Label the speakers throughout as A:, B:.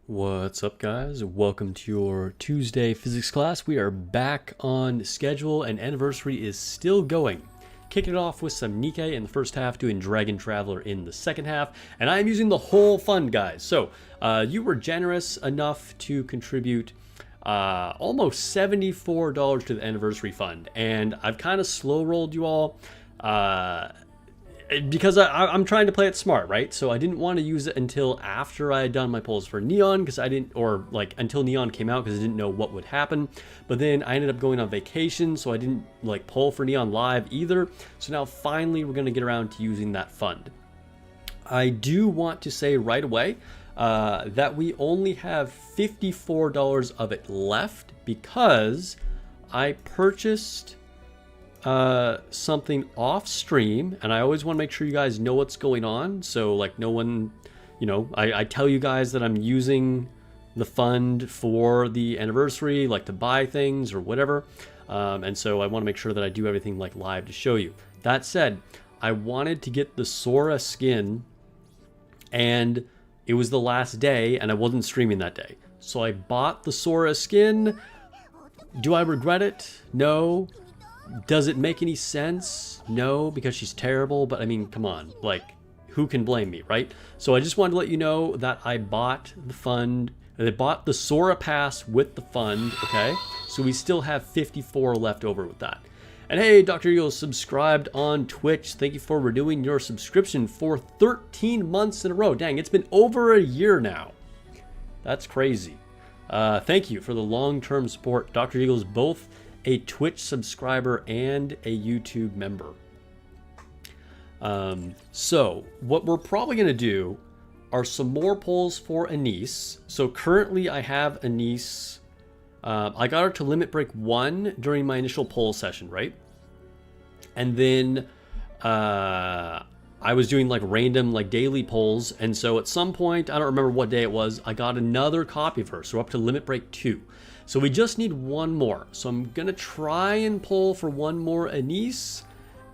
A: What's up, guys? Welcome to your Tuesday physics class. We are back on schedule and anniversary is still going. Kicking it off with some NIKKE in the first half, doing Dragon Traveler in the second half, and I'm using the whole fund, guys. So you were generous enough to contribute almost $74 to the anniversary fund, and I've kind of slow rolled you all. Because I'm trying to play it smart, right? So I didn't want to use it until after I had done my polls for Neon, because I didn't, or like until Neon came out, because I didn't know what would happen. But then I ended up going on vacation, so I didn't like poll for Neon live either. So now finally we're going to get around to using that fund. I do want to say right away that we only have $54 of it left because I purchased something off stream, and I always want to make sure you guys know what's going on. So like no one, I tell you guys that I'm using the fund for the anniversary, like to buy things or whatever. And so I want to make sure that I do everything like live to show you. That said, I wanted to get the Sora skin, and it was the last day and I wasn't streaming that day. So I bought the Sora skin. Do I regret it? No. Does it make any sense? No, because she's terrible, but I mean, come on, like, who can blame me, right? So I just wanted to let you know that I bought the fund, I bought the Sora pass with the fund, okay? So we still have 54 left over with that. And hey, Dr. Eagle subscribed on Twitch. Thank you for renewing your subscription for 13 months in a row. Dang, it's been over a year now. That's crazy. Thank you for the long-term support. Dr. Eagle is both a Twitch subscriber and a YouTube member. So what we're probably going to do are some more polls for Anise. So currently I have Anise. I got her to limit break 1 during my initial poll session, right? And then I was doing like random like daily polls. And so at some point, I don't remember what day it was, I got another copy of her. So we're up to limit break 2. So we just need one more. So I'm gonna try and pull for one more Anise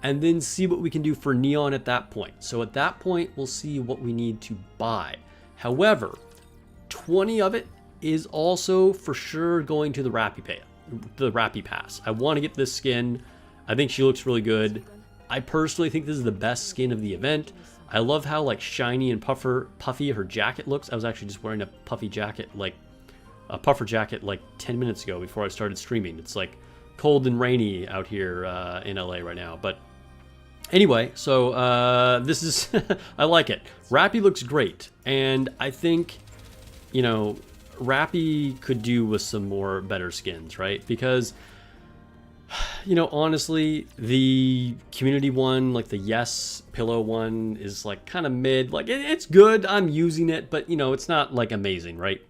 A: and then see what we can do for Neon at that point. So at that point, we'll see what we need to buy. However, 20 of it is also for sure going to the Rappy Pass. I wanna get this skin. I think she looks really good. I personally think this is the best skin of the event. I love how like shiny and puffy her jacket looks. I was actually just wearing a puffy jacket, like a puffer jacket like 10 minutes ago before I started streaming. It's like cold and rainy out here in LA right now. But anyway, so this is, I like it. Rappy looks great. And I think, Rappy could do with some more better skins, right? Because, honestly, the community one, like the Yes Pillow one is like kind of mid. Like it's good, I'm using it, but it's not like amazing, right?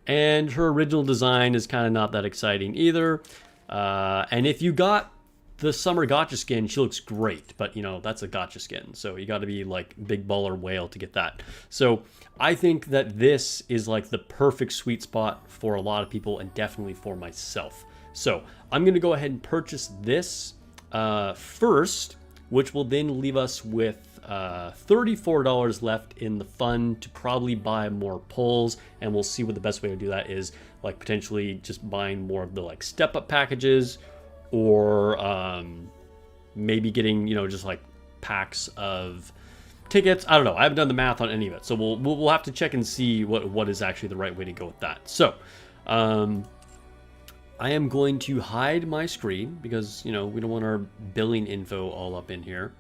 A: And her original design is kind of not that exciting either. And if you got the summer gotcha skin, she looks great. But, that's a gotcha skin. So you got to be like big baller whale to get that. So I think that this is like the perfect sweet spot for a lot of people and definitely for myself. So I'm going to go ahead and purchase this first, which will then leave us with $34 left in the fund to probably buy more polls, and we'll see what the best way to do that is, like potentially just buying more of the like step up packages, or maybe getting just like packs of tickets. I don't know, I haven't done the math on any of it, so we'll have to check and see what is actually the right way to go with that. So I am going to hide my screen because we don't want our billing info all up in here.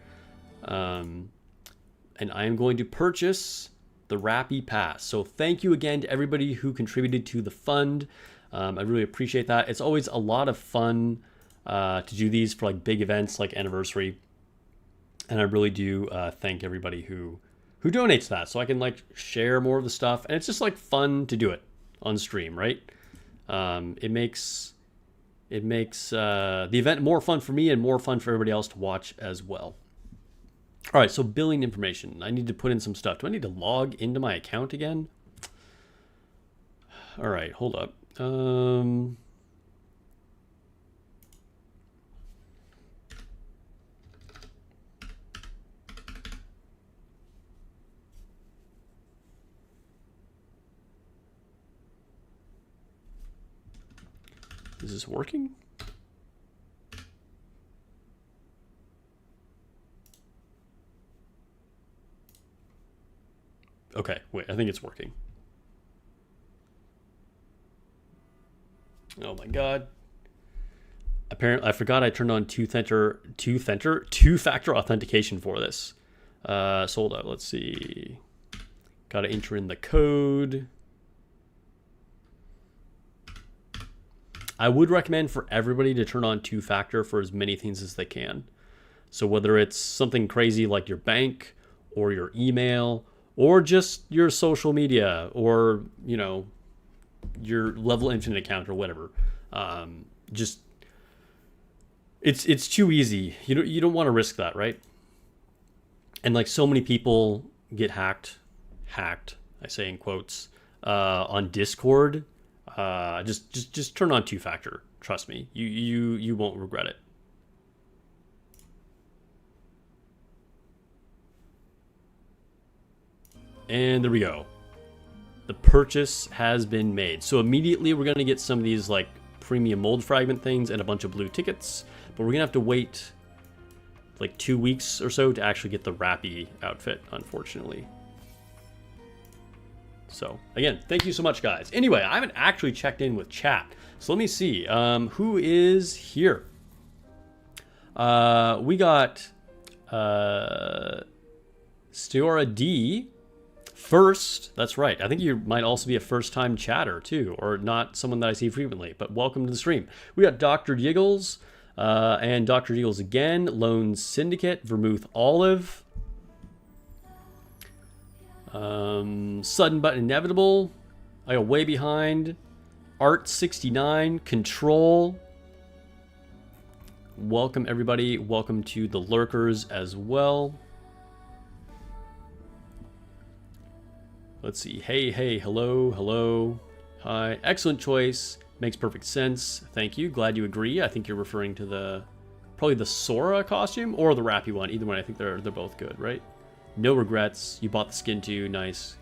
A: And I am going to purchase the Rappy Pass. So thank you again to everybody who contributed to the fund. I really appreciate that. It's always a lot of fun to do these for like big events like anniversary. And I really do thank everybody who donates that, so I can like share more of the stuff. And it's just like fun to do it on stream, right? It makes the event more fun for me and more fun for everybody else to watch as well. All right, so billing information. I need to put in some stuff. Do I need to log into my account again? All right, hold up. Is this working? Okay, wait, I think it's working. Oh my god. Apparently, I forgot I turned on two-factor authentication for this. So hold on, let's see. Got to enter in the code. I would recommend for everybody to turn on two-factor for as many things as they can. So whether it's something crazy like your bank or your email or just your social media or, you know, your Level Infinite account or whatever, just it's too easy. You don't want to risk that, right? And like so many people get hacked, I say in quotes, on Discord. Just turn on two-factor. Trust me, you won't regret it. And there we go. The purchase has been made. So immediately we're going to get some of these like premium mold fragment things and a bunch of blue tickets, but we're going to have to wait like 2 weeks or so to actually get the Rappy outfit, unfortunately. So again, thank you so much, guys. Anyway, I haven't actually checked in with chat, so let me see who is here. We got Stiora D first. That's right. I think you might also be a first-time chatter too, or not someone that I see frequently. But welcome to the stream. We got Dr. Yiggles and Dr. Yiggles again. Lone Syndicate, Vermouth Olive. Sudden but inevitable. I got way behind. Art 69. Control. Welcome everybody. Welcome to the lurkers as well. Let's see. Hey, hello, hello. Hi. Excellent choice. Makes perfect sense. Thank you. Glad you agree. I think you're referring to probably the Sora costume or the Rappy one. Either one. I think they're both good, right? No regrets. You bought the skin too. Nice.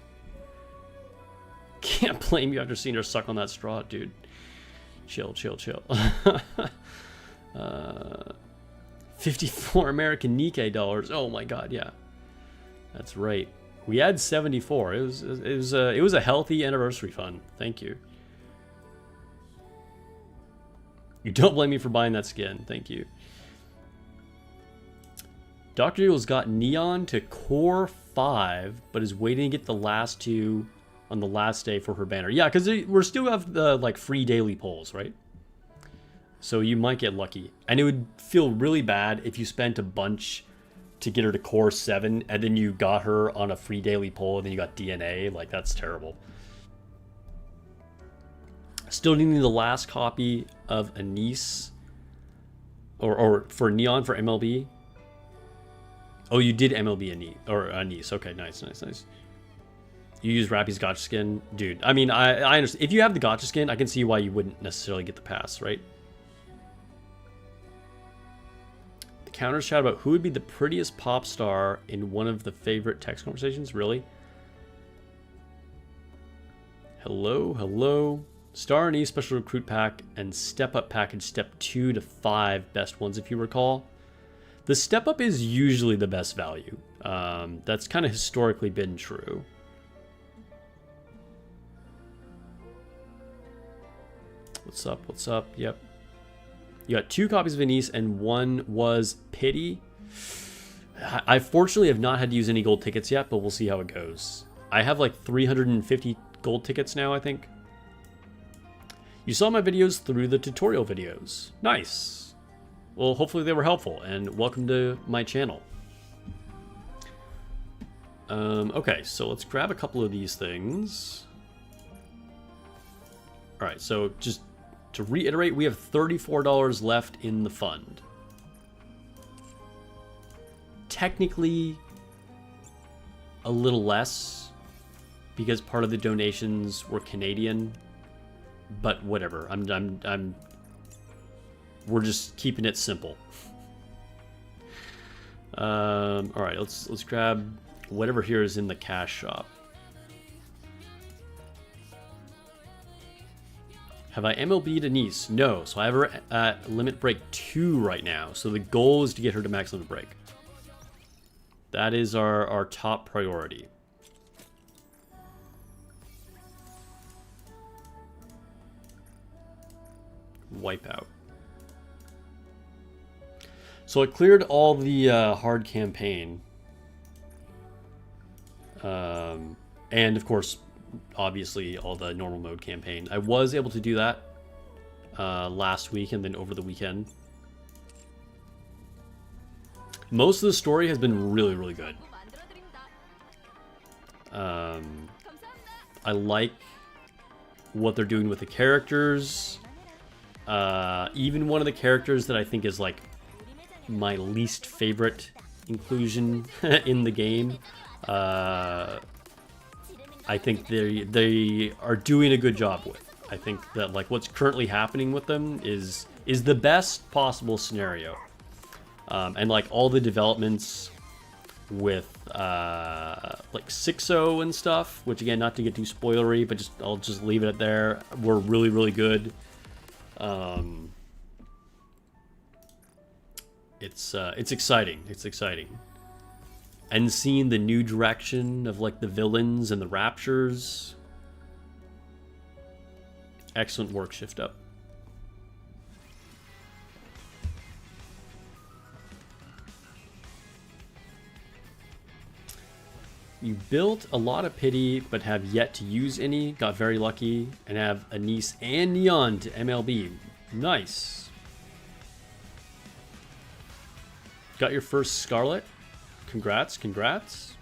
A: Can't blame you after seeing her suck on that straw, dude. Chill. 54 American NIKKE dollars. Oh my god, yeah. That's right. We had 74. It was a healthy anniversary fund. Thank you. You don't blame me for buying that skin. Thank you. Dr. Eagles got Neon to Core 5, but is waiting to get the last two on the last day for her banner. Yeah, because we're still have the like free daily polls, right? So you might get lucky. And it would feel really bad if you spent a bunch to get her to Core 7 and then you got her on a free daily poll and then you got DNA. Like, that's terrible. Still needing the last copy of Anise or for Neon for MLB. Oh, you did MLB Anise. Okay, nice. You use Rappy's gotcha skin. Dude, I mean, I understand. If you have the gotcha skin, I can see why you wouldn't necessarily get the pass, right? The counters chat about who would be the prettiest pop star in one of the favorite text conversations. Really? Hello. Star and E special recruit pack and step up package step 2 to 5 best ones if you recall. The step up is usually the best value. That's kind of historically been true. What's up? Yep. You got 2 copies of Anise and 1 was Pity. I fortunately have not had to use any gold tickets yet, but we'll see how it goes. I have like 350 gold tickets now, I think. You saw my videos through the tutorial videos. Nice. Well, hopefully they were helpful, and welcome to my channel. Okay, so let's grab a couple of these things. All right, so just to reiterate, we have $34 left in the fund. Technically, a little less, because part of the donations were Canadian, but whatever. We're just keeping it simple. All right, let's grab whatever here is in the cash shop. Have I MLB'd Anise? No. So I have her at limit break 2 right now. So the goal is to get her to max limit break. That is our top priority. Wipeout. So I cleared all the hard campaign. And of course, obviously, all the normal mode campaign. I was able to do that last week and then over the weekend. Most of the story has been really, really good. I like what they're doing with the characters. Even one of the characters that I think is like my least favorite inclusion in the game. I think they are doing a good job with. I think that like what's currently happening with them is the best possible scenario. And like all the developments with like 6.0 and stuff, which again, not to get too spoilery, but I'll just leave it at there, were really, really good. It's exciting. It's exciting. And seeing the new direction of like the villains and the raptures. Excellent work, Shift Up. You built a lot of pity, but have yet to use any. Got very lucky and have Anise and Neon to MLB. Nice. Got your first Scarlet. Congrats, congrats.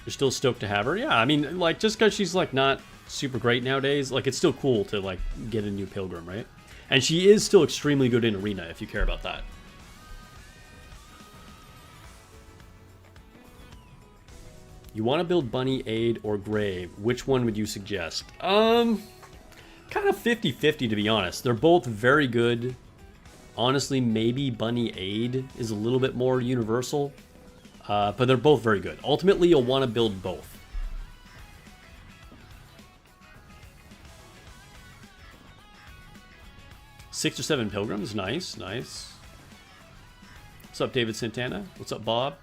A: You're still stoked to have her? Yeah, I mean, like, just because she's, like, not super great nowadays, like, it's still cool to, like, get a new Pilgrim, right? And she is still extremely good in Arena, if you care about that. You want to build Bunny, Aid, or Grave. Which one would you suggest? Kind of 50-50, to be honest. They're both very good. Honestly, maybe Bunny Aid is a little bit more universal, but they're both very good. Ultimately, you'll want to build both. Six or 7 Pilgrims, nice, nice. What's up, David Santana? What's up, Bob?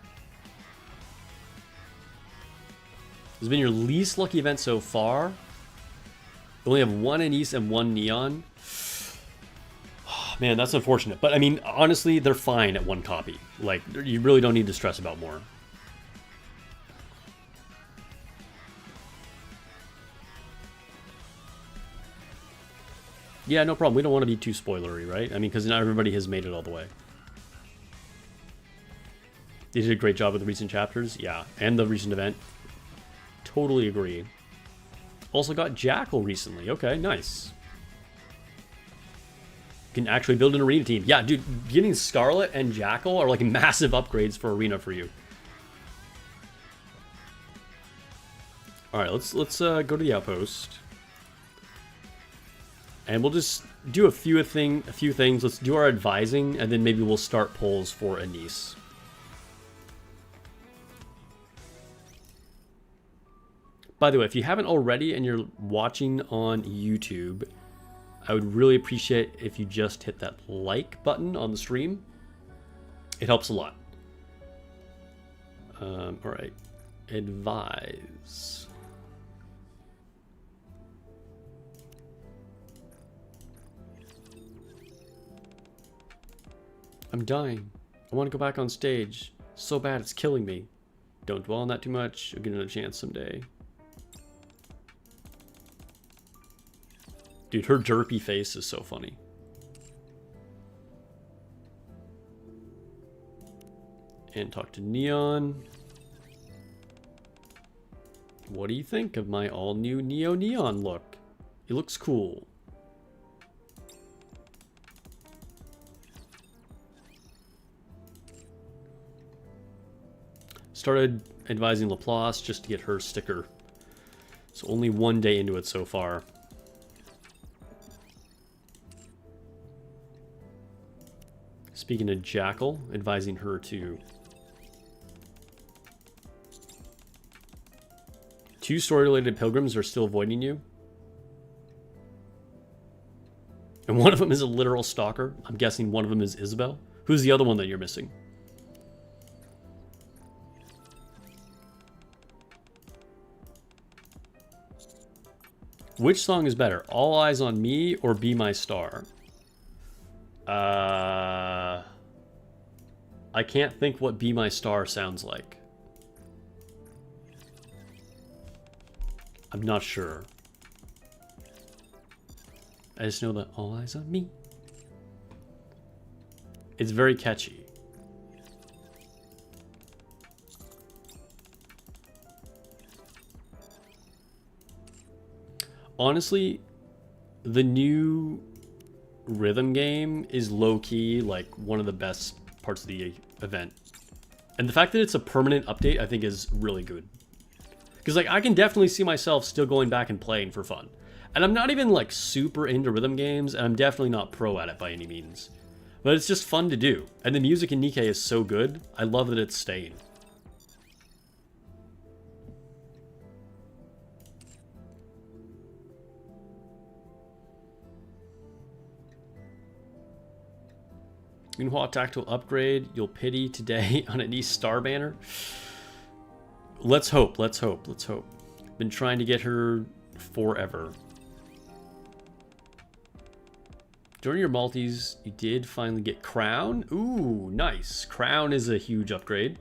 A: This has been your least lucky event so far. You only have 1 Anise and 1 Neon. Man, that's unfortunate. But, I mean, honestly, they're fine at 1 copy. Like, you really don't need to stress about more. Yeah, no problem. We don't want to be too spoilery, right? I mean, because not everybody has made it all the way. They did a great job with the recent chapters. Yeah, and the recent event. Totally agree. Also got Jackal recently. Okay, nice. Can actually build an arena team. Yeah, dude, getting Scarlet and Jackal are like massive upgrades for arena for you. All right, let's go to the outpost, and we'll just do a few things. Let's do our advising, and then maybe we'll start polls for Anise. By the way, if you haven't already and you're watching on YouTube, I would really appreciate if you just hit that like button on the stream. It helps a lot. All right, advise. I'm dying. I want to go back on stage. So bad, it's killing me. Don't dwell on that too much. You'll get another chance someday. Dude, her derpy face is so funny. And talk to Neon. What do you think of my all-new Neo Neon look? It looks cool. Started advising Laplace just to get her sticker. So only 1 day into it so far. Speaking of Jackal, advising her to 2 story-related pilgrims are still avoiding you. And one of them is a literal stalker. I'm guessing one of them is Isabel. Who's the other one that you're missing? Which song is better? All Eyes on Me or Be My Star? I can't think what Be My Star sounds like. I'm not sure. I just know that All Eyes on Me. It's very catchy. Honestly, the new rhythm game is low-key like one of the best parts of the event. And the fact that it's a permanent update I think is really good. Because like I can definitely see myself still going back and playing for fun. And I'm not even like super into rhythm games, and I'm definitely not pro at it by any means. But it's just fun to do. And the music in NIKKE is so good, I love that it's staying. Meanwhile, tactile upgrade, you'll pity today on an East Star banner. Let's hope, let's hope, let's hope. Been trying to get her forever. During your multis, you did finally get Crown. Ooh, nice. Crown is a huge upgrade.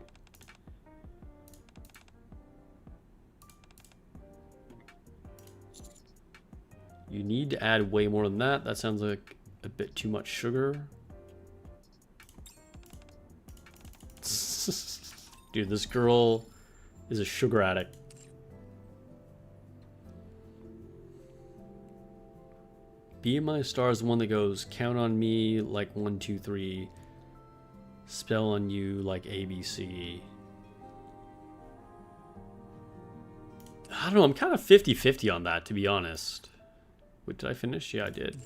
A: You need to add way more than that. That sounds like a bit too much sugar. Dude, this girl is a sugar addict. Be My Star is the one that goes, count on me like 1, 2, 3. Spell on you like ABC. I don't know, I'm kind of 50-50 on that, to be honest. Wait, did I finish? Yeah, I did.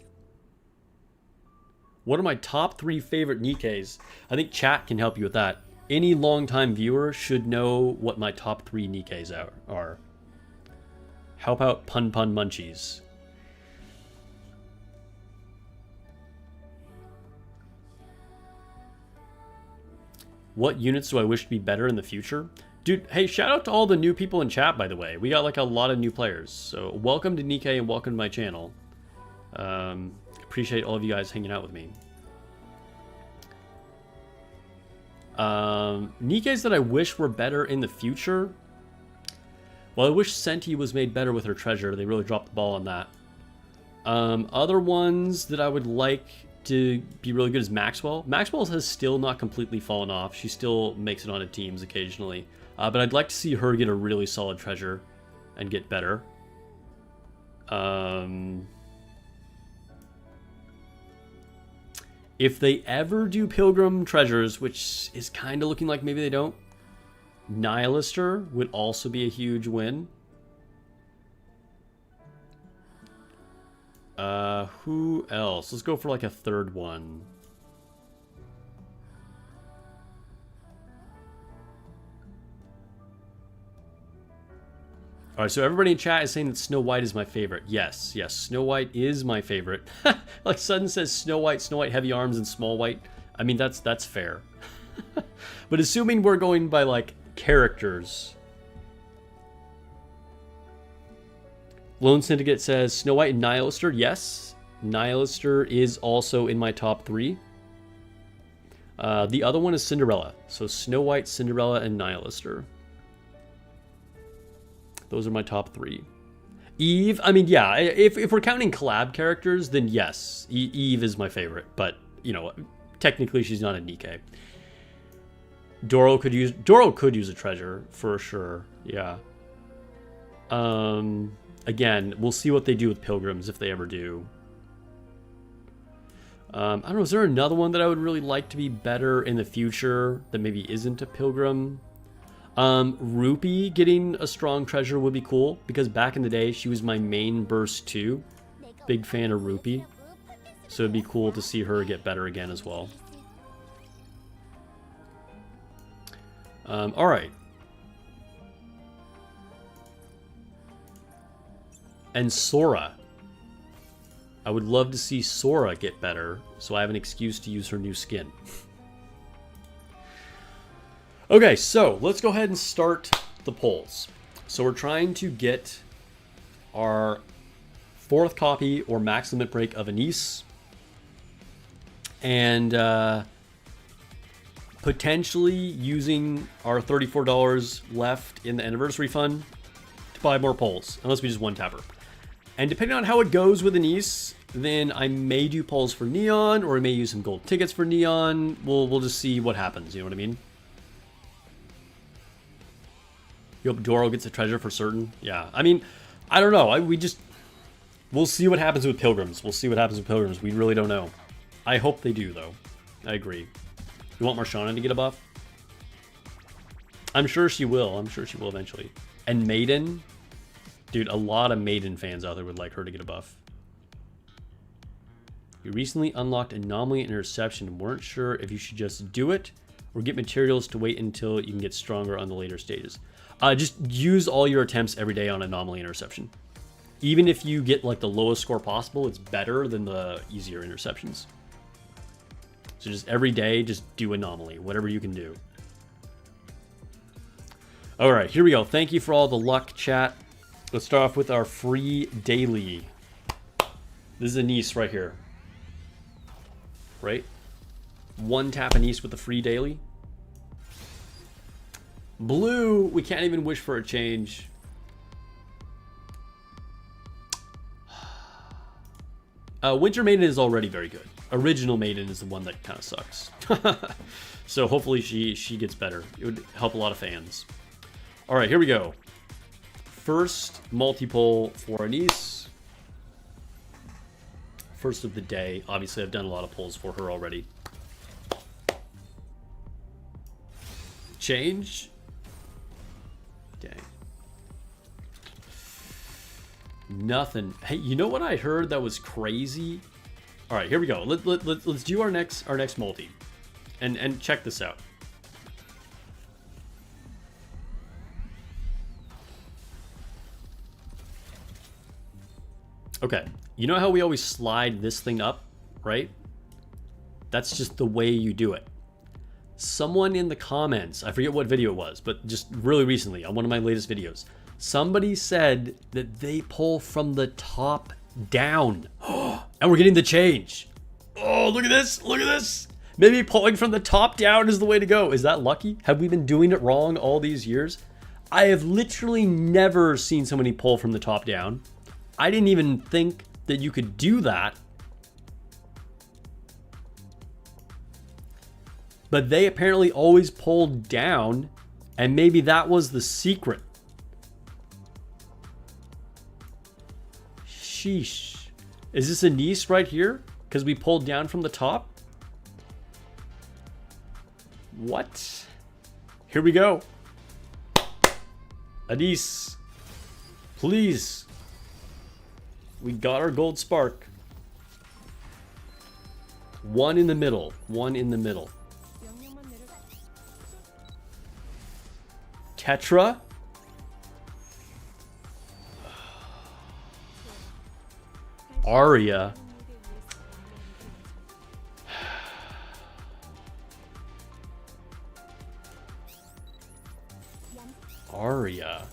A: What are my top 3 favorite NIKKEs? I think chat can help you with that. Any longtime viewer should know what my top 3 NIKKEs are. How about Pun Pun Munchies? What units do I wish to be better in the future? Dude, hey, shout out to all the new people in chat, by the way. We got like a lot of new players. So welcome to NIKKE and welcome to my channel. Appreciate all of you guys hanging out with me. NIKKEs that I wish were better in the future. Well, I wish Senti was made better with her treasure. They really dropped the ball on that. Other ones that I would like to be really good is Maxwell. Maxwell has still not completely fallen off. She still makes it onto teams occasionally. But I'd like to see her get a really solid treasure and get better. If they ever do Pilgrim treasures, which is kind of looking like maybe they don't, Nihilister would also be a huge win. Who else? Let's go for like a third one. Alright, so everybody in chat is saying that Snow White is my favorite. Yes, yes, Snow White is my favorite. Like Sudden says Snow White, heavy arms, and Small White. I mean, that's fair. But assuming we're going by like characters. Lone Syndicate says Snow White and Nihilister. Yes, Nihilister is also in my top 3. The other one is Cinderella. So Snow White, Cinderella, and Nihilister. Those are my top 3. Eve, I mean, yeah, if we're counting collab characters, then yes, Eve is my favorite. But, you know, technically she's not a NIKKE. Doro could use a treasure, for sure, yeah. Again, we'll see what they do with Pilgrims, if they ever do. I don't know, is there another one that I would really like to be better in the future that maybe isn't a Pilgrim? Rupee getting a strong treasure would be cool, because back in the day, she was my main burst too. Big fan of Rupee. So it'd be cool to see her get better again as well. Alright. And Sora. I would love to see Sora get better, so I have an excuse to use her new skin. Okay, so let's go ahead and start the polls. So we're trying to get our 4th copy or max limit break of Anise. And potentially using our $34 left in the anniversary fund to buy more polls, unless we just one-tap her. And depending on how it goes with Anise, then I may do polls for Neon, or I may use some gold tickets for Neon. We'll just see what happens, you know what I mean? You hope Doro gets a treasure for certain? Yeah, I mean, I don't know. We'll see what happens with Pilgrims. We'll see what happens with Pilgrims. We really don't know. I hope they do, though. I agree. You want Marshana to get a buff? I'm sure she will. I'm sure she will eventually. And Maiden? Dude, a lot of Maiden fans out there would like her to get a buff. You recently unlocked Anomaly and Interception and weren't sure if you should just do it or get materials to wait until you can get stronger on the later stages. Just use all your attempts every day on Anomaly Interception. Even if you get like the lowest score possible, it's better than the easier interceptions. So just every day, just do Anomaly, whatever you can do. All right, here we go. Thank you for all the luck, chat. Let's start off with our free daily. This is Anise right here. Right? One tap Anise with the free daily. Blue, we can't even wish for a change. Winter Maiden is already very good. Original Maiden is the one that kind of sucks. So hopefully she gets better. It would help a lot of fans. All right, here we go. First multi-poll for Anise. First of the day. Obviously, I've done a lot of polls for her already. Change. Dang. Nothing. Hey, you know what I heard that was crazy? All right, here we go. Let's do our next multi, and check this out. Okay, you know how we always slide this thing up, right? That's just the way you do it. Someone in the comments, I forget what video it was, but just really recently on one of my latest videos, somebody said that they pull from the top down. And we're getting the change. Oh, look at this. Look at this. Maybe pulling from the top down is the way to go. Is that lucky? Have we been doing it wrong all these years? I have literally never seen somebody pull from the top down. I didn't even think that you could do that. But they apparently always pulled down, and maybe that was the secret. Sheesh. Is this Anise right here? Because we pulled down from the top? What? Here we go. Anise. Please. We got our gold spark. One in the middle. One in the middle. Tetra. Aria. Aria.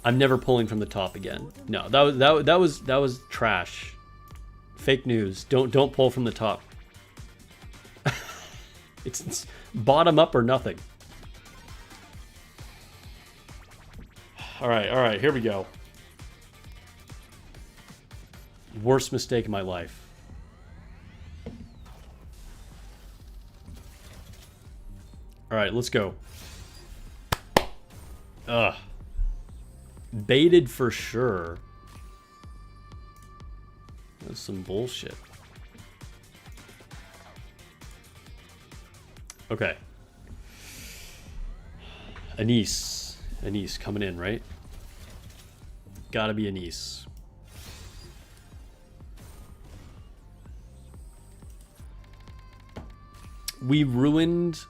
A: I'm never pulling from the top again. No, that was trash. Fake news. Don't pull from the top. It's bottom up or nothing. All right, here we go. Worst mistake of my life. All right, let's go. Ugh. Baited for sure. That's some bullshit. Okay. Anise. Anise coming in, right? Gotta be Anise. We ruined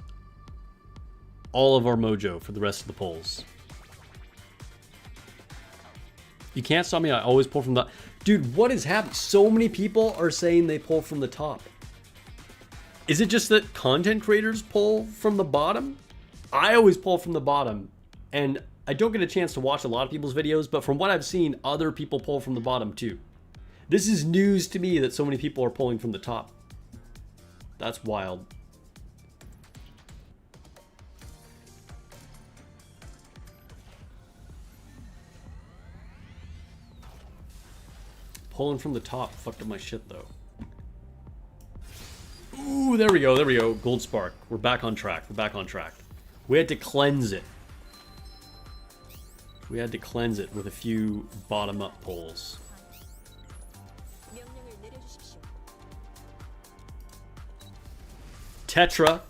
A: all of our mojo for the rest of the polls. You can't stop me. I always pull from the... Dude, what is happening? So many people are saying they pull from the top. Is it just that content creators pull from the bottom? I always pull from the bottom. And I don't get a chance to watch a lot of people's videos, but from what I've seen, other people pull from the bottom too. This is news to me that so many people are pulling from the top. That's wild. Pulling from the top fucked up my shit though. Ooh, there we go, there we go. Gold Spark. We're back on track. We're back on track. We had to cleanse it. We had to cleanse it with a few bottom-up pulls. Tetra.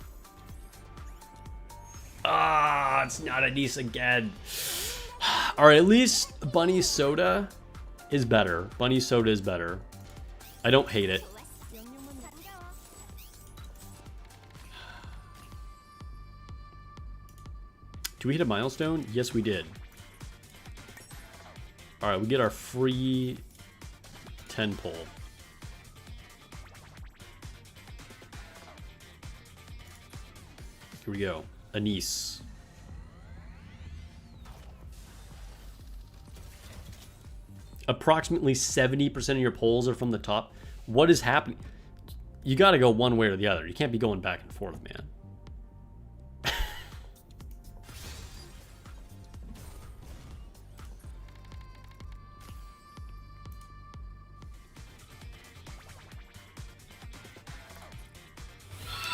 A: Ah, it's not a nice again. Alright, at least Bunny Soda is better. Bunny Soda is better. I don't hate it. Did we hit a milestone? Yes, we did. Alright, we get our free 10 pull. Here we go. Anise. Approximately 70% of your pulls are from the top. What is happening? You gotta go one way or the other. You can't be going back and forth, man.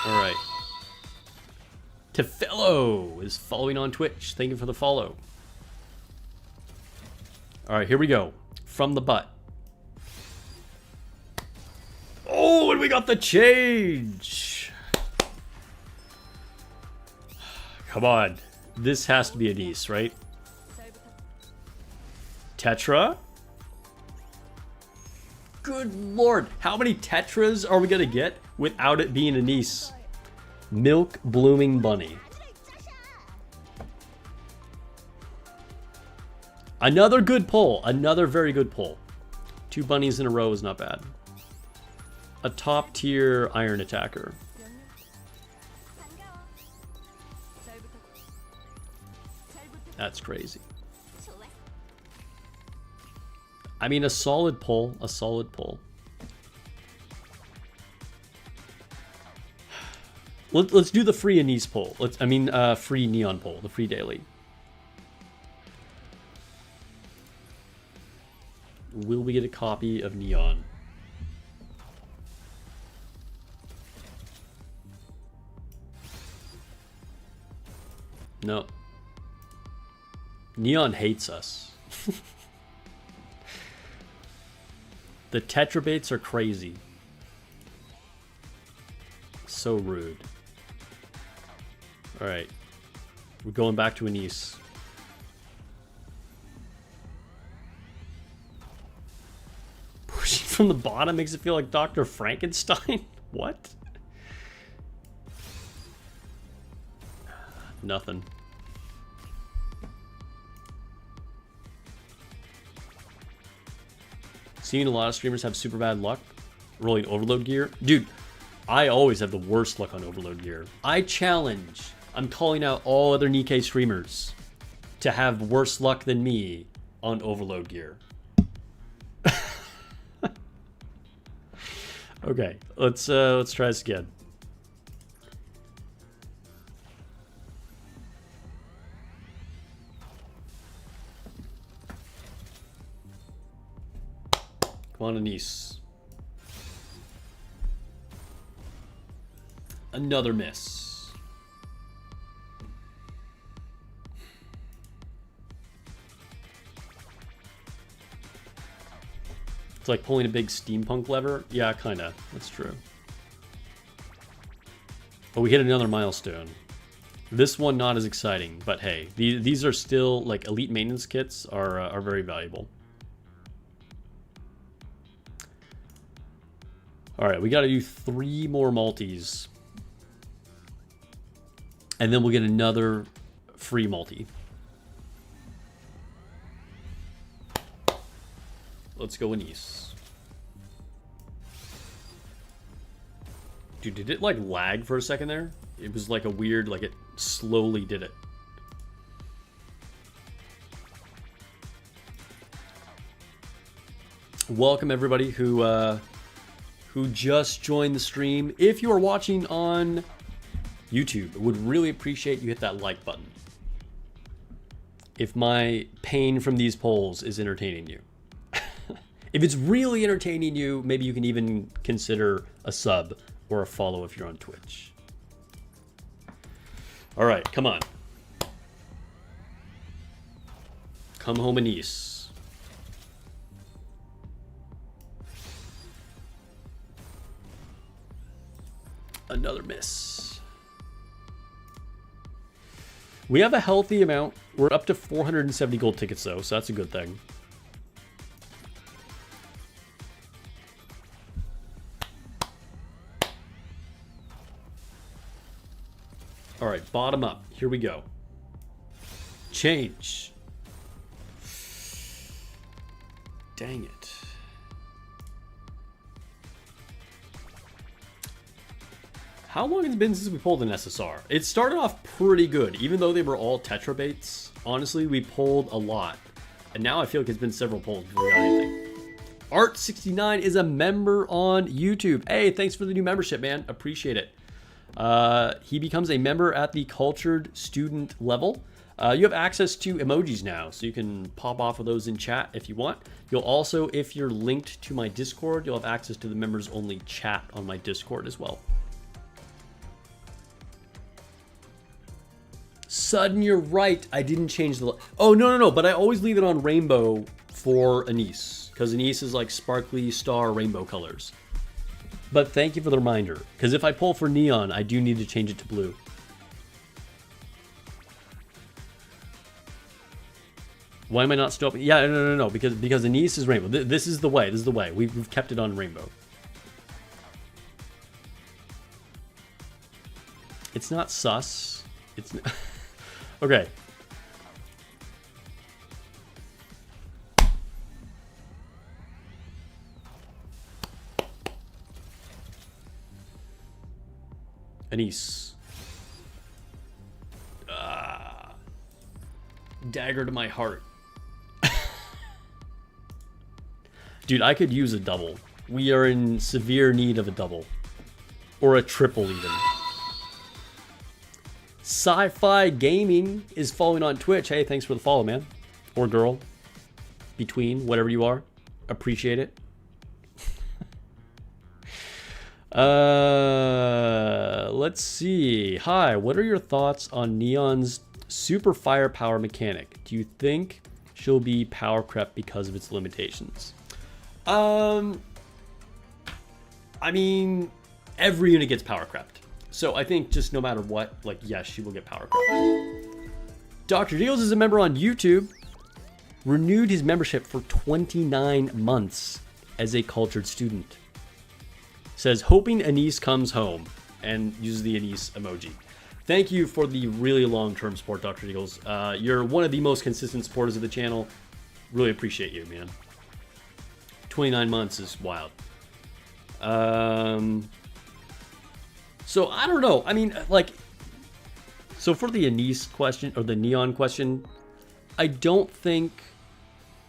A: Alright. Tefello is following on Twitch. Thank you for the follow. Alright, here we go. From the butt. Oh, and we got the change. Come on. This has to be Anise, right? Tetra? Good lord. How many Tetras are we going to get without it being Anise? Milk Blooming Bunny. Another good pull. Another very good pull. 2 bunnies in a row is not bad. A top tier iron attacker. That's crazy. I mean, a solid pull. A solid pull. Let's do the free Anise pull. Free Neon pull. The free daily. Will we get a copy of Neon? No. Neon hates us. The Tetrabaits are crazy. So rude. Alright. We're going back to Anise. Pushing from the bottom makes it feel like Dr. Frankenstein? What? Nothing. Seeing a lot of streamers have super bad luck rolling overload gear. Dude, I always have the worst luck on overload gear. I challenge. I'm calling out all other NIKKE streamers to have worse luck than me on overload gear. Okay, let's try this again. Come on, Anise. Another miss. It's like pulling a big steampunk lever. Yeah, kinda. That's true. Oh, we hit another milestone. This one not as exciting, but hey, these are still like elite maintenance kits are very valuable. All right, we got to do 3 more multis, and then we'll get another free multi. Let's go Anise. Dude, did it like lag for a second there? It was like a weird, like it slowly did it. Welcome everybody who just joined the stream. If you are watching on YouTube, I would really appreciate you hit that like button. If my pain from these polls is entertaining you. If it's really entertaining you, maybe you can even consider a sub or a follow if you're on Twitch. All right, come on. Come home, Anise. Another miss. We have a healthy amount. We're up to 470 gold tickets though, so that's a good thing. All right, bottom up. Here we go. Change. Dang it. How long has it been since we pulled an SSR? It started off pretty good, even though they were all Tetra baits. Honestly, we pulled a lot. And now I feel like it's been several pulls before we got anything. Art69 is a member on YouTube. Hey, thanks for the new membership, man. Appreciate it. He becomes a member at the cultured student level. You have access to emojis now, so you can pop off of those in chat if you want. You'll also, if you're linked to my Discord, you'll have access to the members only chat on my Discord as well. Sudden, you're right. I didn't change the... Oh, no. But I always leave it on rainbow for Anise, because Anise is like sparkly star rainbow colors. But thank you for the reminder, because if I pull for neon, I do need to change it to blue. Why am I not still... Yeah, no, because Anise is rainbow. This is the way. This is the way. We've kept it on rainbow. It's not sus. It's... Okay. Anise. Dagger to my heart. Dude, I could use a double. We are in severe need of a double. Or a triple even. Sci-Fi Gaming is following on Twitch. Hey, thanks for the follow, man. Or girl. Between, whatever you are. Appreciate it. Let's see. Hi, what are your thoughts on Neon's super firepower mechanic? Do you think she'll be power crept because of its limitations? I mean, every unit gets power crept. So I think just no matter what, like, yes, she will get power crept. Dr. Deals is a member on YouTube. Renewed his membership for 29 months as a cultured student. Says, hoping Anise comes home, and uses the Anise emoji. Thank you for the really long-term support, Dr. Eagles. You're one of the most consistent supporters of the channel. Really appreciate you, man. 29 months is wild. So I don't know. I mean, like, so for the Anise question, or the Neon question, I don't think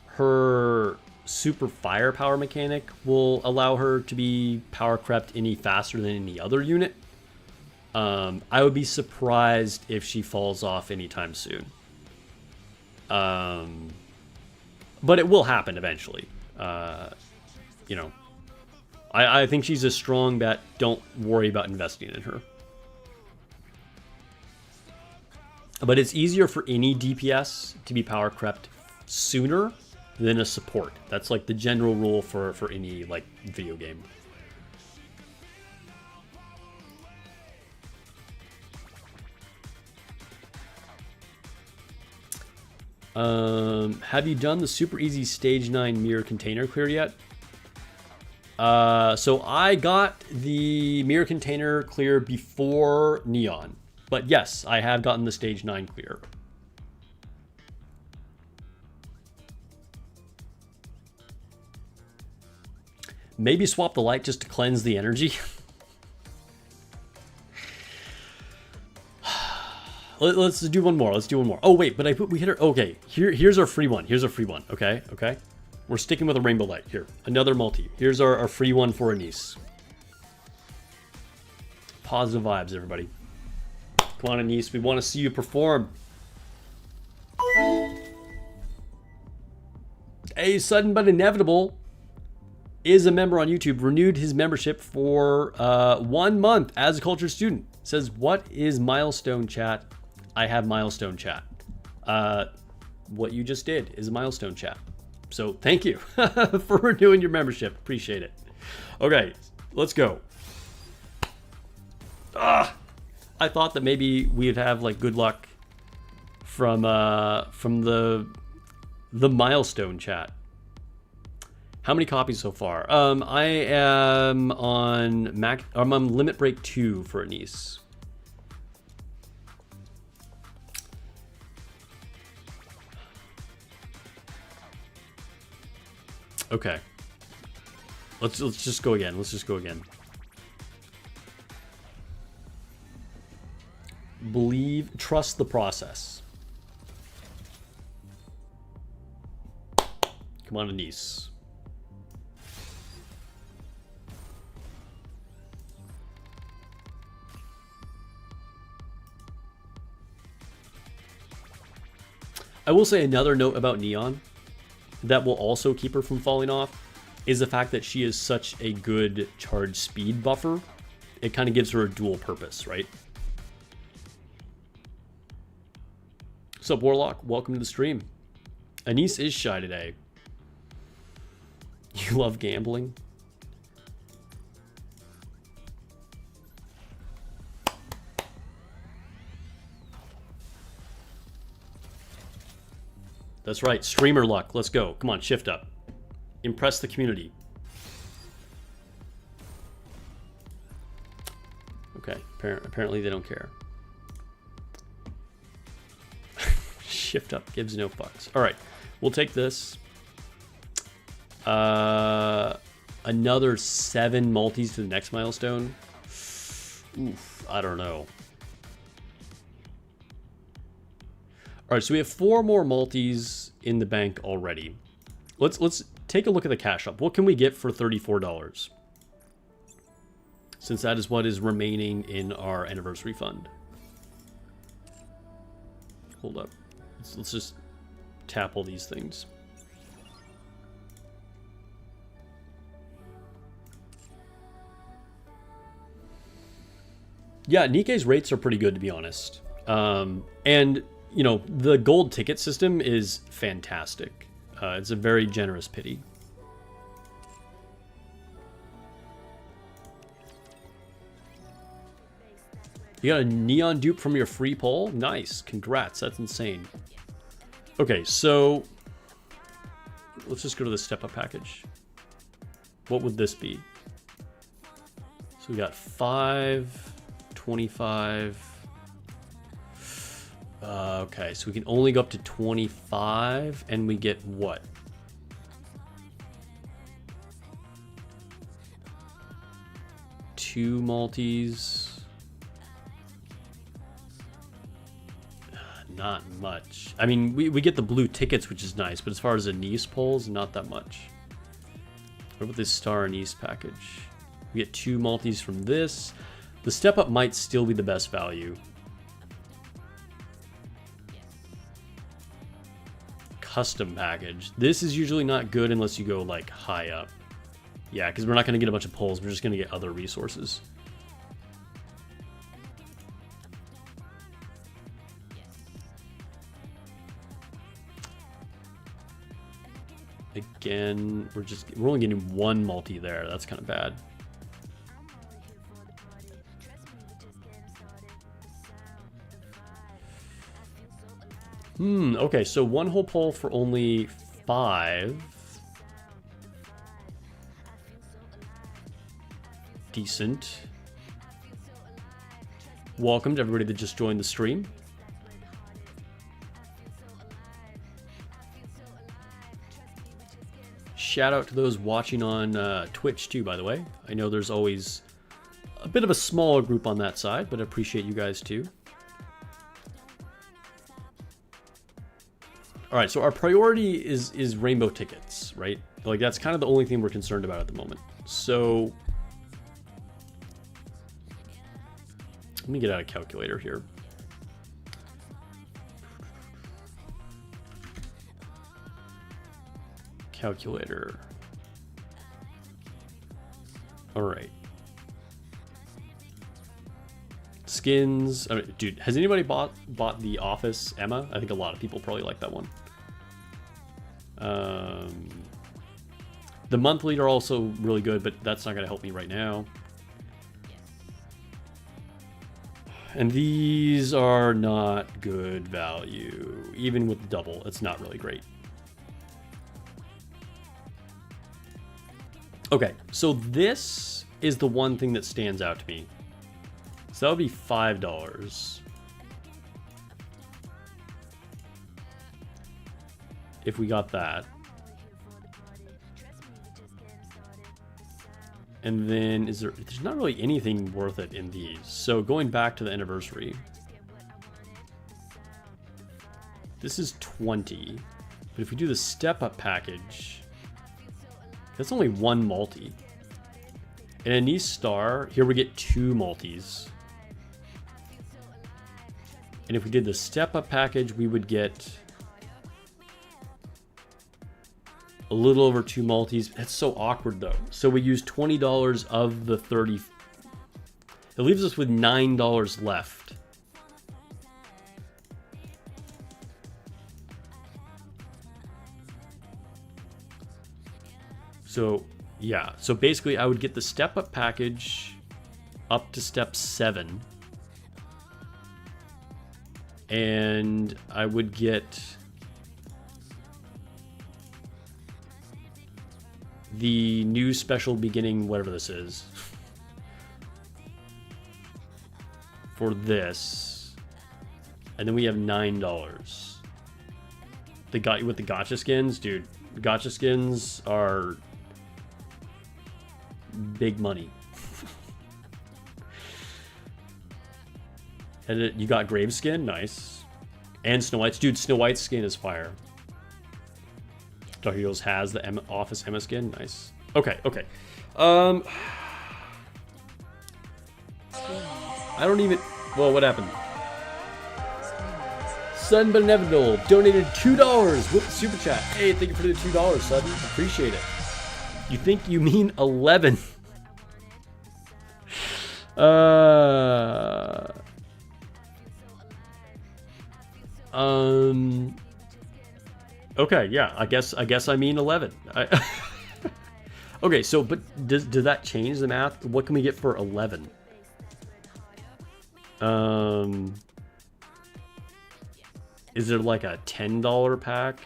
A: her super firepower mechanic will allow her to be power crept any faster than any other unit. I would be surprised if she falls off anytime soon. But it will happen eventually. You know, I think she's a strong bet. Don't worry about investing in her. But it's easier for any DPS to be power crept sooner than a support. That's like the general rule for any like video game. Have you done the super easy stage 9 mirror container clear yet? So I got the mirror container clear before Neon, but yes, I have gotten the stage 9 clear. Maybe swap the light just to cleanse the energy. Let's do one more. Let's do one more. Oh wait, but we hit her. Okay, here's our free one. Here's our free one. Okay, okay. We're sticking with a rainbow light here. Another multi. Here's our free one for Anise. Positive vibes, everybody. Come on, Anise. We want to see you perform. A sudden but inevitable is a member on YouTube. Renewed his membership for 1 month as a culture student. Says, what is milestone chat? I have milestone chat. What you just did is a milestone chat. So thank you for renewing your membership. Appreciate it. Okay, let's go. I thought that maybe we'd have like good luck from the milestone chat. How many copies so far? I am on I'm on limit break 2 for Anise. Okay. Let's just go again. Let's just go again. Trust the process. Come on, Anise. I will say another note about Neon that will also keep her from falling off is the fact that she is such a good charge speed buffer. It kind of gives her a dual purpose, right? What's up, Warlock? Welcome to the stream. Anise is shy today. You love gambling? That's right, streamer luck. Let's go. Come on, shift up. Impress the community. Okay, apparently they don't care. Shift up gives no fucks. All right, we'll take this. Another 7 multis to the next milestone. Oof, I don't know. All right, so we have 4 more multis in the bank already. Let's take a look at the cash up. What can we get for $34? Since that is what is remaining in our anniversary fund. Hold up. Let's just tap all these things. Yeah, NIKKE's rates are pretty good, to be honest. And you know, the gold ticket system is fantastic. It's a very generous pity. You got a neon dupe from your free poll? Nice. Congrats. That's insane. Okay, so let's just go to the step up package. What would this be? So we got 5, 25. Okay, so we can only go up to 25, and we get what? Two multis. Not much. I mean, we get the blue tickets, which is nice, but as far as Anise polls, not that much. What about this Star Anise package? We get 2 multis from this. The step up might still be the best value. Custom package. This is usually not good unless you go like high up. Yeah, because we're not going to get a bunch of pulls. We're just going to get other resources. Again, we're only getting 1 multi there. That's kind of bad. Okay, so 1 whole pull for only 5. Decent. Welcome to everybody that just joined the stream. Shout out to those watching on Twitch too, by the way. I know there's always a bit of a smaller group on that side, but I appreciate you guys too. All right, so our priority is rainbow tickets, right? Like that's kind of the only thing we're concerned about at the moment. So let me get out a calculator here. Calculator. All right. Skins. I mean, dude, has anybody bought The Office Emma? I think a lot of people probably like that one. The monthly are also really good, but that's not going to help me right now. And these are not good value. Even with double, it's not really great. Okay, so this is the one thing that stands out to me. So that would be $5. If we got that. And then there's not really anything worth it in these. So going back to the anniversary. This is 20. But if we do the step up package, that's only one multi. And in Nice Star, here we get 2 multis. And if we did the step up package, we would get a little over 2 multis. That's so awkward though. So we use $20 of the 30. It leaves us with $9 left. So yeah, so basically I would get the step up package up to step 7. And I would get the new special beginning, whatever this is, for this. And then we have $9. They got you with the gotcha skins, dude. Gotcha skins are big money. And you got Grave skin, nice. And Snow White's, dude. Snow White's skin is fire. Dark Heroes has the Office Emma skin, nice. Okay, okay. I don't even. Well, what happened? Sudden but Inevitable donated $2 with the super chat. Hey, thank you for the $2, Sudden. Appreciate it. You think you mean 11? Okay, yeah, I guess I mean 11. Okay, so but does that change the math? What can we get for 11? Is there like a $10 pack?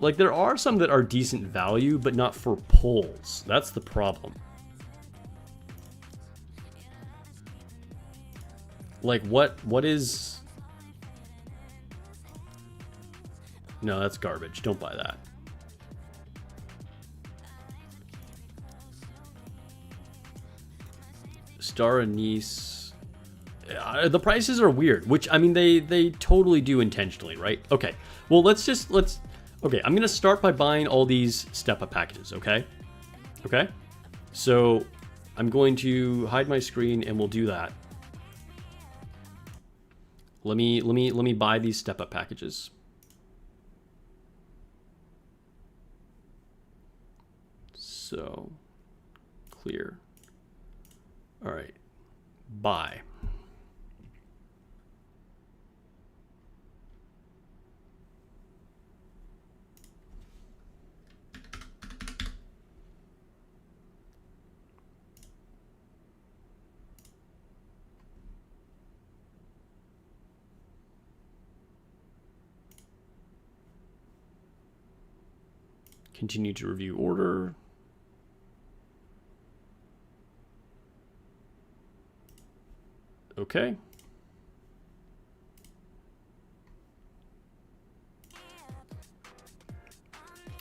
A: Like there are some that are decent value, but not for pulls. That's the problem. Like what is... No, that's garbage. Don't buy that. Star Anise. The prices are weird, which I mean they totally do intentionally, right? Okay. Well, let's okay, I'm going to start by buying all these step up packages, okay? Okay? So, I'm going to hide my screen and we'll do that. Let me buy these step up packages. So, clear. All right. Buy. Continue to review order. Okay.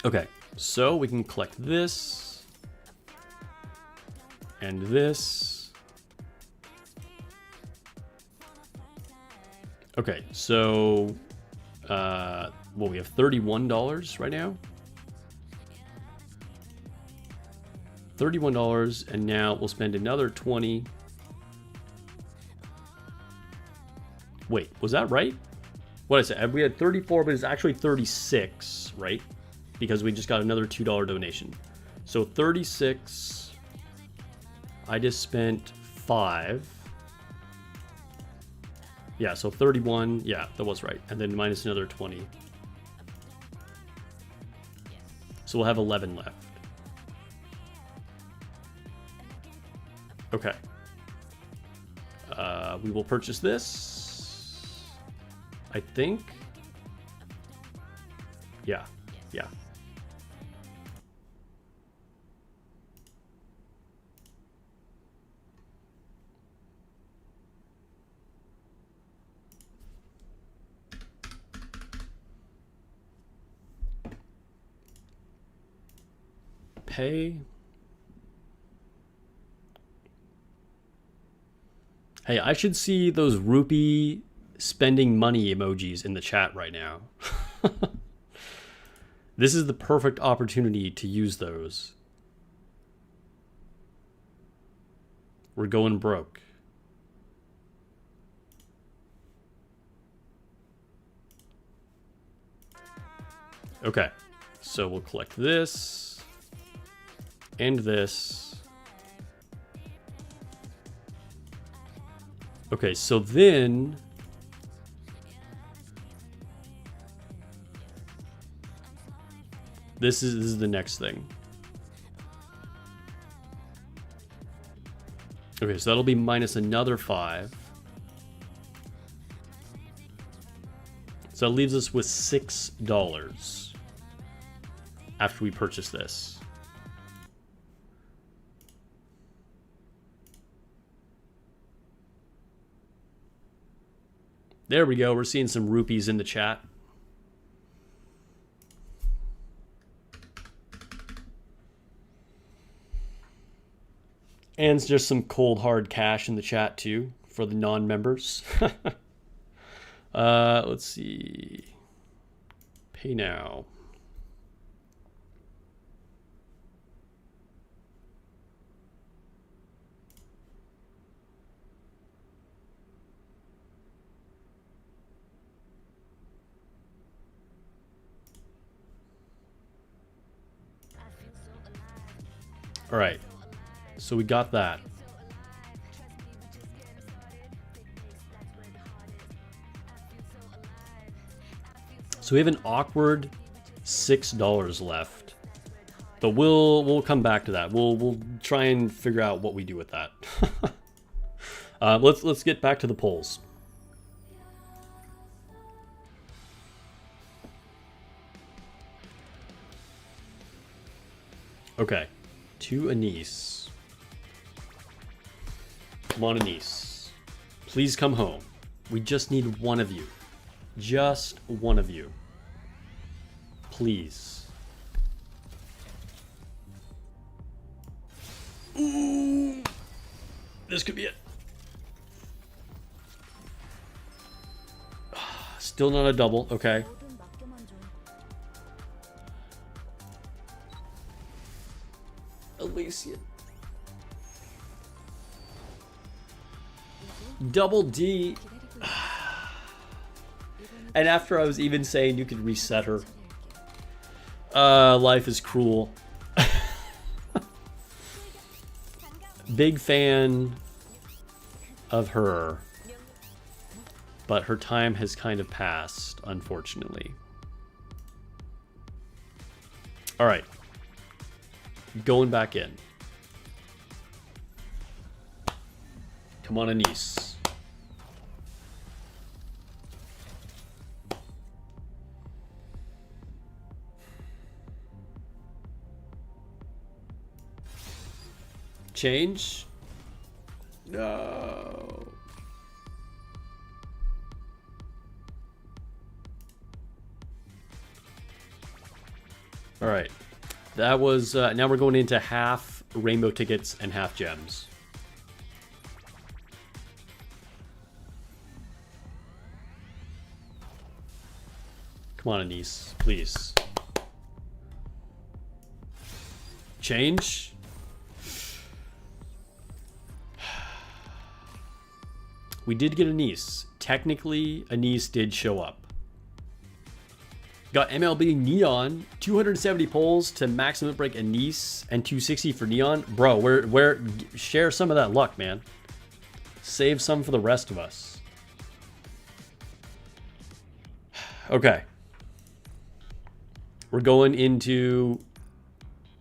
A: Okay, so we can collect this and this. Okay, so well, we have $31 right now. $31, and now we'll spend another 20. Wait, was that right? What I said, we had 34, but it's actually 36, right? Because we just got another $2 donation. So 36, I just spent 5. Yeah, so 31, yeah, that was right. And then minus another 20. So we'll have 11 left. Okay. We will purchase this, I think. Yeah, yeah. Pay. Hey, I should see those rupee spending money emojis in the chat right now. This is the perfect opportunity to use those. We're going broke. Okay, so we'll collect this and this. Okay, so then this is the next thing. Okay, so that'll be minus another 5. So that leaves us with $6 after we purchase this. There we go. We're seeing some rupees in the chat. And just some cold hard cash in the chat too for the non-members. Let's see. Pay now. All right, so we got that. So we have an awkward $6 left, but we'll come back to that. We'll try and figure out what we do with that. Let's get back to the polls. Okay. To Anise. Come on, Anise. Please come home. We just need one of you. Just one of you. Please. Ooh. This could be it. Still not a double. Okay. Elysian. Double D. And after I was even saying you could reset her. Life is cruel. Big fan of her. But her time has kind of passed, unfortunately. Alright. Going back in. Come on, Anise. Change? No. All right. That was, now we're going into half rainbow tickets and half gems. Come on, Anise, please. Change. We did get Anise. Technically, Anise did show up. Got MLB Neon, 270 pulls to maximum break Anise, and 260 for Neon. Bro, we're share some of that luck, man. Save some for the rest of us. Okay. We're going into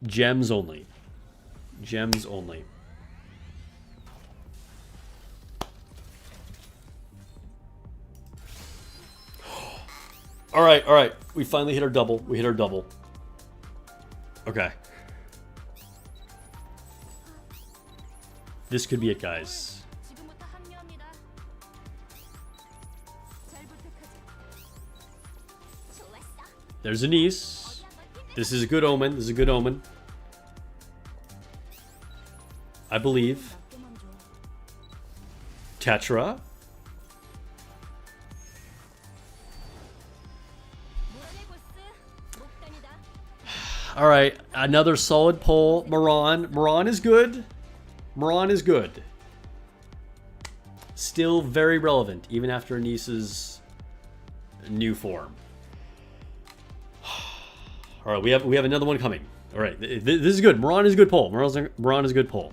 A: gems only. Gems only. All right, all right. We finally hit our double. We hit our double. Okay. This could be it, guys. There's Anise. This is a good omen. This is a good omen. I believe. Tetra. All right, another solid pull. Moran. Moran is good. Moran is good. Still very relevant, even after Anise's new form. All right, we have another one coming. All right, this is good. Moran is a good pull. Moran is a good pull.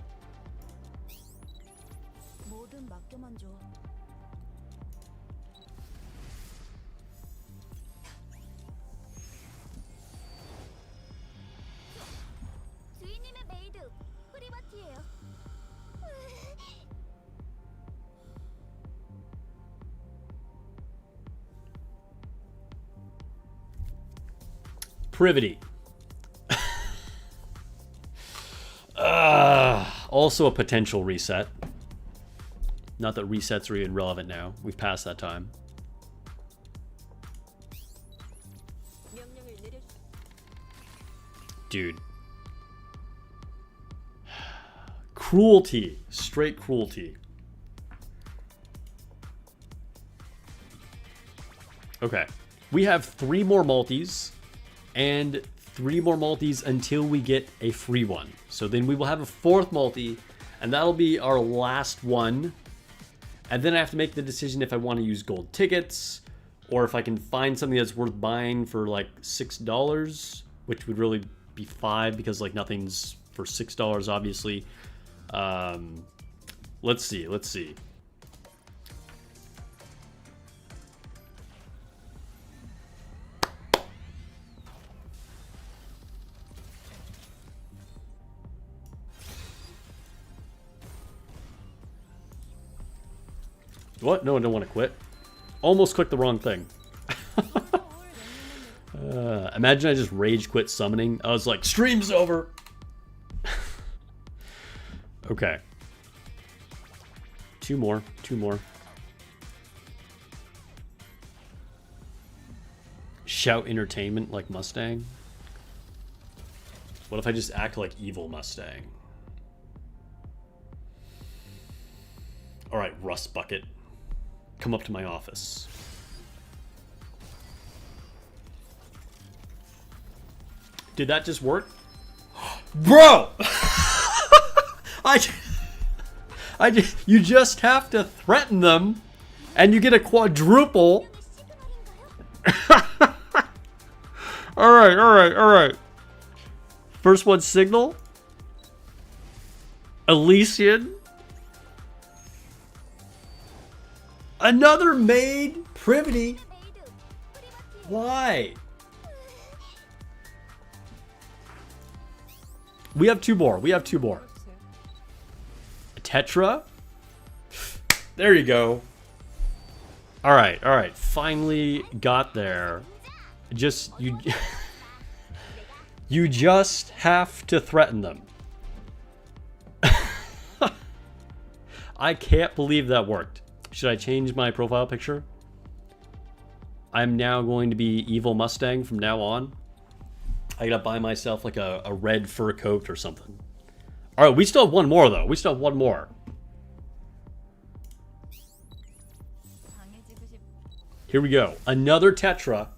A: Privity. Also a potential reset. Not that resets are even relevant now. We've passed that time. Dude. Cruelty. Straight cruelty. Okay. We have 3 more multis. And 3 more multis until we get a free one. So then we will have a 4th multi, and that'll be our last one. And then I have to make the decision if I want to use gold tickets, or if I can find something that's worth buying for like $6, which would really be $5 because like nothing's for $6, obviously. Let's see, let's see. What? No, I don't want to quit. Almost clicked the wrong thing. Imagine I just rage quit summoning. I was like, stream's over. Okay. 2 more. 2 more. Shout entertainment like Mustang. What if I just act like evil Mustang? Alright, Rust Bucket. Come up to my office. Did that just work? Bro! You just have to threaten them and you get a quadruple. Alright, alright, alright. First one, Signal. Elysian. Another maid privity. Why? We have 2 more. We have 2 more. Tetra. There you go. All right, all right. Finally got there. Just you. You just have to threaten them. I can't believe that worked. Should I change my profile picture? I'm now going to be Evil Mustang from now on. I gotta buy myself like a red fur coat or something. All right, we still have one more though. We still have one more. Here we go. Another Tetra.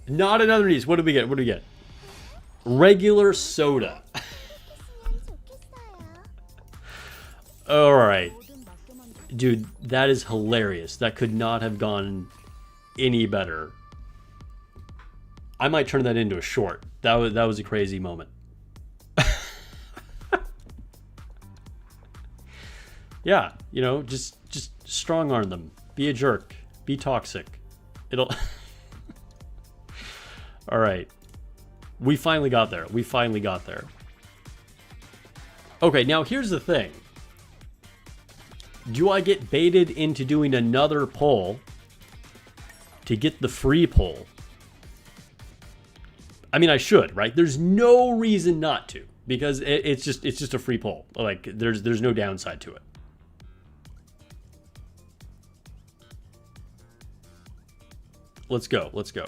A: Not another Nice. What do we get? What do we get? Regular soda. All right. Dude, that is hilarious. That could not have gone any better. I might turn that into a short. That was a crazy moment. Yeah, you know, just strong arm them. Be a jerk. Be toxic. It'll... All right. We finally got there. We finally got there. Okay, now here's the thing. Do I get baited into doing another pull to get the free pull? I mean, I should, right? There's no reason not to, because it's just a free pull. Like there's no downside to it. Let's go. Let's go.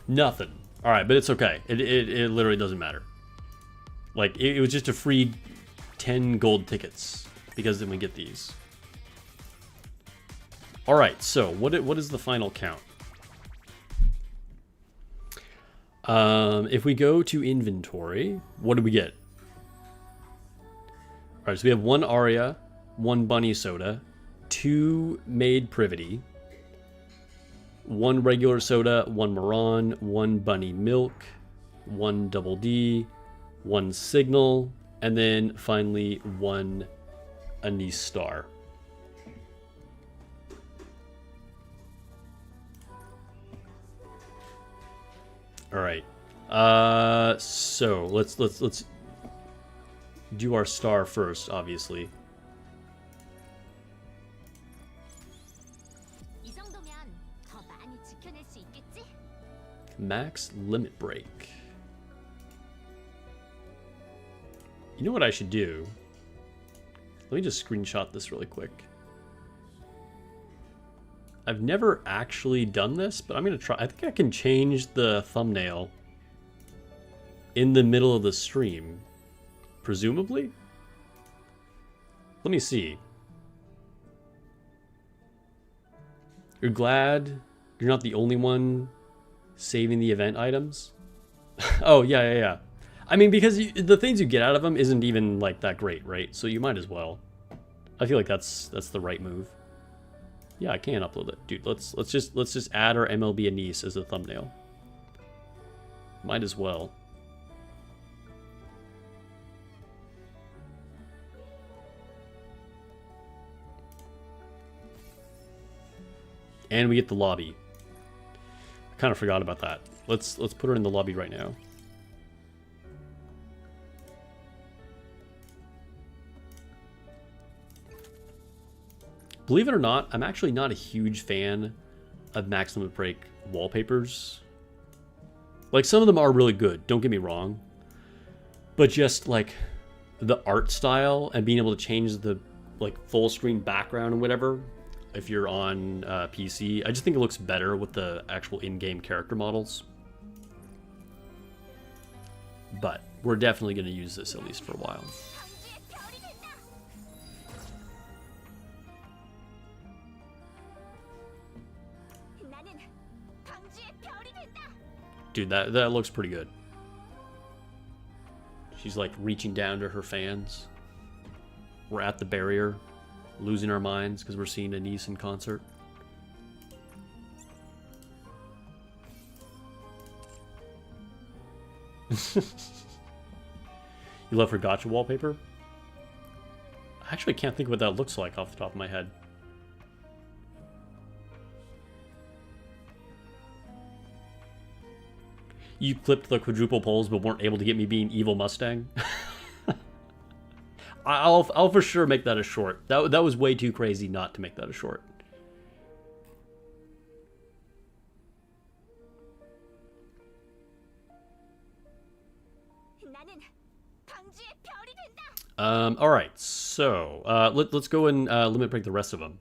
A: Nothing. All right, but it's okay. It literally doesn't matter. Like it was just a free 10 gold tickets because then we get these. All right. So what is the final count? If we go to inventory, what do we get? All right, so we have one Aria, one Bunny Soda, 2 Maid Privity, 1 regular soda, 1 Maron, 1 Bunny Milk, 1 Double D, 1 Signal, and then finally 1 Anise Star. All right. So let's do our star first, obviously. Max limit break. You know what I should do? Let me just screenshot this really quick. I've never actually done this, but I'm going to try. I think I can change the thumbnail in the middle of the stream, presumably. Let me see. You're glad you're not the only one saving the event items? Oh, yeah. I mean, because the things you get out of them isn't even like that great, right? So you might as well. I feel like that's the right move. Yeah, I can upload it. Dude, let's just add our MLB Anise as a thumbnail. Might as well. And we get the lobby. I kind of forgot about that. Let's put her in the lobby right now. Believe it or not, I'm actually not a huge fan of Max Limit Break wallpapers. Like, some of them are really good, don't get me wrong. But just, like, the art style and being able to change the, like, full screen background and whatever, if you're on PC, I just think it looks better with the actual in-game character models. But we're definitely going to use this at least for a while. Dude, that looks pretty good. She's like reaching down to her fans. We're at the barrier, losing our minds because we're seeing Anise in concert. You love her gacha wallpaper? I actually can't think of what that looks like off the top of my head. You clipped the quadruple polls but weren't able to get me being Evil Mustang? I'll for sure make that a short. That was way too crazy not to make that a short. All right, so let's go and limit break the rest of them.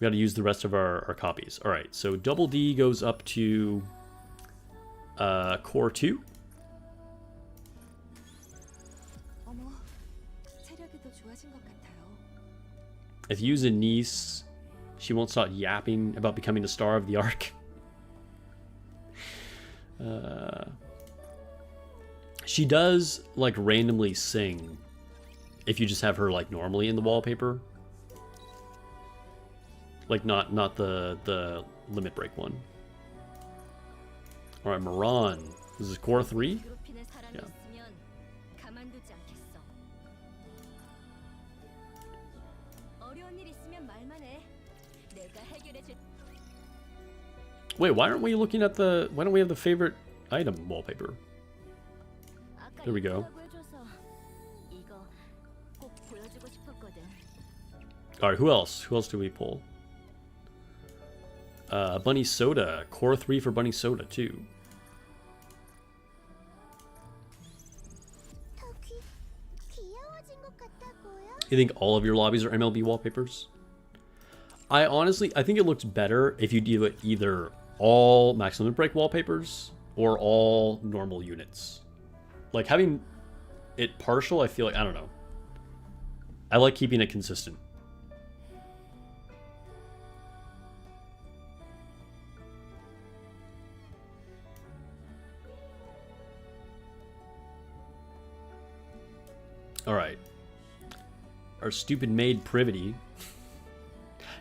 A: We got to use the rest of our copies. All right, so double D goes up to core 2. If you use a niece, she won't stop yapping about becoming the star of the arc. She does like randomly sing if you just have her like normally in the wallpaper. Like not the limit break one. All right, Moran. This is core 3. Yeah. Wait, why aren't we looking at the? Why don't we have the favorite item wallpaper? There we go. All right, who else? Who else do we pull? Bunny Soda, core 3 for Bunny Soda too. You think all of your lobbies are MLB wallpapers? I think it looks better if you do it either all max limit break wallpapers or all normal units. Like having it partial, I feel like, I don't know. I like keeping it consistent. All right. Our stupid maid Privity.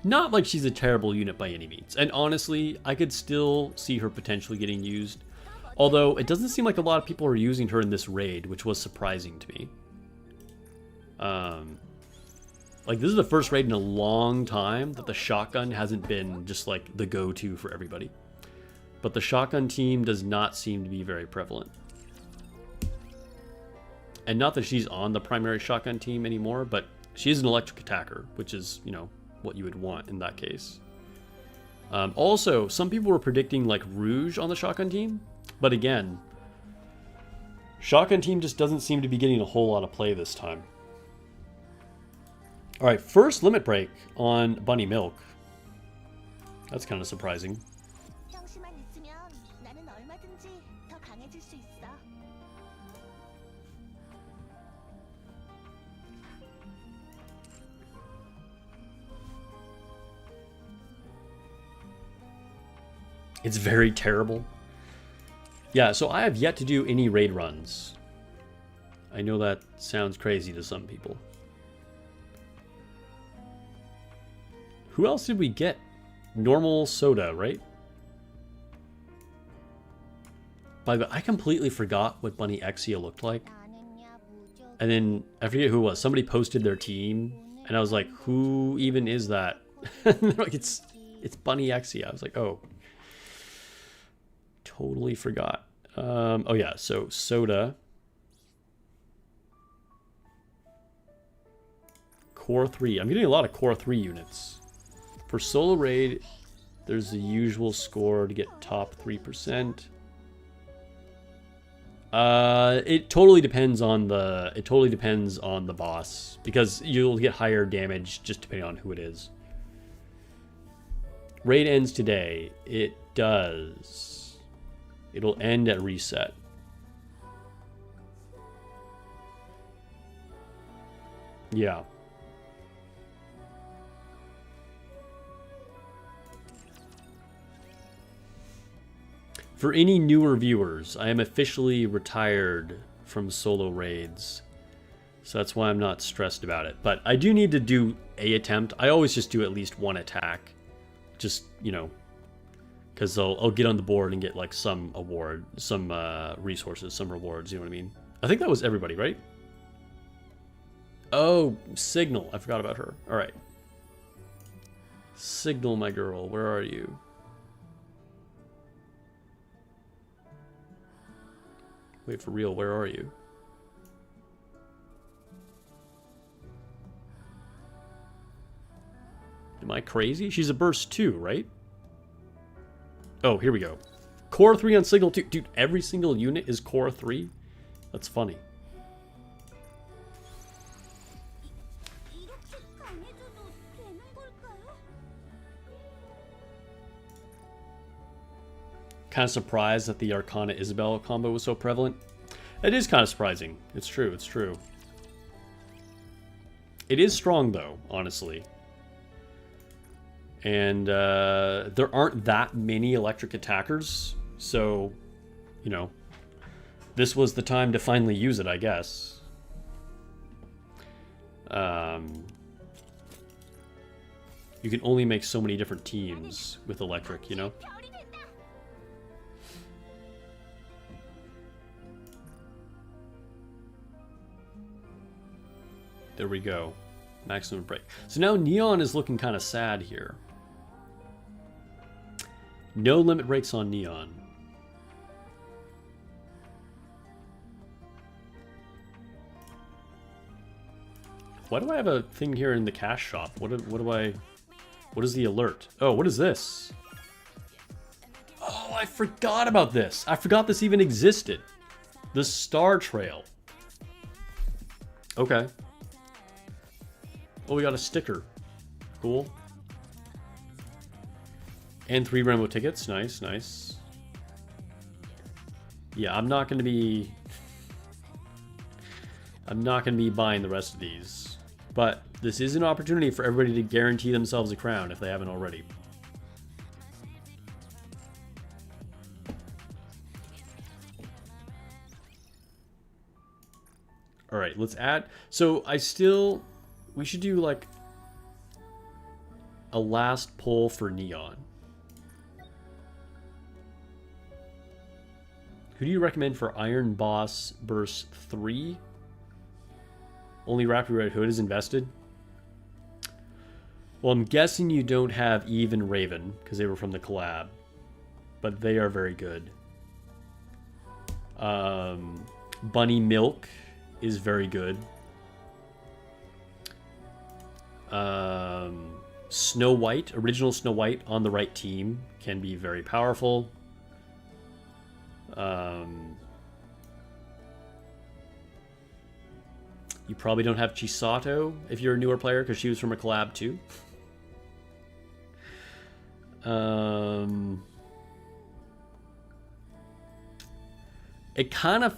A: Not like she's a terrible unit by any means. And honestly, I could still see her potentially getting used. Although, it doesn't seem like a lot of people are using her in this raid, which was surprising to me. Like, this is the first raid in a long time that the shotgun hasn't been just, like, the go-to for everybody. But the shotgun team does not seem to be very prevalent. And not that she's on the primary shotgun team anymore, but she is an electric attacker, which is, you know, what you would want in that case. Also, some people were predicting, like, Rouge on the shotgun team. But again, shotgun team just doesn't seem to be getting a whole lot of play this time. All right, first limit break on Bunny Milk. That's kind of surprising. It's very terrible. Yeah, so I have yet to do any raid runs. I know that sounds crazy to some people. Who else did we get? Normal Soda, right? By the way, I completely forgot what Bunny Exia looked like. And then, I forget who it was. Somebody posted their team, and I was like, who even is that? Like, it's Bunny Exia. I was like, oh. Totally forgot. Oh yeah, so Soda. Core 3. I'm getting a lot of Core 3 units. For solo raid, there's the usual score to get top 3%. It totally depends on the boss, because you'll get higher damage just depending on who it is. Raid ends today. It does. It'll end at reset. Yeah. For any newer viewers, I am officially retired from solo raids. So that's why I'm not stressed about it. But I do need to do a attempt. I always just do at least one attack. Just, you know, because I'll get on the board and get like some award, some resources, some rewards, you know what I mean? I think that was everybody, right? Oh, Signal. I forgot about her. All right. Signal, my girl. Where are you? Wait, for real, where are you? Am I crazy? She's a burst 2, right? Oh, here we go. Core 3 on Signal 2. Dude, every single unit is Core 3? That's funny. kind of surprised that the Arcana Isabel combo was so prevalent. It is kind of surprising. It's true, it's true. It is strong, though, honestly. And there aren't that many electric attackers, so, you know, this was the time to finally use it, I guess. You can only make so many different teams with electric, you know? There we go. Maximum break. So now Neon is looking kind of sad here. No limit breaks on Neon. Why do I have a thing here in the cash shop? What is the alert? Oh, what is this? Oh, I forgot about this. I forgot this even existed. The Star Trail. Okay. Oh, we got a sticker. Cool. And 3 rainbow tickets. Nice, nice. Yeah, I'm not gonna be buying the rest of these. But this is an opportunity for everybody to guarantee themselves a crown if they haven't already. Alright, let's add. So we should do like a last pull for Neon. Who do you recommend for Iron Boss Burst 3? Only Rapid Red Hood is invested. Well, I'm guessing you don't have Eve and Raven because they were from the collab, but they are very good. Bunny Milk is very good. Snow White, original Snow White on the right team can be very powerful. You probably don't have Chisato if you're a newer player because she was from a collab too. It kind of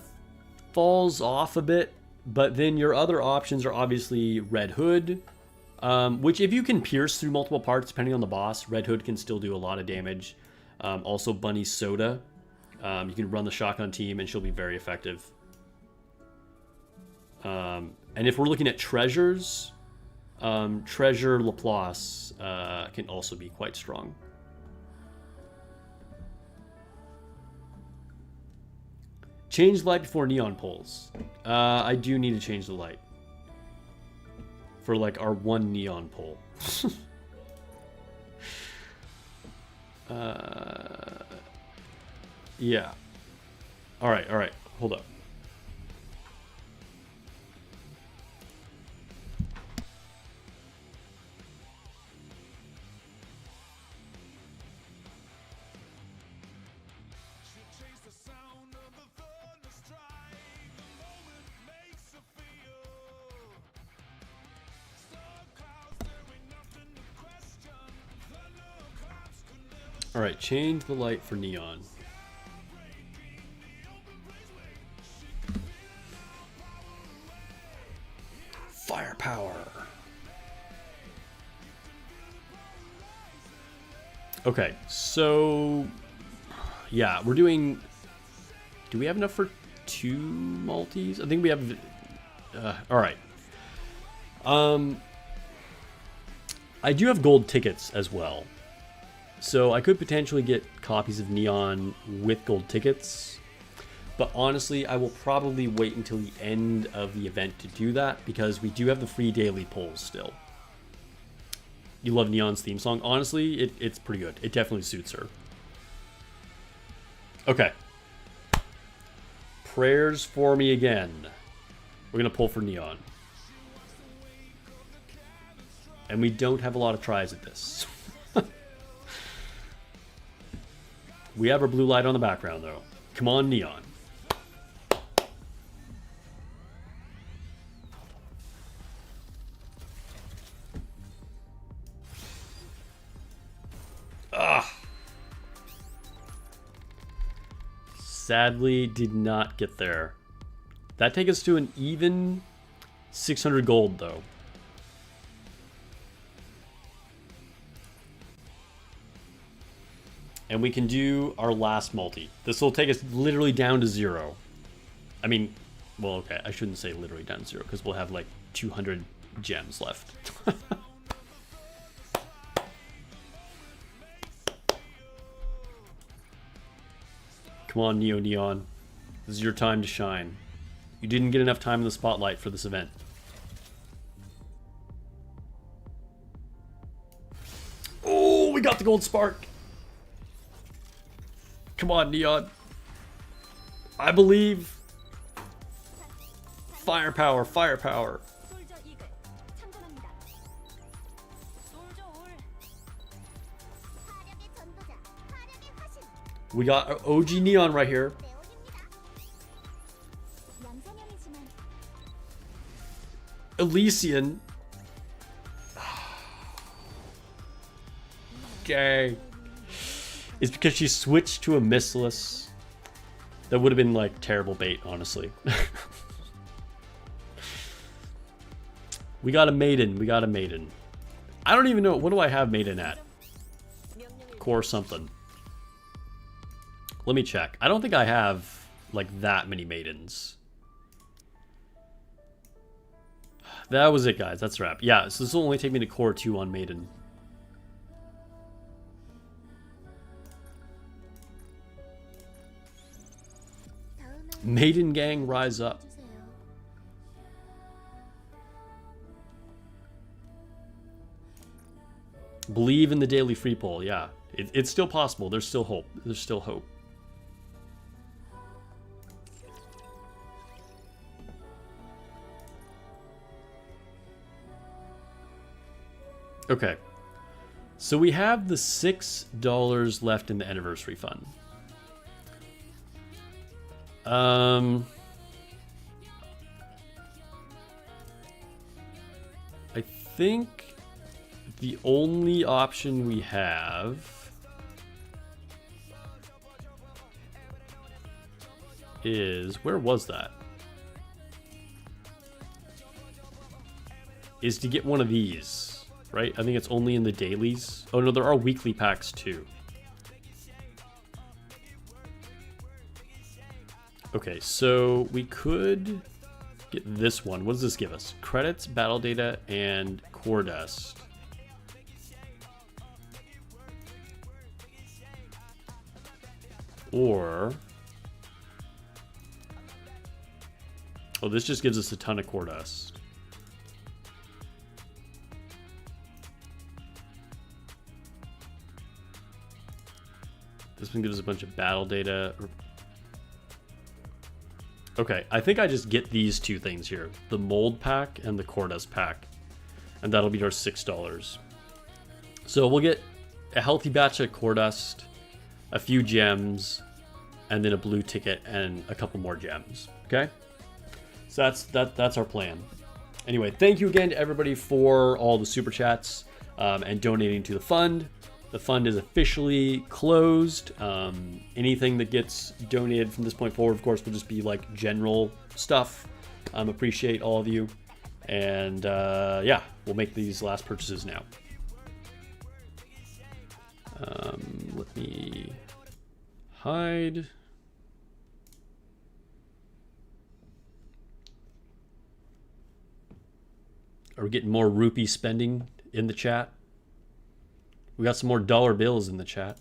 A: falls off a bit, but then your other options are obviously Red Hood, which if you can pierce through multiple parts, depending on the boss, Red Hood can still do a lot of damage. Also Bunny Soda. You can run the shotgun team and she'll be very effective. And if we're looking at treasures, Treasure Laplace can also be quite strong. Change the light before Neon pulls. I do need to change the light for like our one Neon pull. Yeah. All right. Hold up. All right, change the light for Neon. Firepower. Okay, so yeah, we're doing. Do we have enough for 2 multis? I think we have. All right. I do have gold tickets as well. So I could potentially get copies of Neon with gold tickets. But honestly, I will probably wait until the end of the event to do that because we do have the free daily polls still. You love Neon's theme song? Honestly, it's pretty good. It definitely suits her. Okay. Prayers for me again. We're going to pull for Neon. And we don't have a lot of tries at this. We have our blue light on the background, though. Come on, Neon. sadly did not get there. That takes us to an even 600 gold, though. And we can do our last multi. This will take us literally down to 0. I mean, well, okay, I shouldn't say literally down to 0 because we'll have like 200 gems left. Come on, Neon. This is your time to shine. You didn't get enough time in the spotlight for this event. Oh, we got the gold spark. Come on, Neon. I believe. Firepower, firepower. We got OG Neon right here. Elysian. Dang. It's because she switched to a missless. That would have been like terrible bait, honestly. We got a maiden. We got a maiden. I don't even know. What do I have maiden at? Core something. Let me check. I don't think I have like that many maidens. That was it, guys. That's a wrap. Yeah, so this will only take me to core 2 on maiden. Maiden gang, rise up. Believe in the daily free poll. Yeah, it's still possible. There's still hope. There's still hope. Okay, so we have the $6 left in the anniversary fund. I think the only option we have is, where was that? Is to get one of these, right? I think it's only in the dailies. Oh no, there are weekly packs too. Okay, so we could get this one. What does this give us? Credits, battle data, and core dust. Or... oh, this just gives us a ton of core dust. This one gives us a bunch of battle data. Okay, I think I just get these two things here. The mold pack and the core dust pack. And that'll be our $6. So we'll get a healthy batch of core dust, a few gems, and then a blue ticket and a couple more gems. Okay? So that's our plan. Anyway, thank you again to everybody for all the super chats and donating to the fund. The fund is officially closed. Anything that gets donated from this point forward, of course, will just be like general stuff. Appreciate all of you. And yeah, we'll make these last purchases now. Let me hide. Are we getting more rupee spending in the chat? We got some more dollar bills in the chat.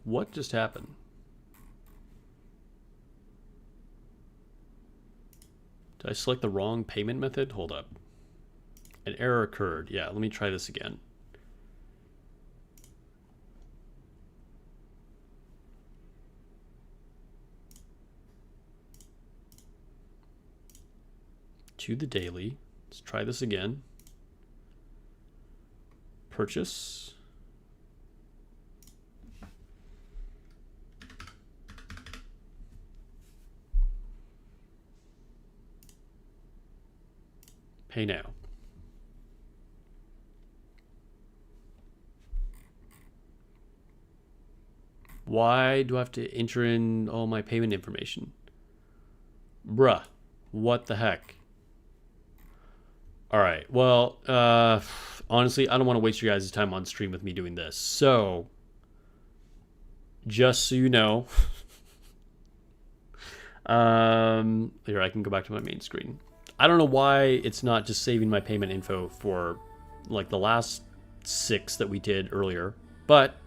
A: What just happened? Did I select the wrong payment method? Hold up. An error occurred. Yeah, let me try this again. To the daily. Let's try this again. Purchase. Pay now. Why do I have to enter in all my payment information? Bruh, what the heck? All right, well, honestly, I don't want to waste your guys' time on stream with me doing this. So, just so you know, here, I can go back to my main screen. I don't know why it's not just saving my payment info for like the last 6 that we did earlier, but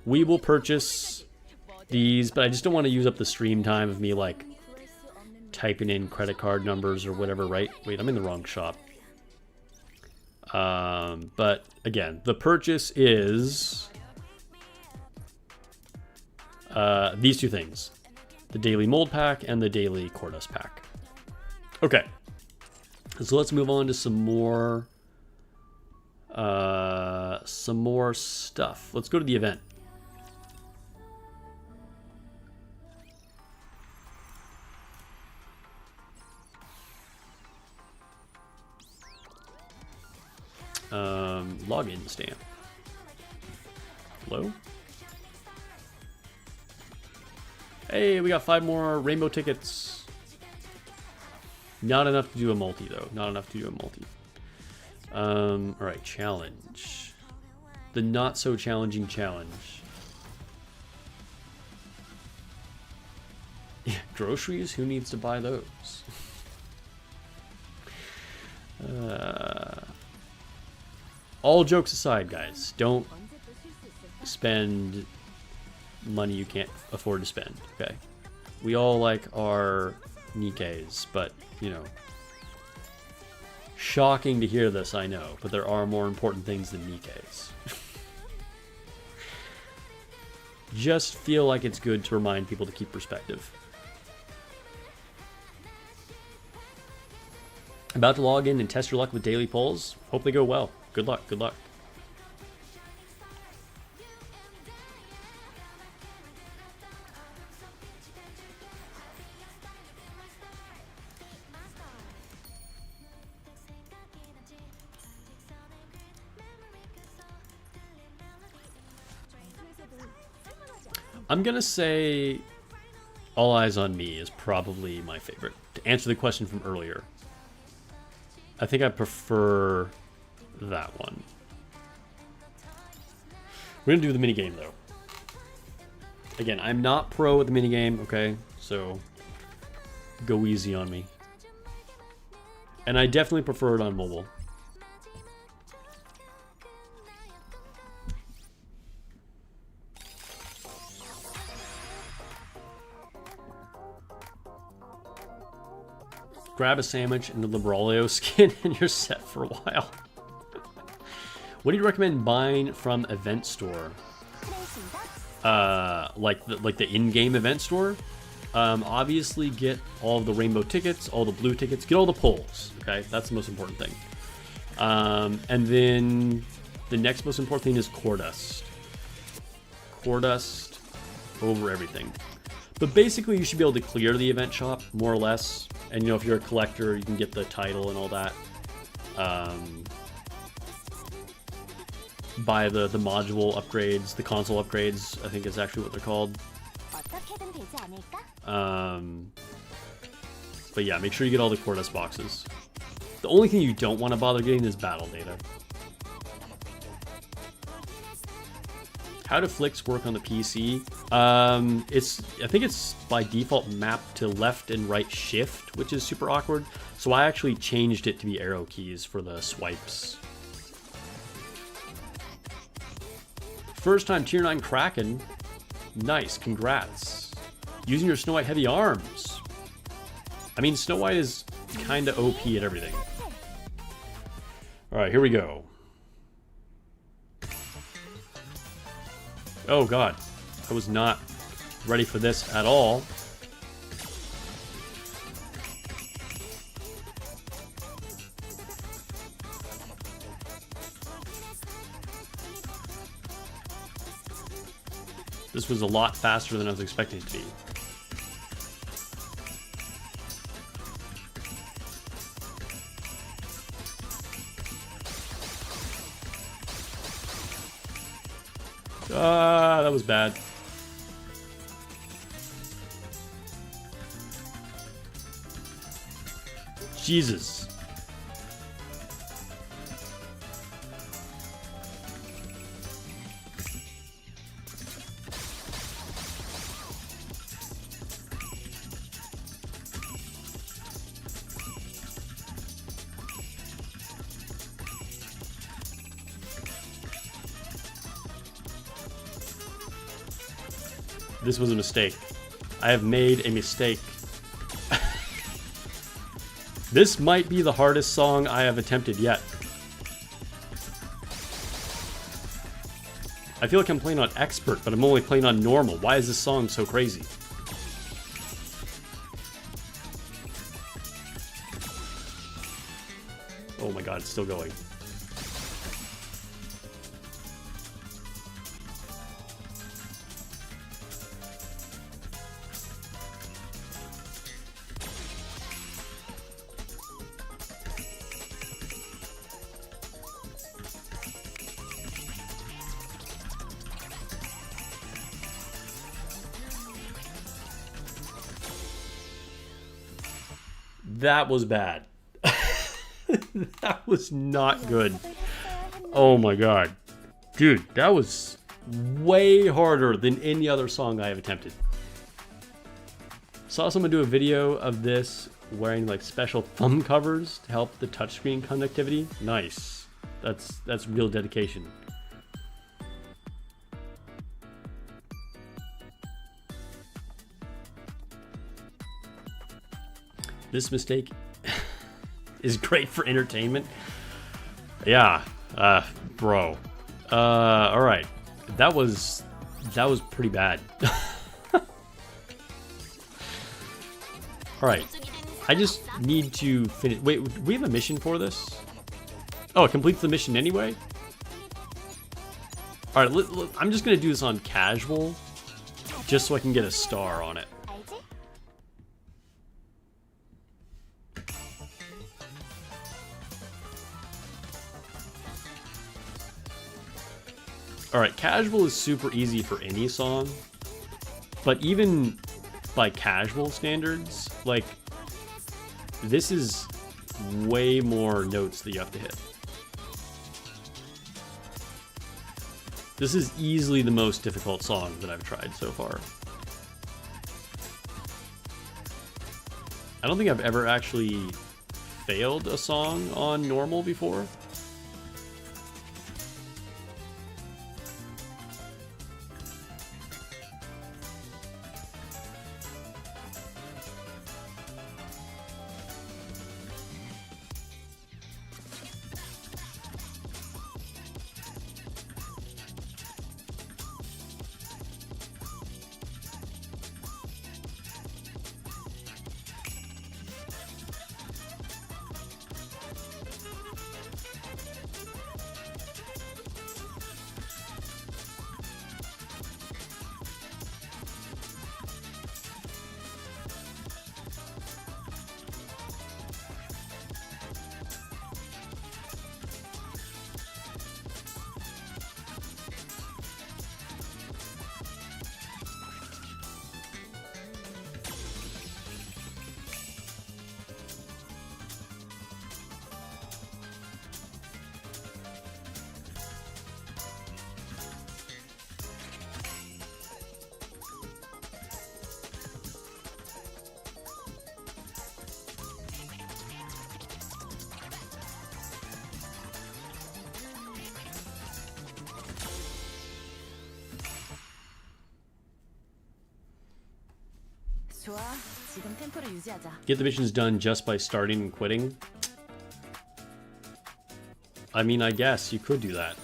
A: we will purchase these, but I just don't want to use up the stream time of me like typing in credit card numbers or whatever, right? Wait, I'm in the wrong shop. But again, the purchase is these 2 things. The daily mold pack and the daily core dust pack. Okay. So let's move on to some more stuff. Let's go to the event. Login stamp. Hello? Hey, we got 5 more rainbow tickets. Not enough to do a multi, though. Not enough to do a multi. Alright, challenge. The not so challenging challenge. Yeah, groceries? Who needs to buy those? All jokes aside, guys, don't spend money you can't afford to spend, okay? We all like our NIKKEs, but, you know, shocking to hear this, I know, but there are more important things than NIKKEs. Just feel like it's good to remind people to keep perspective. About to log in and test your luck with daily polls. Hope they go well. Good luck, good luck. I'm gonna say All Eyes on Me is probably my favorite. To answer the question from earlier, I think I prefer that one. We're gonna do the minigame though. Again, I'm not pro at the minigame, okay? So go easy on me. And I definitely prefer it on mobile. Grab a sandwich and the Librolio skin and you're set for a while. What do you recommend buying from event store? Like the in-game event store? Obviously get all of the rainbow tickets, all the blue tickets, get all the pulls, okay? That's the most important thing. And then the next most important thing is core dust. Core dust over everything. But basically you should be able to clear the event shop, more or less. And, you know, if you're a collector, you can get the title and all that. Buy the module upgrades, the console upgrades, I think is actually what they're called. But yeah, make sure you get all the core dust boxes. The only thing you don't want to bother getting is battle data. How do flicks work on the PC? I think it's by default mapped to left and right shift, which is super awkward. So I actually changed it to be arrow keys for the swipes. First time tier 9 Kraken. Nice, congrats. Using your Snow White heavy arms. I mean, Snow White is kinda OP at everything. Alright, here we go. Oh god, I was not ready for this at all. This was a lot faster than I was expecting it to be. That was bad. Jesus. This was a mistake. I have made a mistake. This might be the hardest song I have attempted yet. I feel like I'm playing on expert, but I'm only playing on normal. Why is this song so crazy? Oh my god, it's still going. That was bad. That was not good. Oh my god. Dude, that was way harder than any other song I have attempted. Saw someone do a video of this wearing like special thumb covers to help the touchscreen connectivity. Nice. That's real dedication. This mistake is great for entertainment. Yeah, bro. All right, that was pretty bad. All right, I just need to finish. Wait, we have a mission for this? Oh, it completes the mission anyway. All right, I'm just gonna do this on casual, just so I can get a star on it. Alright, casual is super easy for any song, but even by casual standards, like, this is way more notes that you have to hit. This is easily the most difficult song that I've tried so far. I don't think I've ever actually failed a song on normal before. Get the missions done just by starting and quitting. I mean, I guess you could do that.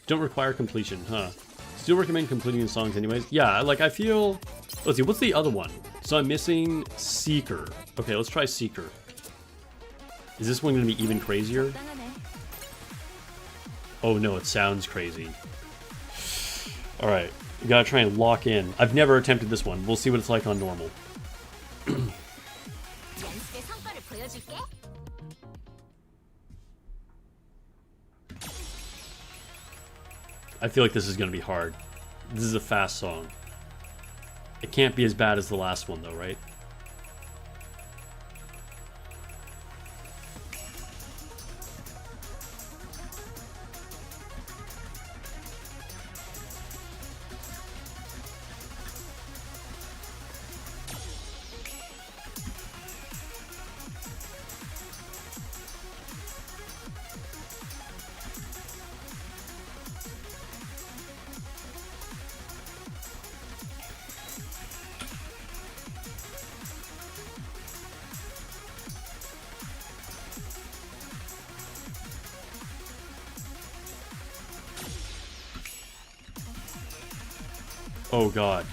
A: Don't require completion, huh? Still recommend completing the songs anyways. Yeah, like I feel... Let's see, what's the other one? So I'm missing Seeker. Okay, let's try Seeker. Is this one going to be even crazier? Oh no, it sounds crazy. Alright, you gotta try and lock in. I've never attempted this one. We'll see what it's like on normal. I feel like this is going to be hard. This is a fast song. It can't be as bad as the last one, though, right? Oh god.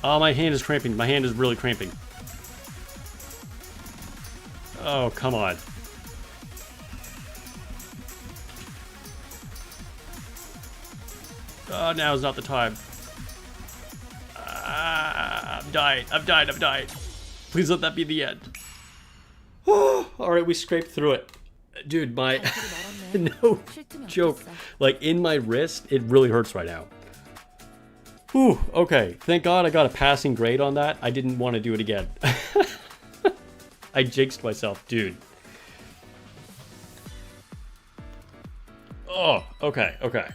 A: Oh, my hand is cramping. My hand is really cramping. Oh, come on. Oh, now is not the time. I'm dying. I'm dying. I'm dying. Please let that be the end. Alright, we scraped through it. Dude, my... no joke. Like, in my wrist, it really hurts right now. Whew, okay. Thank God I got a passing grade on that. I didn't want to do it again. I jinxed myself, dude. Oh, okay, okay.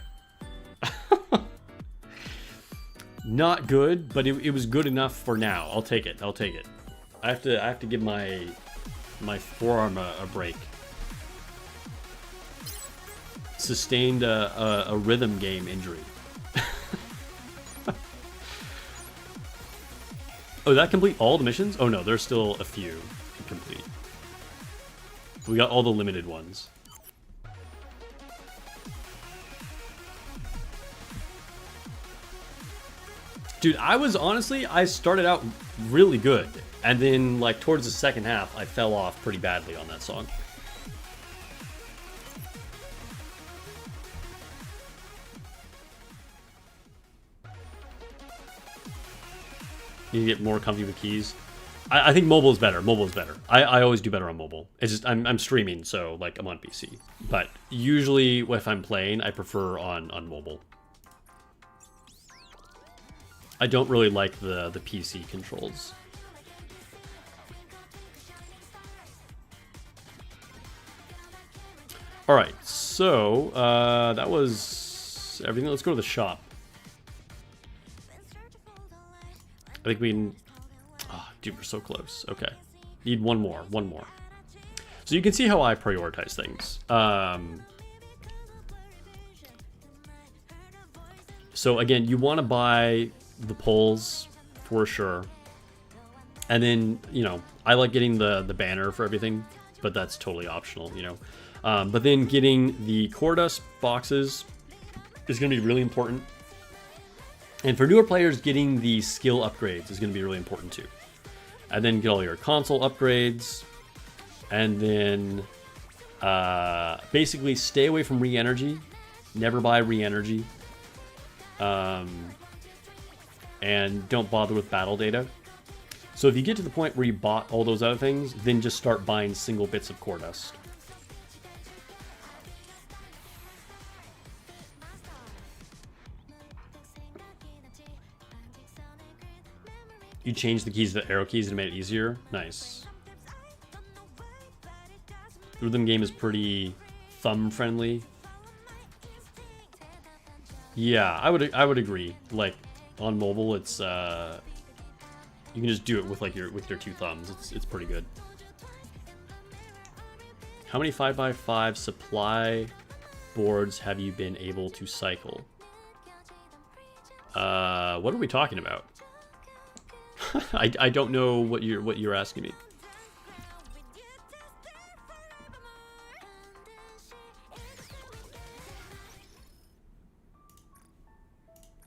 A: Not good, but it was good enough for now. I'll take it. I'll take it. I have to give my forearm a break. Sustained a rhythm game injury. Oh, did that complete all the missions? Oh no, there's still a few to complete. We got all the limited ones. Dude, I started out really good. And then, like, towards the second half, I fell off pretty badly on that song. You get more comfy with keys. I think mobile is better. Mobile is better. I always do better on mobile. It's just, I'm streaming, so, like, I'm on PC. But usually, if I'm playing, I prefer on mobile. I don't really like the PC controls. Alright, so, that was everything. Let's go to the shop. I think we can... Oh, dude, we're so close. Okay. Need one more. One more. So you can see how I prioritize things. So again, you want to buy the poles for sure. And then, you know, I like getting the banner for everything, but that's totally optional, you know. But then getting the core dust boxes is going to be really important. And for newer players, getting the skill upgrades is going to be really important too. And then get all your console upgrades. And then basically stay away from re-energy. Never buy re-energy. And don't bother with battle data. So if you get to the point where you bought all those other things, then just start buying single bits of core dust. You changed the keys to the arrow keys and made it easier. Nice. The rhythm game is pretty thumb friendly. Yeah, I would agree. Like on mobile, it's you can just do it with like your two thumbs. It's pretty good. How many 5x5 supply boards have you been able to cycle? What are we talking about? I don't know what you're asking me.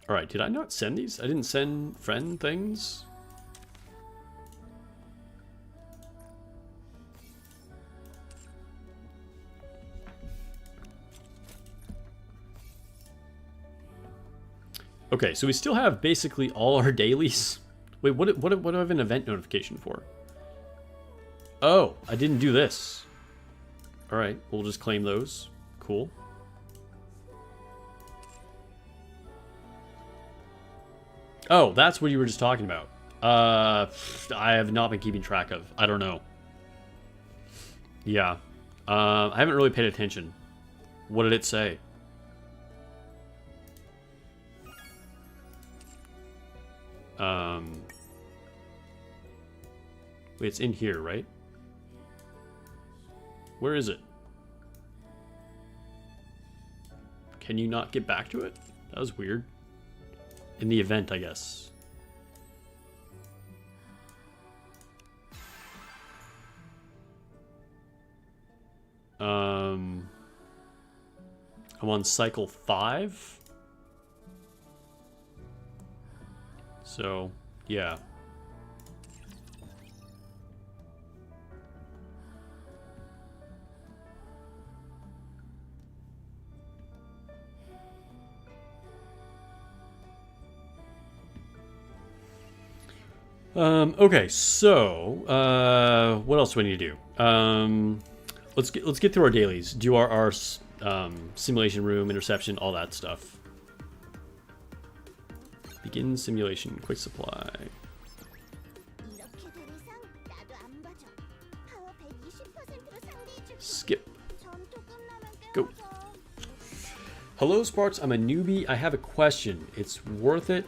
A: All right, did I not send these? I didn't send friend things. Okay, so we still have basically all our dailies. Wait, what do I have an event notification for? Oh, I didn't do this. All right, we'll just claim those. Cool. Oh, that's what you were just talking about. I have not been keeping track of. I don't know. Yeah. I haven't really paid attention. What did it say? Wait, it's in here, right? Where is it? Can you not get back to it? That was weird. In the event, I guess. I'm on cycle 5. So, yeah. Okay, so what else do we need to do? Let's get through our dailies. Do our simulation room, interception, all that stuff. Begin simulation, quick supply. Skip. Go. Hello, Sparks. I'm a newbie. I have a question. It's worth it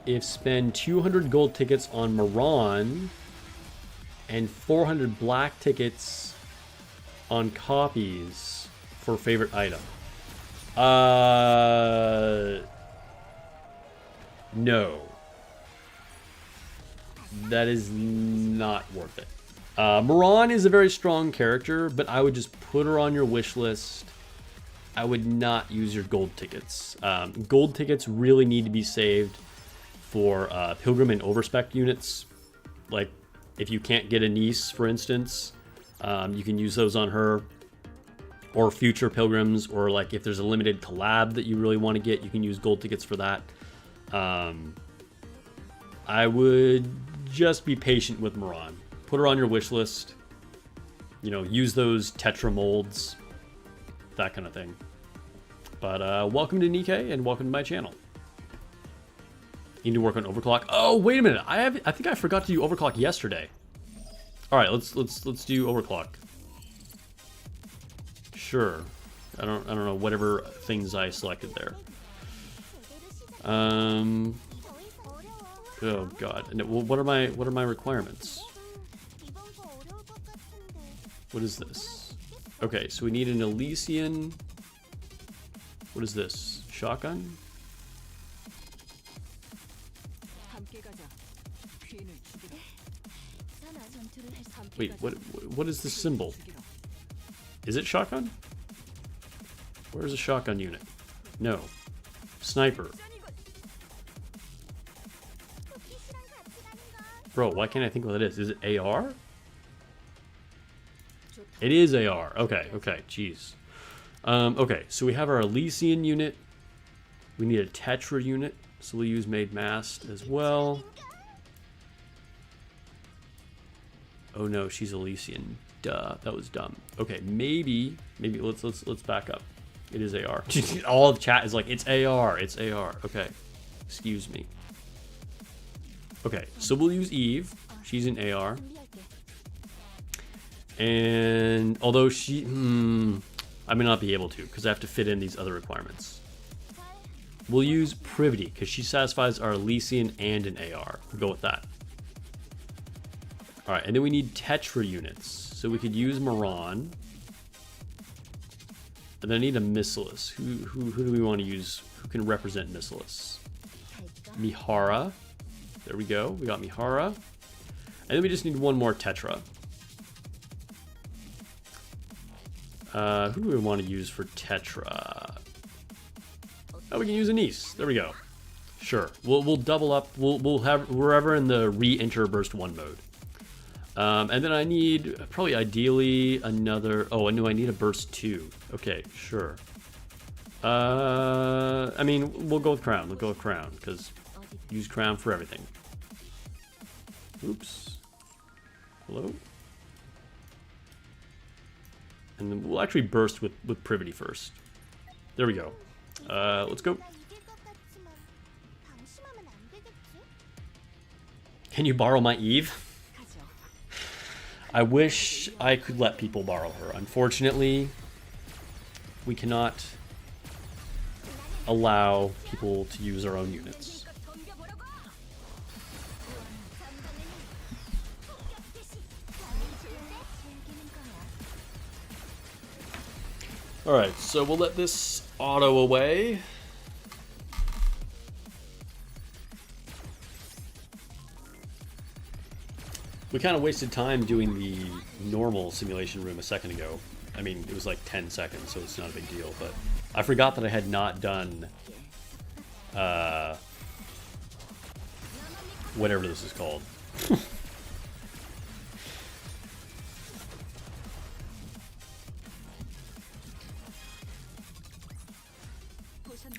A: if spend 200 gold tickets on Moran and 400 black tickets on copies for favorite item. No. That is not worth it. Moran is a very strong character, but I would just put her on your wish list. I would not use your gold tickets. Gold tickets really need to be saved for Pilgrim and Overspec units. Like, if you can't get a niece, for instance, you can use those on her. Or future Pilgrims, or like if there's a limited collab that you really want to get, you can use gold tickets for that. I would just be patient with Moran. Put her on your wish list. You know, use those Tetra molds. That kind of thing. But welcome to NIKKE and welcome to my channel. Need to work on overclock. Oh, wait a minute. I think I forgot to do overclock yesterday. All right, let's do overclock. Sure. I don't know whatever things I selected there. Oh god. And what are my requirements? What is this? Okay, so we need an Elysian. What is this? Shotgun? Wait, what is this symbol? Is it shotgun? Where's a shotgun unit? No. Sniper. Bro, why can't I think what it is? Is it AR? It is AR. Okay, jeez. Okay, so we have our Elysian unit. We need a Tetra unit, so we'll use Made Mast as well. Oh no, she's Elysian. Duh, that was dumb. Okay, maybe let's back up. It is AR. All of chat is like, it's AR, it's AR. Okay, excuse me. Okay, so we'll use Eve. She's an AR. And although she, I may not be able to because I have to fit in these other requirements. We'll use Privity because she satisfies our Elysian and an AR. We'll go with that. All right, and then we need Tetra units. So we could use Moran. And then I need a Missilus. Who do we want to use? Who can represent Missilus? Mihara. There we go. We got Mihara. And then we just need one more Tetra. Who do we want to use for Tetra? Oh, we can use Anise. There we go. Sure. We'll double up. We'll have wherever in the re-enter burst 1 mode. And then I need probably ideally another. Oh, I know I need a burst 2. Okay, sure. I mean, we'll go with Crown. We'll go with Crown because use Crown for everything. Oops. Hello. And then we'll actually burst with Privity first. There we go. Let's go. Can you borrow my Eve? I wish I could let people borrow her. Unfortunately, we cannot allow people to use our own units. Alright, so we'll let this auto away. We kind of wasted time doing the normal simulation room a second ago. I mean, it was like 10 seconds, so it's not a big deal, but I forgot that I had not done whatever this is called.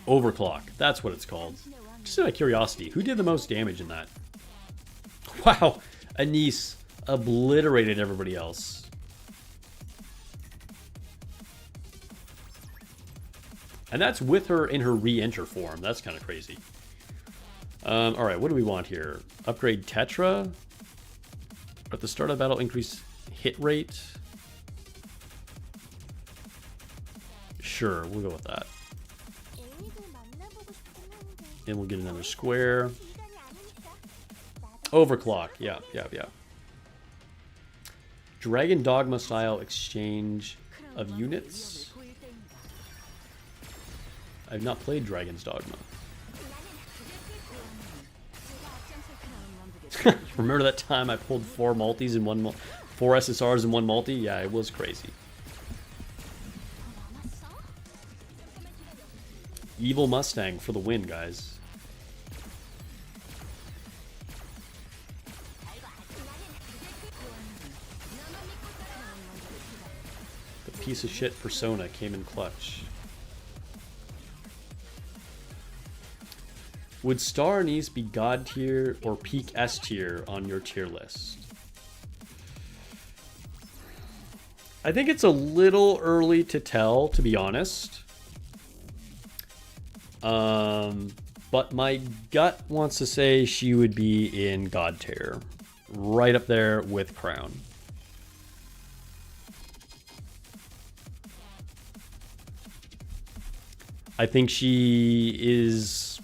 A: Overclock, that's what it's called. Just out of curiosity, who did the most damage in that? Wow, Anise obliterated everybody else. And that's with her in her re-enter form. That's kind of crazy. Alright, what do we want here? Upgrade Tetra. At the start of battle, increase hit rate. Sure, we'll go with that. And we'll get another square. Overclock, yeah. Dragon Dogma style exchange of units. I've not played Dragon's Dogma. Remember that time I pulled 4 multis in 4 SSRs in 1 multi? Yeah, it was crazy. Evil Mustang for the win, guys. The piece of shit Persona came in clutch. Would Star Anise be God tier or peak S tier on your tier list? I think it's a little early to tell, to be honest. But my gut wants to say she would be in God tier. Right up there with Crown. I think she is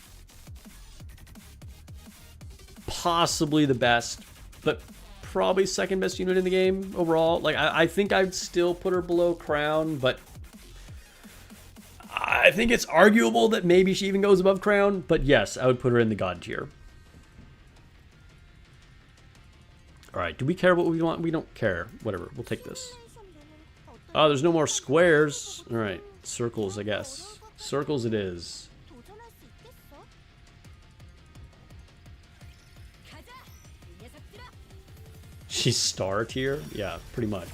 A: possibly the best, but probably second best unit in the game overall. Like, I think I'd still put her below Crown, but I think it's arguable that maybe she even goes above Crown. But yes, I would put her in the God tier. Alright, do we care what we want? We don't care. Whatever, we'll take this. Oh, there's no more squares. Alright, circles, I guess. Circles it is. She's star tier? Yeah, pretty much.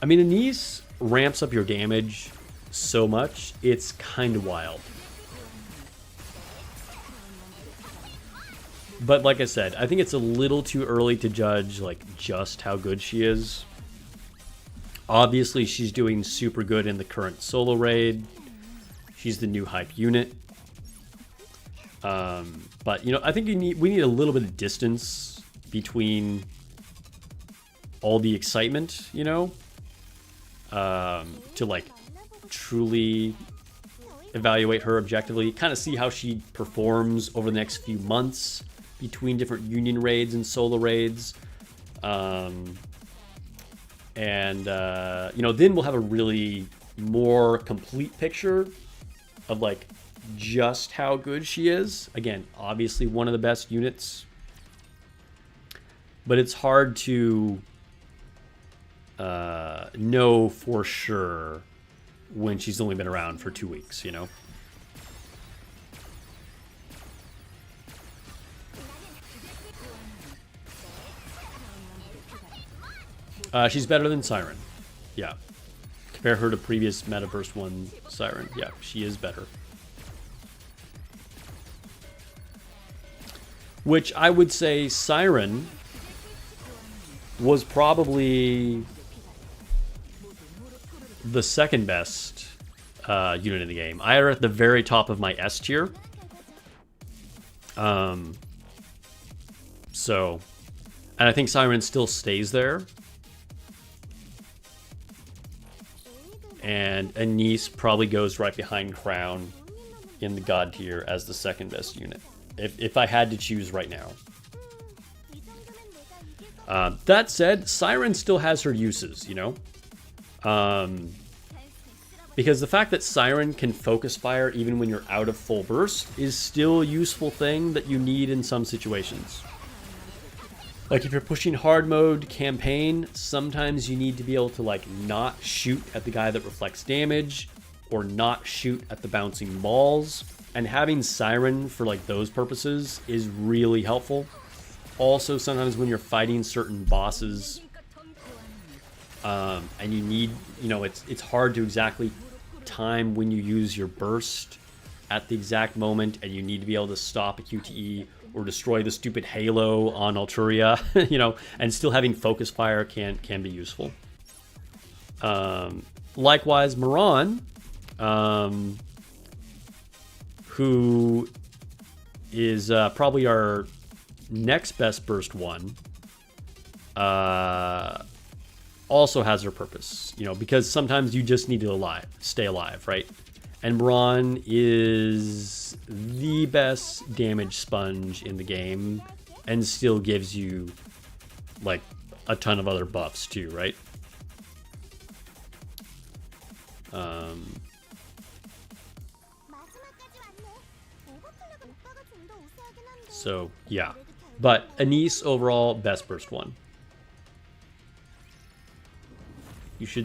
A: I mean, Anise ramps up your damage so much, it's kind of wild. But like I said, I think it's a little too early to judge like just how good she is. Obviously, she's doing super good in the current solo raid. She's the new hype unit. But you know, I think we need a little bit of distance between all the excitement, you know, to like truly evaluate her objectively, kind of see how she performs over the next few months between different union raids and solo raids. You know, then we'll have a really more complete picture of like just how good she is. Again, obviously one of the best units, but it's hard to know for sure when she's only been around for 2 weeks, you know? She's better than Siren. Yeah. Compare her to previous Metaverse 1 Siren. Yeah, she is better. Which I would say Siren was probably the second best unit in the game. I are at the very top of my S tier. So, and I think Siren still stays there. And Anise probably goes right behind Crown in the God tier as the second best unit, if I had to choose right now. That said, Siren still has her uses, you know? Because the fact that Siren can focus fire even when you're out of full burst is still a useful thing that you need in some situations. Like if you're pushing hard mode campaign, sometimes you need to be able to like not shoot at the guy that reflects damage or not shoot at the bouncing balls. And having Siren for like those purposes is really helpful. Also, sometimes when you're fighting certain bosses, and you need, you know, it's hard to exactly time when you use your burst at the exact moment, and you need to be able to stop a QTE or destroy the stupid halo on Alturia, you know, and still having focus fire can be useful. Likewise, Moran, who is probably our next best burst one, also has her purpose, you know, because sometimes you just need to stay alive, right? And Moran is the best damage sponge in the game and still gives you like a ton of other buffs too, right? So yeah, but Anise overall best burst one. Should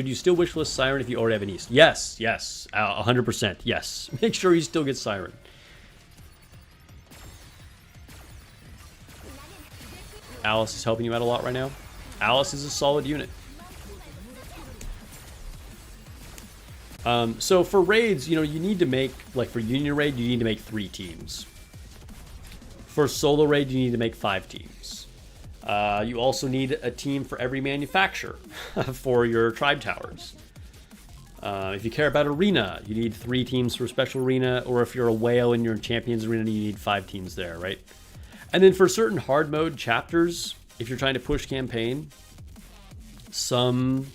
A: you still wishlist Siren if you already have Anise? Yes, 100%, yes. Make sure you still get Siren. Alice is helping you out a lot right now. Alice is a solid unit. So for raids, you know, you need to make, like for Union Raid, you need to make 3 teams. For Solo Raid, you need to make 5 teams. You also need a team for every manufacturer for your tribe towers. If you care about arena, you need 3 teams for special arena, or if you're a whale and you're in champions arena, you need 5 teams there, right? And then for certain hard mode chapters, if you're trying to push campaign, some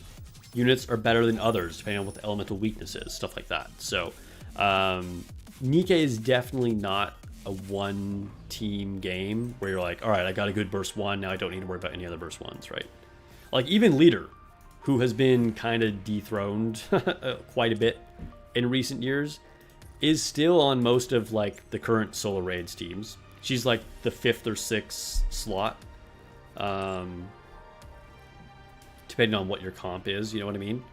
A: units are better than others depending on what the elemental weakness is, stuff like that. So NIKKE is definitely not a one team game where you're like, all right, I got a good burst 1, now I don't need to worry about any other burst 1s, right? Like even Leader, who has been kind of dethroned quite a bit in recent years, is still on most of like the current solo raids teams. She's like the 5th or 6th slot, depending on what your comp is, you know what I mean?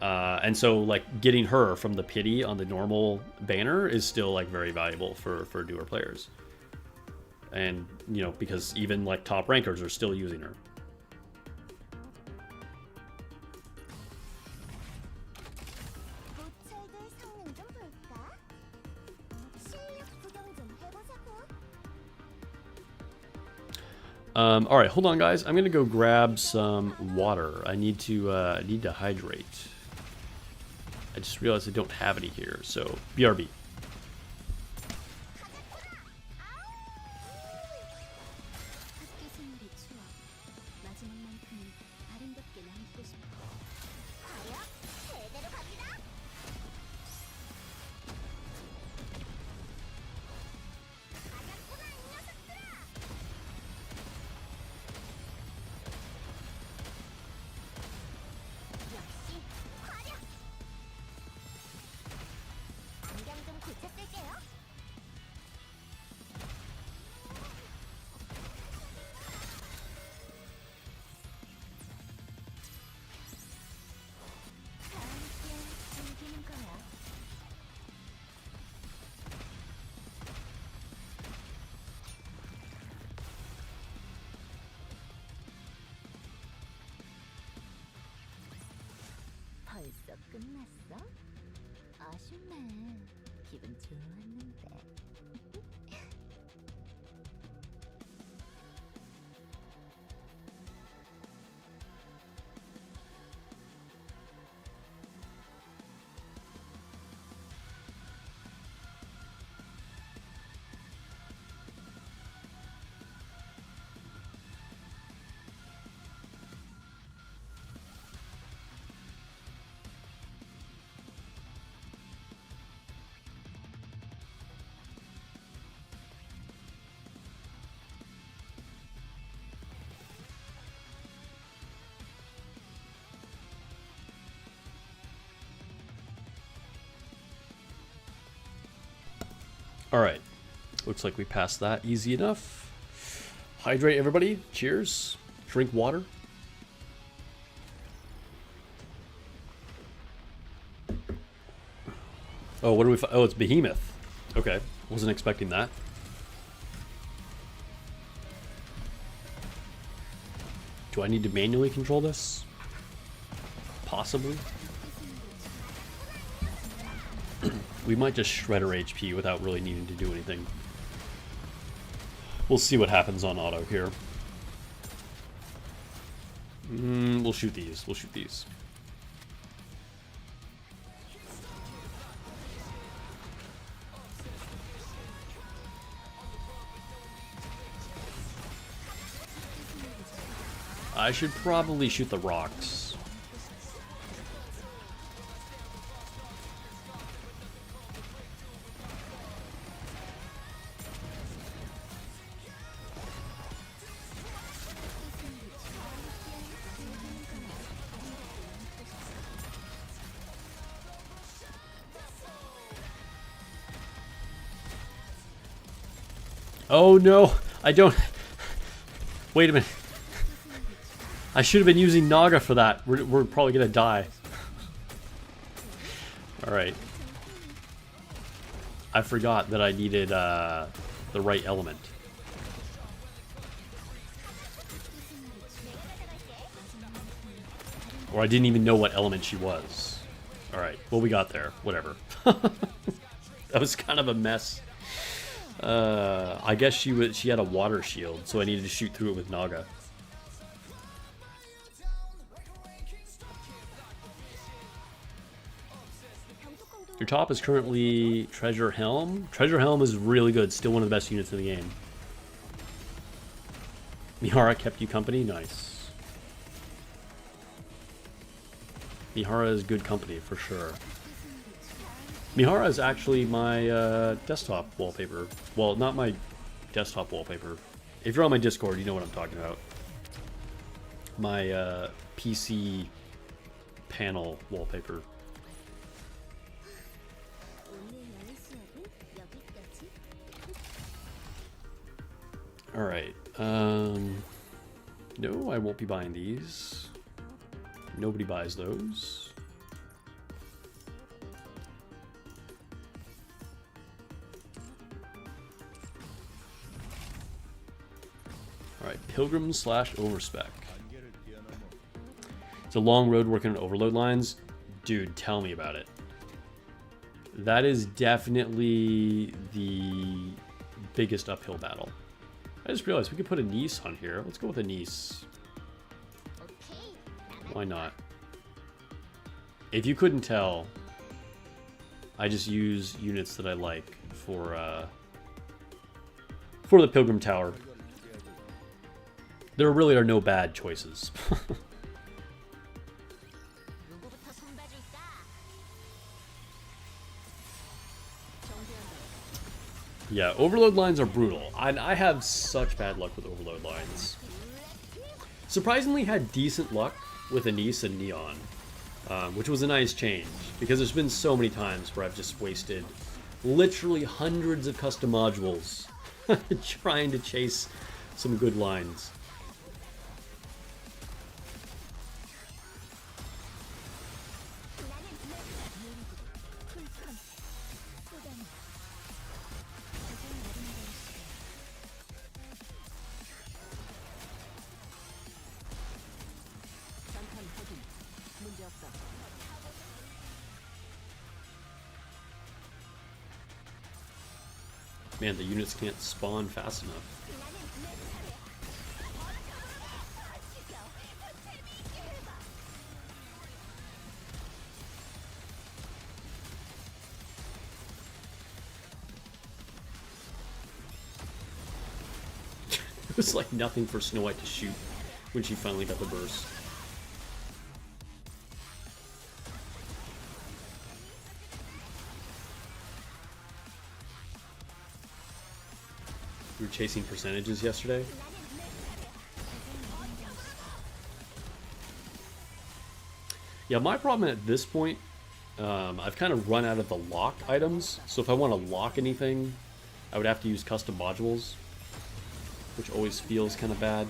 A: And so like getting her from the pity on the normal banner is still like very valuable for newer players. And, you know, because even like top rankers are still using her. All right, hold on, guys. I'm gonna go grab some water. I need to hydrate. I just realized I don't have any here, so BRB.
B: 벌써 끝났어? 아쉽네. 기분 좋았는데.
A: Alright. Looks like we passed that easy enough. Hydrate, everybody. Cheers. Drink water. Oh, what do we... Oh, it's Behemoth. Okay. Wasn't expecting that. Do I need to manually control this? Possibly. We might just shred her HP without really needing to do anything. We'll see what happens on auto here. We'll shoot these. We'll shoot these. I should probably shoot the rocks. Oh no, I don't... Wait a minute. I should have been using Naga for that. We're probably gonna die. Alright. I forgot that I needed the right element. Or I didn't even know what element she was. Alright, well we got there. Whatever. That was kind of a mess. I guess she had a water shield, so I needed to shoot through it with Naga. Your top is currently Treasure Helm. Treasure Helm is really good, still one of the best units in the game. Mihara kept you company? Nice. Mihara is good company, for sure. Mihara is actually my desktop wallpaper. Well, not my desktop wallpaper. If you're on my Discord, you know what I'm talking about. My PC panel wallpaper. Alright. No, I won't be buying these. Nobody buys those. Alright, Pilgrim / Overspec. It's a long road working on overload lines. Dude, tell me about it. That is definitely the biggest uphill battle. I just realized we could put a Nice on here. Let's go with a Nice. Why not? If you couldn't tell, I just use units that I like for the Pilgrim Tower. There really are no bad choices. Yeah, overload lines are brutal. I have such bad luck with overload lines. Surprisingly had decent luck with Anise and Neon, which was a nice change, because there's been so many times where I've just wasted literally hundreds of custom modules trying to chase some good lines. Man, the units can't spawn fast enough. It was like nothing for Snow White to shoot when she finally got the burst. We were chasing percentages yesterday. Yeah, my problem at this point, I've kind of run out of the lock items. So if I want to lock anything, I would have to use custom modules, which always feels kind of bad.